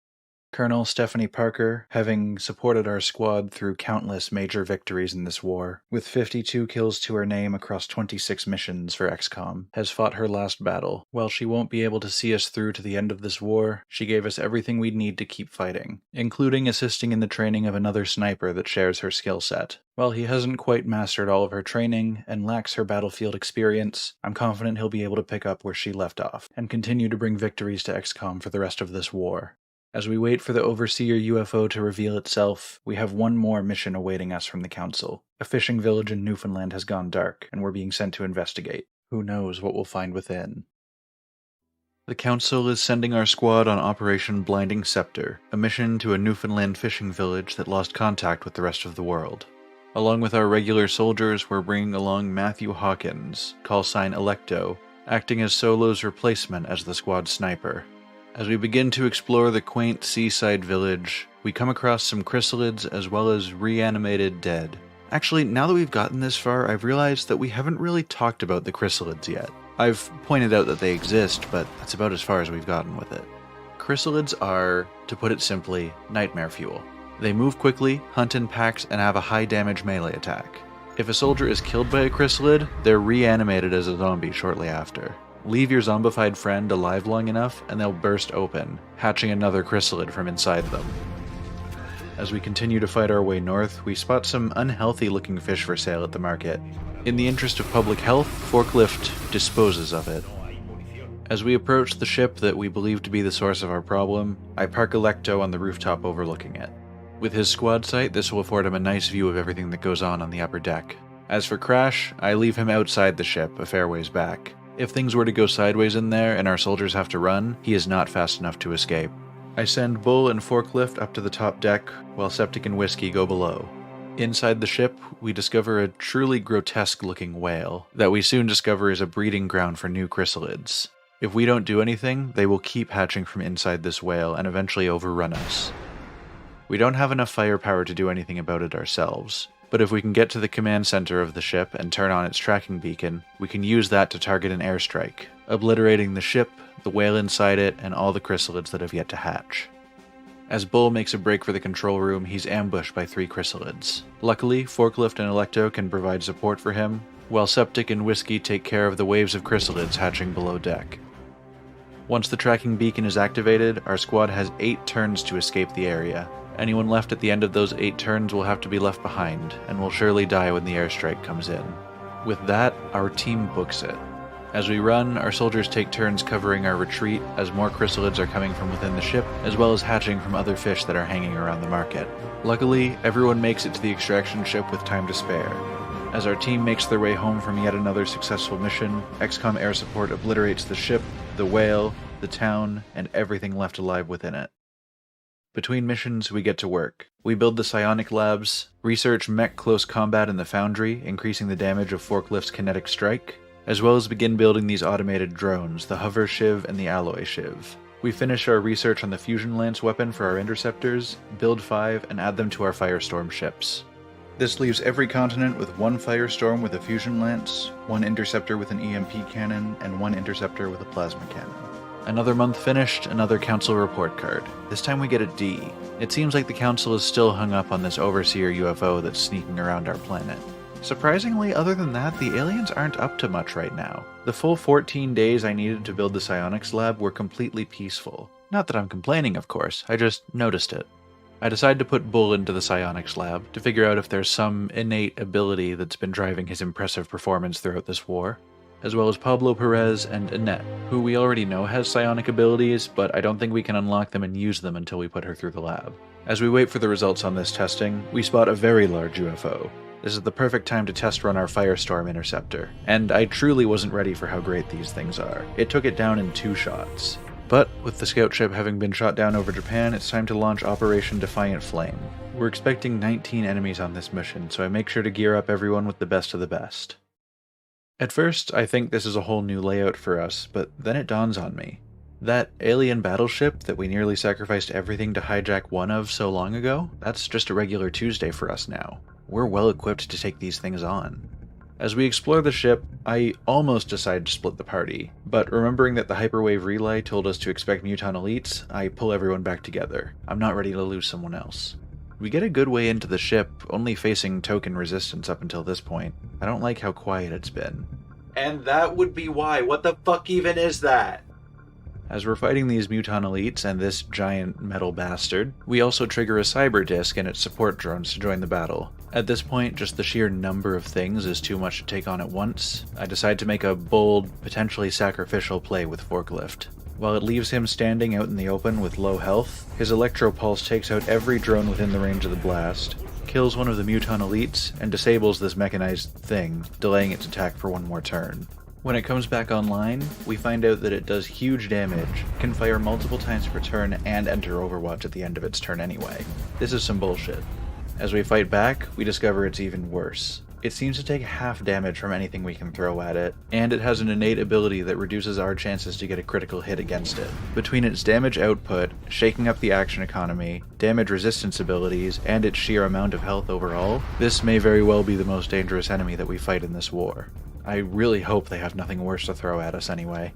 Colonel Stephanie Parker, having supported our squad through countless major victories in this war, with 52 kills to her name across 26 missions for XCOM, has fought her last battle. While she won't be able to see us through to the end of this war, she gave us everything we'd need to keep fighting, including assisting in the training of another sniper that shares her skill set. While he hasn't quite mastered all of her training and lacks her battlefield experience, I'm confident he'll be able to pick up where she left off, and continue to bring victories to XCOM for the rest of this war. As we wait for the Overseer UFO to reveal itself, we have one more mission awaiting us from the Council. A fishing village in Newfoundland has gone dark, and we're being sent to investigate. Who knows what we'll find within? The Council is sending our squad on Operation Blinding Scepter, a mission to a Newfoundland fishing village that lost contact with the rest of the world. Along with our regular soldiers, we're bringing along Matthew Hawkins, callsign Electo, acting as Solo's replacement as the squad sniper. As we begin to explore the quaint seaside village, we come across some chrysalids as well as reanimated dead. Actually, now that we've gotten this far, I've realized that we haven't really talked about the chrysalids yet. I've pointed out that they exist, but that's about as far as we've gotten with it. Chrysalids are, to put it simply, nightmare fuel. They move quickly, hunt in packs, and have a high damage melee attack. If a soldier is killed by a chrysalid, they're reanimated as a zombie shortly after. Leave your zombified friend alive long enough, and they'll burst open, hatching another chrysalid from inside them. As we continue to fight our way north, we spot some unhealthy-looking fish for sale at the market. In the interest of public health, Forklift disposes of it. As we approach the ship that we believe to be the source of our problem, I park Electo on the rooftop overlooking it. With his squad sight, this will afford him a nice view of everything that goes on the upper deck. As for Crash, I leave him outside the ship, a fair ways back. If things were to go sideways in there and our soldiers have to run, he is not fast enough to escape. I send Bull and Forklift up to the top deck, while Septic and Whiskey go below. Inside the ship, we discover a truly grotesque-looking whale that we soon discover is a breeding ground for new chrysalids. If we don't do anything, they will keep hatching from inside this whale and eventually overrun us. We don't have enough firepower to do anything about it ourselves, but if we can get to the command center of the ship and turn on its tracking beacon, we can use that to target an airstrike, obliterating the ship, the whale inside it, and all the chrysalids that have yet to hatch. As Bull makes a break for the control room, he's ambushed by 3 chrysalids. Luckily, Forklift and Electo can provide support for him, while Septic and Whiskey take care of the waves of chrysalids hatching below deck. Once the tracking beacon is activated, our squad has 8 turns to escape the area. Anyone left at the end of those 8 turns will have to be left behind, and will surely die when the airstrike comes in. With that, our team books it. As we run, our soldiers take turns covering our retreat as more chrysalids are coming from within the ship, as well as hatching from other fish that are hanging around the market. Luckily, everyone makes it to the extraction ship with time to spare. As our team makes their way home from yet another successful mission, XCOM Air Support obliterates the ship, the whale, the town, and everything left alive within it. Between missions, we get to work. We build the psionic labs, research mech close combat in the foundry, increasing the damage of Forklift's kinetic strike, as well as begin building these automated drones, the Hover Shiv and the Alloy Shiv. We finish our research on the Fusion Lance weapon for our interceptors, build 5, and add them to our Firestorm ships. This leaves every continent with 1 Firestorm with a Fusion Lance, 1 interceptor with an EMP cannon, and 1 interceptor with a plasma cannon. Another month finished, another Council report card. This time we get a D. It seems like the Council is still hung up on this Overseer UFO that's sneaking around our planet. Surprisingly, other than that, the aliens aren't up to much right now. The full 14 days I needed to build the psionics lab were completely peaceful. Not that I'm complaining, of course, I just noticed it. I decide to put Bull into the psionics lab to figure out if there's some innate ability that's been driving his impressive performance throughout this war, as well as Pablo Perez and Annette, who we already know has psionic abilities, but I don't think we can unlock them and use them until we put her through the lab. As we wait for the results on this testing, we spot a very large UFO. This is the perfect time to test run our Firestorm interceptor, and I truly wasn't ready for how great these things are. It took it down in 2 shots. But, with the scout ship having been shot down over Japan, it's time to launch Operation Defiant Flame. We're expecting 19 enemies on this mission, so I make sure to gear up everyone with the best of the best. At first, I think this is a whole new layout for us, but then it dawns on me. That alien battleship that we nearly sacrificed everything to hijack one of so long ago, that's just a regular Tuesday for us now. We're well equipped to take these things on. As we explore the ship, I almost decide to split the party, but remembering that the hyperwave relay told us to expect Muton elites, I pull everyone back together. I'm not ready to lose someone else. We get a good way into the ship, only facing token resistance up until this point. I don't like how quiet it's been. And that would be why. What the fuck even is that? As we're fighting these Muton elites and this giant metal bastard, we also trigger a cyber disk and its support drones to join the battle. At this point, just the sheer number of things is too much to take on at once. I decide to make a bold, potentially sacrificial play with Forklift. While it leaves him standing out in the open with low health, his electro-pulse takes out every drone within the range of the blast, kills one of the Muton elites, and disables this mechanized thing, delaying its attack for 1 more turn. When it comes back online, we find out that it does huge damage, can fire multiple times per turn, and enter Overwatch at the end of its turn anyway. This is some bullshit. As we fight back, we discover it's even worse. It seems to take half damage from anything we can throw at it, and it has an innate ability that reduces our chances to get a critical hit against it. Between its damage output, shaking up the action economy, damage resistance abilities, and its sheer amount of health overall, this may very well be the most dangerous enemy that we fight in this war. I really hope they have nothing worse to throw at us anyway.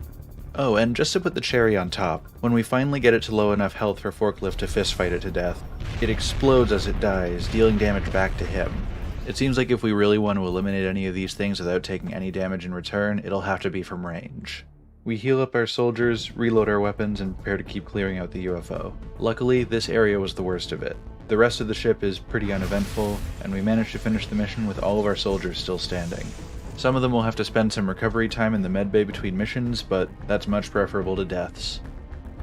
Oh, and just to put the cherry on top, when we finally get it to low enough health for Forklift to fistfight it to death, it explodes as it dies, dealing damage back to him. It seems like if we really want to eliminate any of these things without taking any damage in return, it'll have to be from range. We heal up our soldiers, reload our weapons, and prepare to keep clearing out the UFO. Luckily, this area was the worst of it. The rest of the ship is pretty uneventful, and we managed to finish the mission with all of our soldiers still standing. Some of them will have to spend some recovery time in the medbay between missions, but that's much preferable to deaths.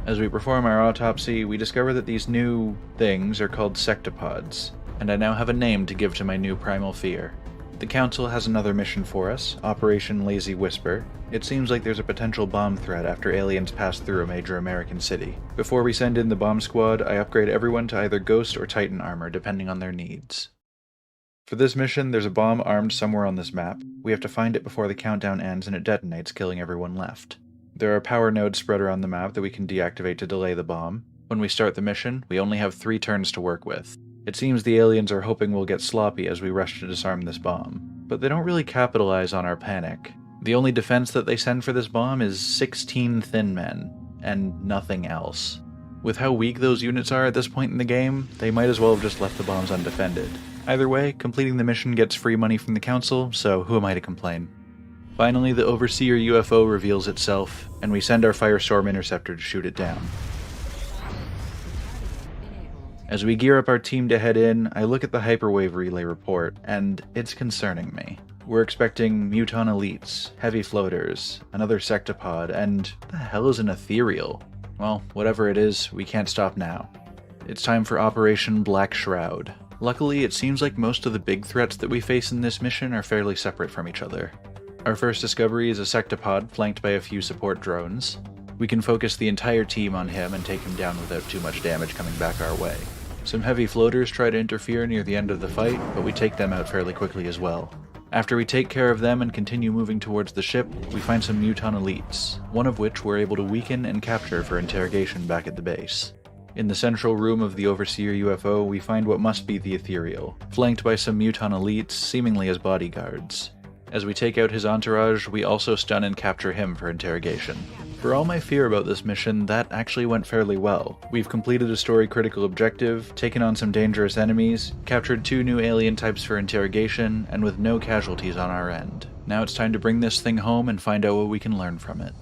As we perform our autopsy, we discover that these new things are called sectopods, and I now have a name to give to my new primal fear. The Council has another mission for us, Operation Lazy Whisper. It seems like there's a potential bomb threat after aliens pass through a major American city. Before we send in the bomb squad, I upgrade everyone to either Ghost or Titan armor, depending on their needs. For this mission, there's a bomb armed somewhere on this map. We have to find it before the countdown ends and it detonates, killing everyone left. There are power nodes spread around the map that we can deactivate to delay the bomb. When we start the mission, we only have 3 turns to work with. It seems the aliens are hoping we'll get sloppy as we rush to disarm this bomb. But they don't really capitalize on our panic. The only defense that they send for this bomb is 16 thin men, and nothing else. With how weak those units are at this point in the game, they might as well have just left the bombs undefended. Either way, completing the mission gets free money from the Council, so who am I to complain? Finally, the Overseer UFO reveals itself, and we send our Firestorm Interceptor to shoot it down. As we gear up our team to head in, I look at the Hyperwave Relay report, and it's concerning me. We're expecting Muton Elites, Heavy Floaters, another Sectopod, and what the hell is an Ethereal? Well, whatever it is, we can't stop now. It's time for Operation Black Shroud. Luckily, it seems like most of the big threats that we face in this mission are fairly separate from each other. Our first discovery is a Sectopod flanked by a few support drones. We can focus the entire team on him and take him down without too much damage coming back our way. Some heavy floaters try to interfere near the end of the fight, but we take them out fairly quickly as well. After we take care of them and continue moving towards the ship, we find some Muton Elites, one of which we're able to weaken and capture for interrogation back at the base. In the central room of the Overseer UFO, we find what must be the Ethereal, flanked by some Muton Elites, seemingly as bodyguards. As we take out his entourage, we also stun and capture him for interrogation. For all my fear about this mission, that actually went fairly well. We've completed a story-critical objective, taken on some dangerous enemies, captured 2 new alien types for interrogation, and with no casualties on our end. Now it's time to bring this thing home and find out what we can learn from it.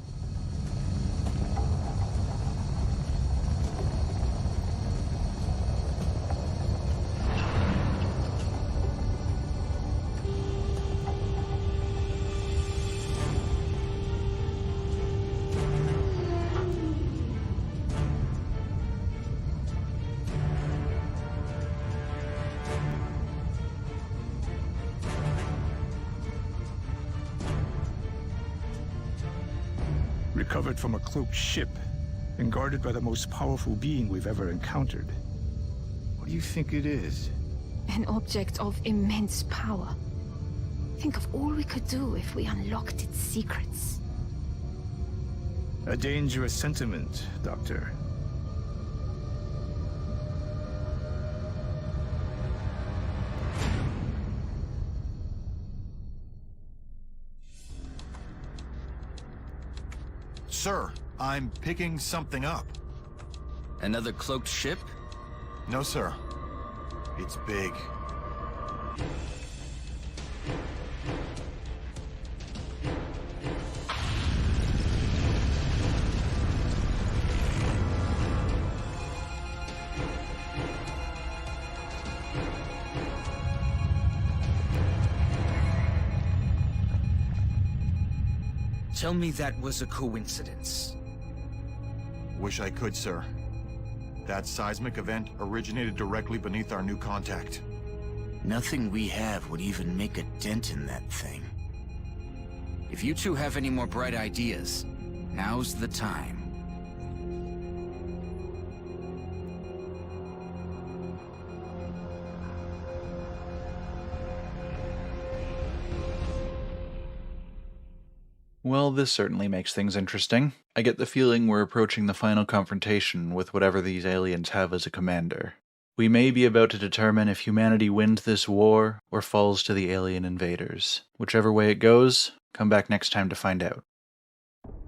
Recovered from a cloaked ship and guarded by the most powerful being we've ever encountered. What do you think it is? An object of immense power. Think of all we could do if we unlocked its secrets. A dangerous sentiment, Doctor. Sir, I'm picking something up. Another cloaked ship? No, sir. It's big. Tell me that was a coincidence. Wish I could, sir. That seismic event originated directly beneath our new contact. Nothing we have would even make a dent in that thing. If you two have any more bright ideas, now's the time. Well, this certainly makes things interesting. I get the feeling we're approaching the final confrontation with whatever these aliens have as a commander. We may be about to determine if humanity wins this war or falls to the alien invaders. Whichever way it goes, come back next time to find out.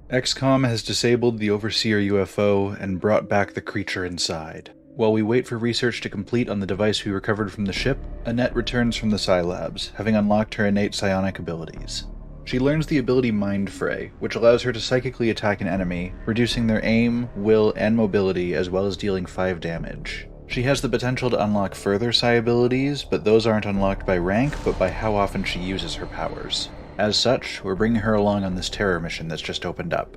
XCOM has disabled the Overseer UFO and brought back the creature inside. While we wait for research to complete on the device we recovered from the ship, Annette returns from the Psi Labs, having unlocked her innate psionic abilities. She learns the ability Mind Fray, which allows her to psychically attack an enemy, reducing their aim, will, and mobility, as well as dealing 5 damage. She has the potential to unlock further Psi abilities, but those aren't unlocked by rank, but by how often she uses her powers. As such, we're bringing her along on this terror mission that's just opened up.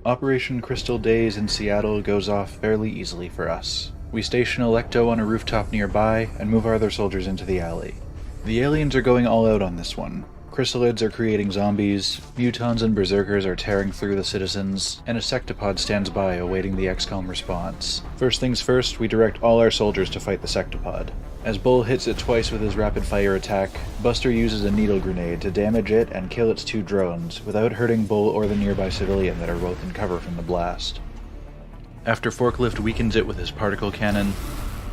Operation Crystal Days in Seattle goes off fairly easily for us. We station Electo on a rooftop nearby, and move our other soldiers into the alley. The aliens are going all out on this one. Chrysalids are creating zombies, mutons and berserkers are tearing through the citizens, and a sectopod stands by awaiting the XCOM response. First things first, we direct all our soldiers to fight the sectopod. As Bull hits it twice with his rapid-fire attack, Buster uses a needle grenade to damage it and kill its 2 drones, without hurting Bull or the nearby civilian that are both in cover from the blast. After Forklift weakens it with his particle cannon,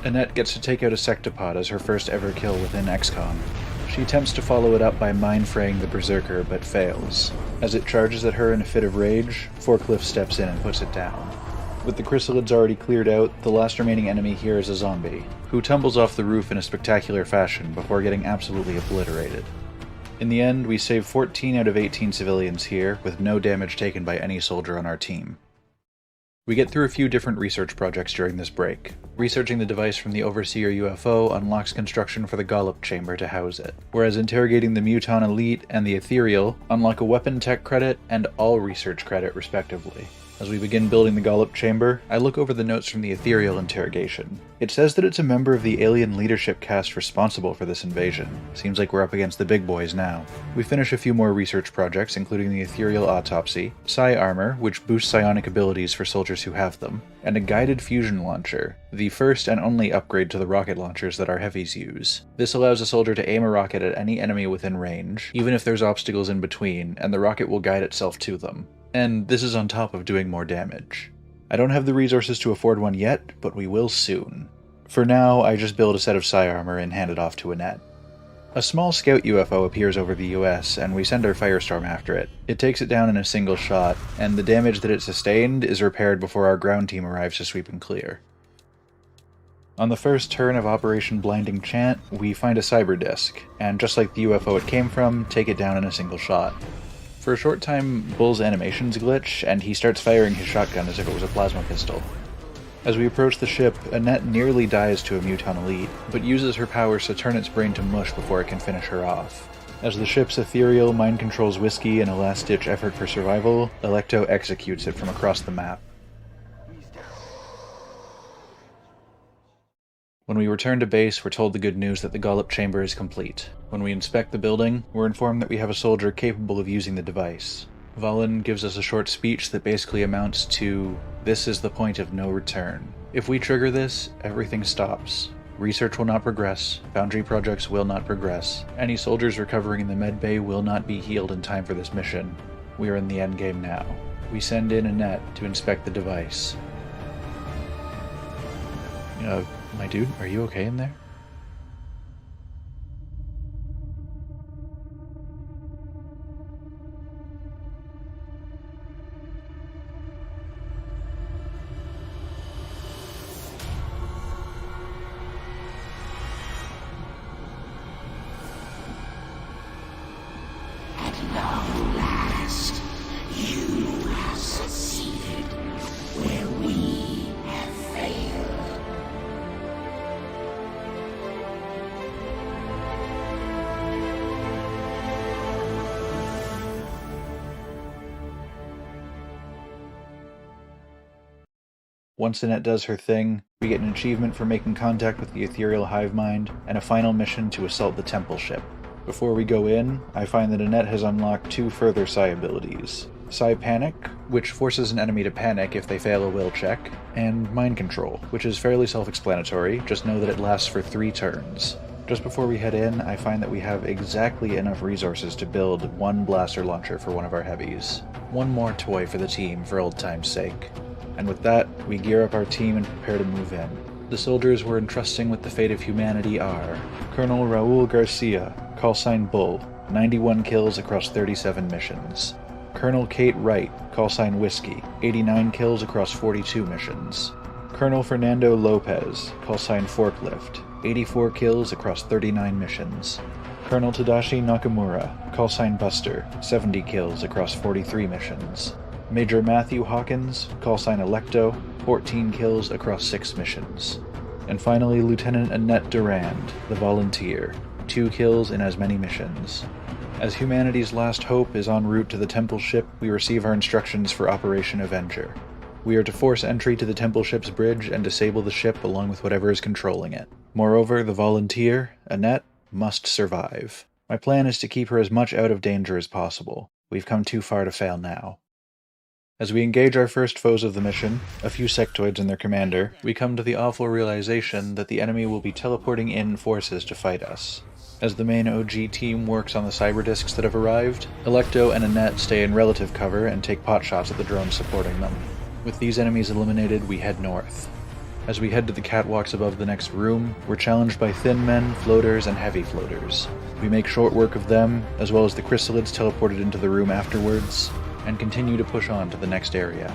Annette gets to take out a sectopod as her first ever kill within XCOM. She attempts to follow it up by mind-fraying the Berserker, but fails. As it charges at her in a fit of rage, Forklift steps in and puts it down. With the chrysalids already cleared out, the last remaining enemy here is a zombie, who tumbles off the roof in a spectacular fashion before getting absolutely obliterated. In the end, we save 14 out of 18 civilians here, with no damage taken by any soldier on our team. We get through a few different research projects during this break. Researching the device from the Overseer UFO unlocks construction for the Gollop chamber to house it, whereas interrogating the Muton Elite and the Ethereal unlock a weapon tech credit and all research credit respectively. As we begin building the Gollop chamber, I look over the notes from the Ethereal interrogation. It says that it's a member of the alien leadership caste responsible for this invasion. Seems like we're up against the big boys now. We finish a few more research projects, including the Ethereal autopsy, Psi armor, which boosts psionic abilities for soldiers who have them, and a guided fusion launcher, the first and only upgrade to the rocket launchers that our heavies use. This allows a soldier to aim a rocket at any enemy within range, even if there's obstacles in between, and the rocket will guide itself to them. And this is on top of doing more damage. I don't have the resources to afford one yet, but we will soon. For now, I just build a set of Psi armor and hand it off to Annette. A small scout UFO appears over the US, and we send our Firestorm after it. It takes it down in a single shot, and the damage that it sustained is repaired before our ground team arrives to sweep and clear. On the first turn of Operation Blinding Chant, we find a cyber disk, and just like the UFO it came from, take it down in a single shot. For a short time, Bull's animations glitch, and he starts firing his shotgun as if it was a plasma pistol. As we approach the ship, Annette nearly dies to a Muton Elite, but uses her powers to turn its brain to mush before it can finish her off. As the ship's Ethereal mind controls Whiskey in a last-ditch effort for survival, Electo executes it from across the map. When we return to base, we're told the good news that the Gollop chamber is complete. When we inspect the building, we're informed that we have a soldier capable of using the device. Valen gives us a short speech that basically amounts to, "This is the point of no return. If we trigger this, everything stops. Research will not progress, Foundry projects will not progress, any soldiers recovering in the medbay will not be healed in time for this mission. We are in the endgame now." We send in Annette to inspect the device. My dude, are you okay in there? At long last, you have succeeded where we have failed. Once Annette does her thing, we get an achievement for making contact with the Ethereal Hive Mind, and a final mission to assault the Temple ship. Before we go in, I find that Annette has unlocked 2 further Psi abilities. Psi Panic, which forces an enemy to panic if they fail a will check, and Mind Control, which is fairly self-explanatory, just know that it lasts for 3 turns. Just before we head in, I find that we have exactly enough resources to build 1 blaster launcher for one of our heavies. One more toy for the team for old time's sake. And with that, we gear up our team and prepare to move in. The soldiers we're entrusting with the fate of humanity are Colonel Raul Garcia, callsign Bull, 91 kills across 37 missions. Colonel Kate Wright, callsign Whiskey, 89 kills across 42 missions. Colonel Fernando Lopez, callsign Forklift, 84 kills across 39 missions. Colonel Tadashi Nakamura, callsign Buster, 70 kills across 43 missions. Major Matthew Hawkins, callsign Electo, 14 kills across 6 missions. And finally, Lieutenant Annette Durand, the Volunteer, 2 kills in as many missions. As humanity's last hope is en route to the Temple ship, we receive our instructions for Operation Avenger. We are to force entry to the Temple ship's bridge and disable the ship along with whatever is controlling it. Moreover, the Volunteer, Annette, must survive. My plan is to keep her as much out of danger as possible. We've come too far to fail now. As we engage our first foes of the mission, a few sectoids and their commander, we come to the awful realization that the enemy will be teleporting in forces to fight us. As the main OG team works on the cyber discs that have arrived, Electo and Annette stay in relative cover and take potshots at the drones supporting them. With these enemies eliminated, we head north. As we head to the catwalks above the next room, we're challenged by thin men, floaters, and heavy floaters. We make short work of them, as well as the chrysalids teleported into the room afterwards, and continue to push on to the next area.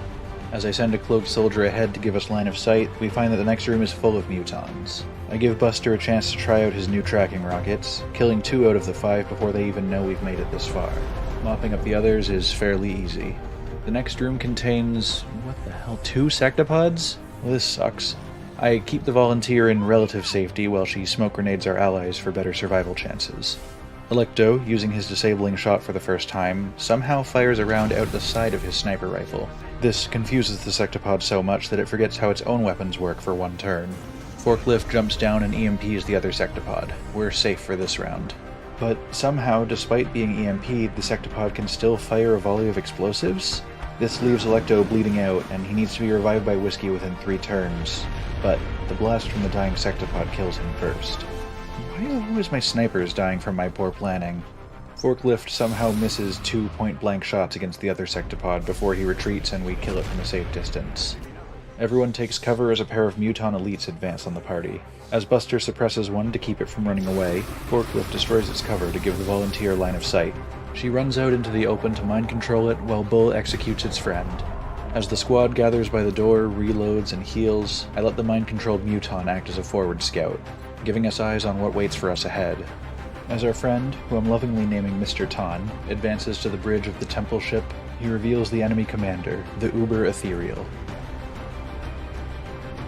As I send a cloaked soldier ahead to give us line of sight, we find that the next room is full of mutons. I give Buster a chance to try out his new tracking rockets, killing 2 out of the 5 before they even know we've made it this far. Mopping up the others is fairly easy. The next room contains, what the hell, 2 sectopods? Well, this sucks. I keep the Volunteer in relative safety while she smoke grenades our allies for better survival chances. Electo, using his disabling shot for the first time, somehow fires a round out the side of his sniper rifle. This confuses the sectopod so much that it forgets how its own weapons work for one turn. Forklift jumps down and EMPs the other sectopod. We're safe for this round. But somehow, despite being EMP'd, the sectopod can still fire a volley of explosives? This leaves Electo bleeding out, and he needs to be revived by Whiskey within 3 turns. But the blast from the dying sectopod kills him first. Why are always my snipers dying from my poor planning? Forklift somehow misses 2 point-blank shots against the other sectopod before he retreats and we kill it from a safe distance. Everyone takes cover as a pair of Muton elites advance on the party. As Buster suppresses one to keep it from running away, Forklift destroys its cover to give the Volunteer line of sight. She runs out into the open to mind control it while Bull executes its friend. As the squad gathers by the door, reloads, and heals, I let the mind-controlled Muton act as a forward scout, giving us eyes on what waits for us ahead. As our friend, who I'm lovingly naming Mr. Ton, advances to the bridge of the Temple ship, he reveals the enemy commander, the Uber Ethereal.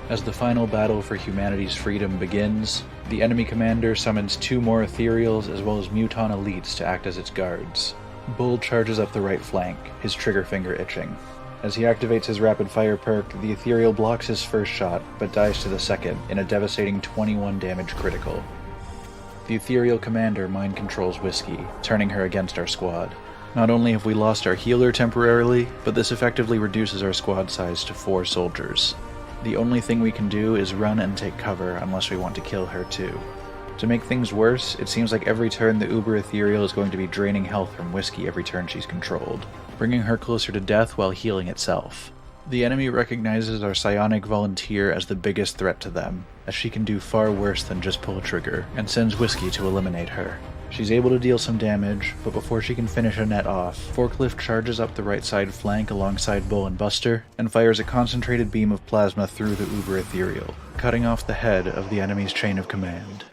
As the final battle for humanity's freedom begins, the enemy commander summons 2 more Ethereals as well as Muton elites to act as its guards. Bull charges up the right flank, his trigger finger itching. As he activates his rapid-fire perk, the Ethereal blocks his first shot, but dies to the second in a devastating 21 damage critical. The Ethereal commander mind-controls Whiskey, turning her against our squad. Not only have we lost our healer temporarily, but this effectively reduces our squad size to 4 soldiers. The only thing we can do is run and take cover unless we want to kill her too. To make things worse, it seems like every turn the Uber Ethereal is going to be draining health from Whiskey every turn she's controlled, bringing her closer to death while healing itself. The enemy recognizes our psionic Volunteer as the biggest threat to them, as she can do far worse than just pull a trigger, and sends Whiskey to eliminate her. She's able to deal some damage, but before she can finish Annette off, Forklift charges up the right side flank alongside Bull and Buster, and fires a concentrated beam of plasma through the Uber Ethereal, cutting off the head of the enemy's chain of command.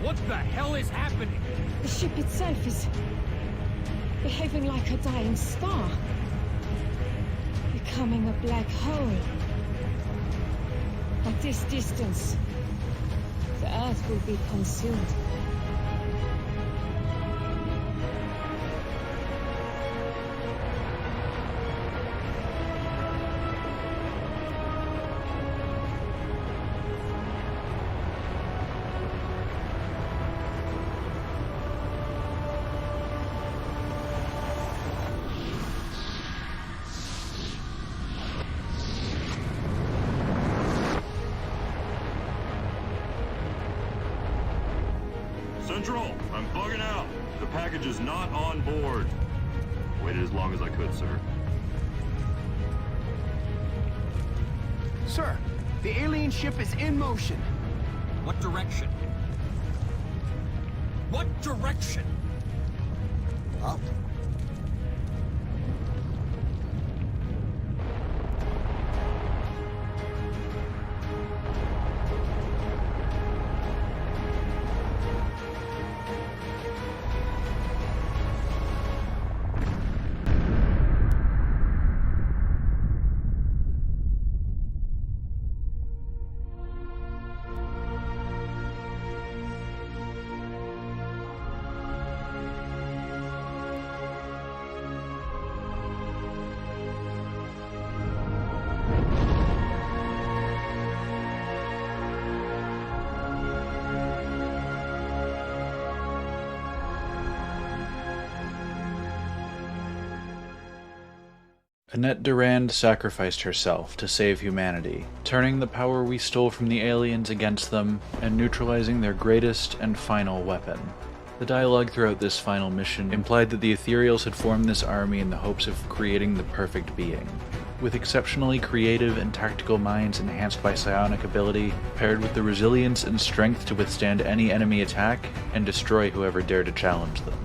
What the hell is happening? The ship itself is behaving like a dying star. Becoming a black hole. At this distance, the Earth will be consumed. Central, I'm bugging out. The package is not on board. Waited as long as I could, sir. Sir, the alien ship is in motion. What direction? What direction? Up. Annette Durand sacrificed herself to save humanity, turning the power we stole from the aliens against them and neutralizing their greatest and final weapon. The dialogue throughout this final mission implied that the Ethereals had formed this army in the hopes of creating the perfect being. With exceptionally creative and tactical minds enhanced by psionic ability, paired with the resilience and strength to withstand any enemy attack and destroy whoever dared to challenge them.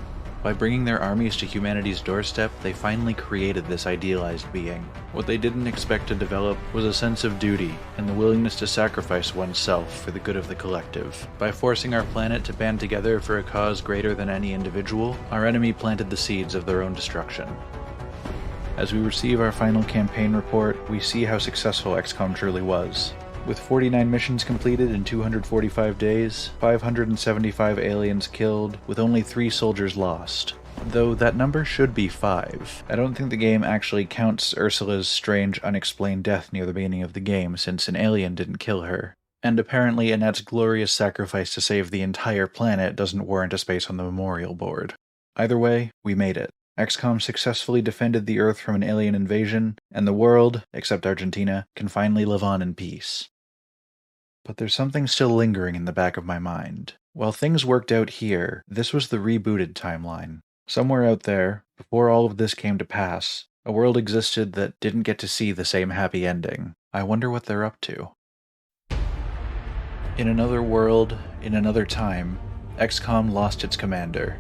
By bringing their armies to humanity's doorstep, they finally created this idealized being. What they didn't expect to develop was a sense of duty and the willingness to sacrifice oneself for the good of the collective. By forcing our planet to band together for a cause greater than any individual, our enemy planted the seeds of their own destruction. As we receive our final campaign report, we see how successful XCOM truly was. With 49 missions completed in 245 days, 575 aliens killed, with only 3 soldiers lost. Though that number should be 5. I don't think the game actually counts Ursula's strange, unexplained death near the beginning of the game, since an alien didn't kill her. And apparently Annette's glorious sacrifice to save the entire planet doesn't warrant a space on the memorial board. Either way, we made it. XCOM successfully defended the Earth from an alien invasion, and the world, except Argentina, can finally live on in peace. But there's something still lingering in the back of my mind. While things worked out here, this was the rebooted timeline. Somewhere out there, before all of this came to pass, a world existed that didn't get to see the same happy ending. I wonder what they're up to. In another world, in another time, XCOM lost its commander.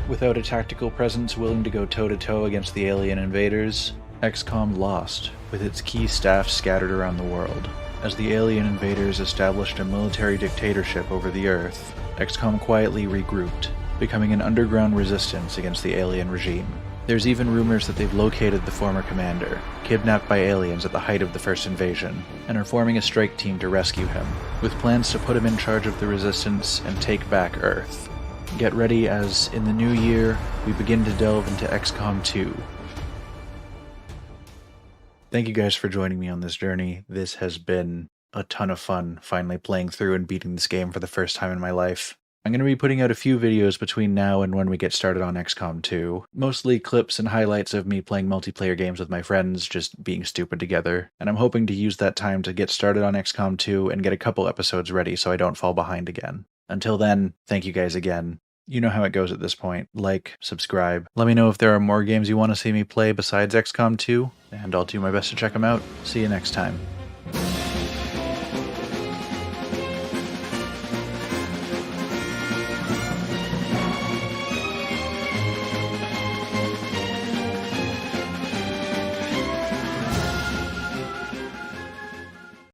Without a tactical presence willing to go toe-to-toe against the alien invaders, XCOM lost, with its key staff scattered around the world. As the alien invaders established a military dictatorship over the Earth, XCOM quietly regrouped, becoming an underground resistance against the alien regime. There's even rumors that they've located the former commander, kidnapped by aliens at the height of the first invasion, and are forming a strike team to rescue him, with plans to put him in charge of the resistance and take back Earth. Get ready as, in the new year, we begin to delve into XCOM 2. Thank you guys for joining me on this journey. This has been a ton of fun, finally playing through and beating this game for the first time in my life. I'm going to be putting out a few videos between now and when we get started on XCOM 2. Mostly clips and highlights of me playing multiplayer games with my friends, just being stupid together. And I'm hoping to use that time to get started on XCOM 2 and get a couple episodes ready so I don't fall behind again. Until then, thank you guys again. You know how it goes at this point. Like, subscribe. Let me know if there are more games you want to see me play besides XCOM 2, and I'll do my best to check them out. See you next time.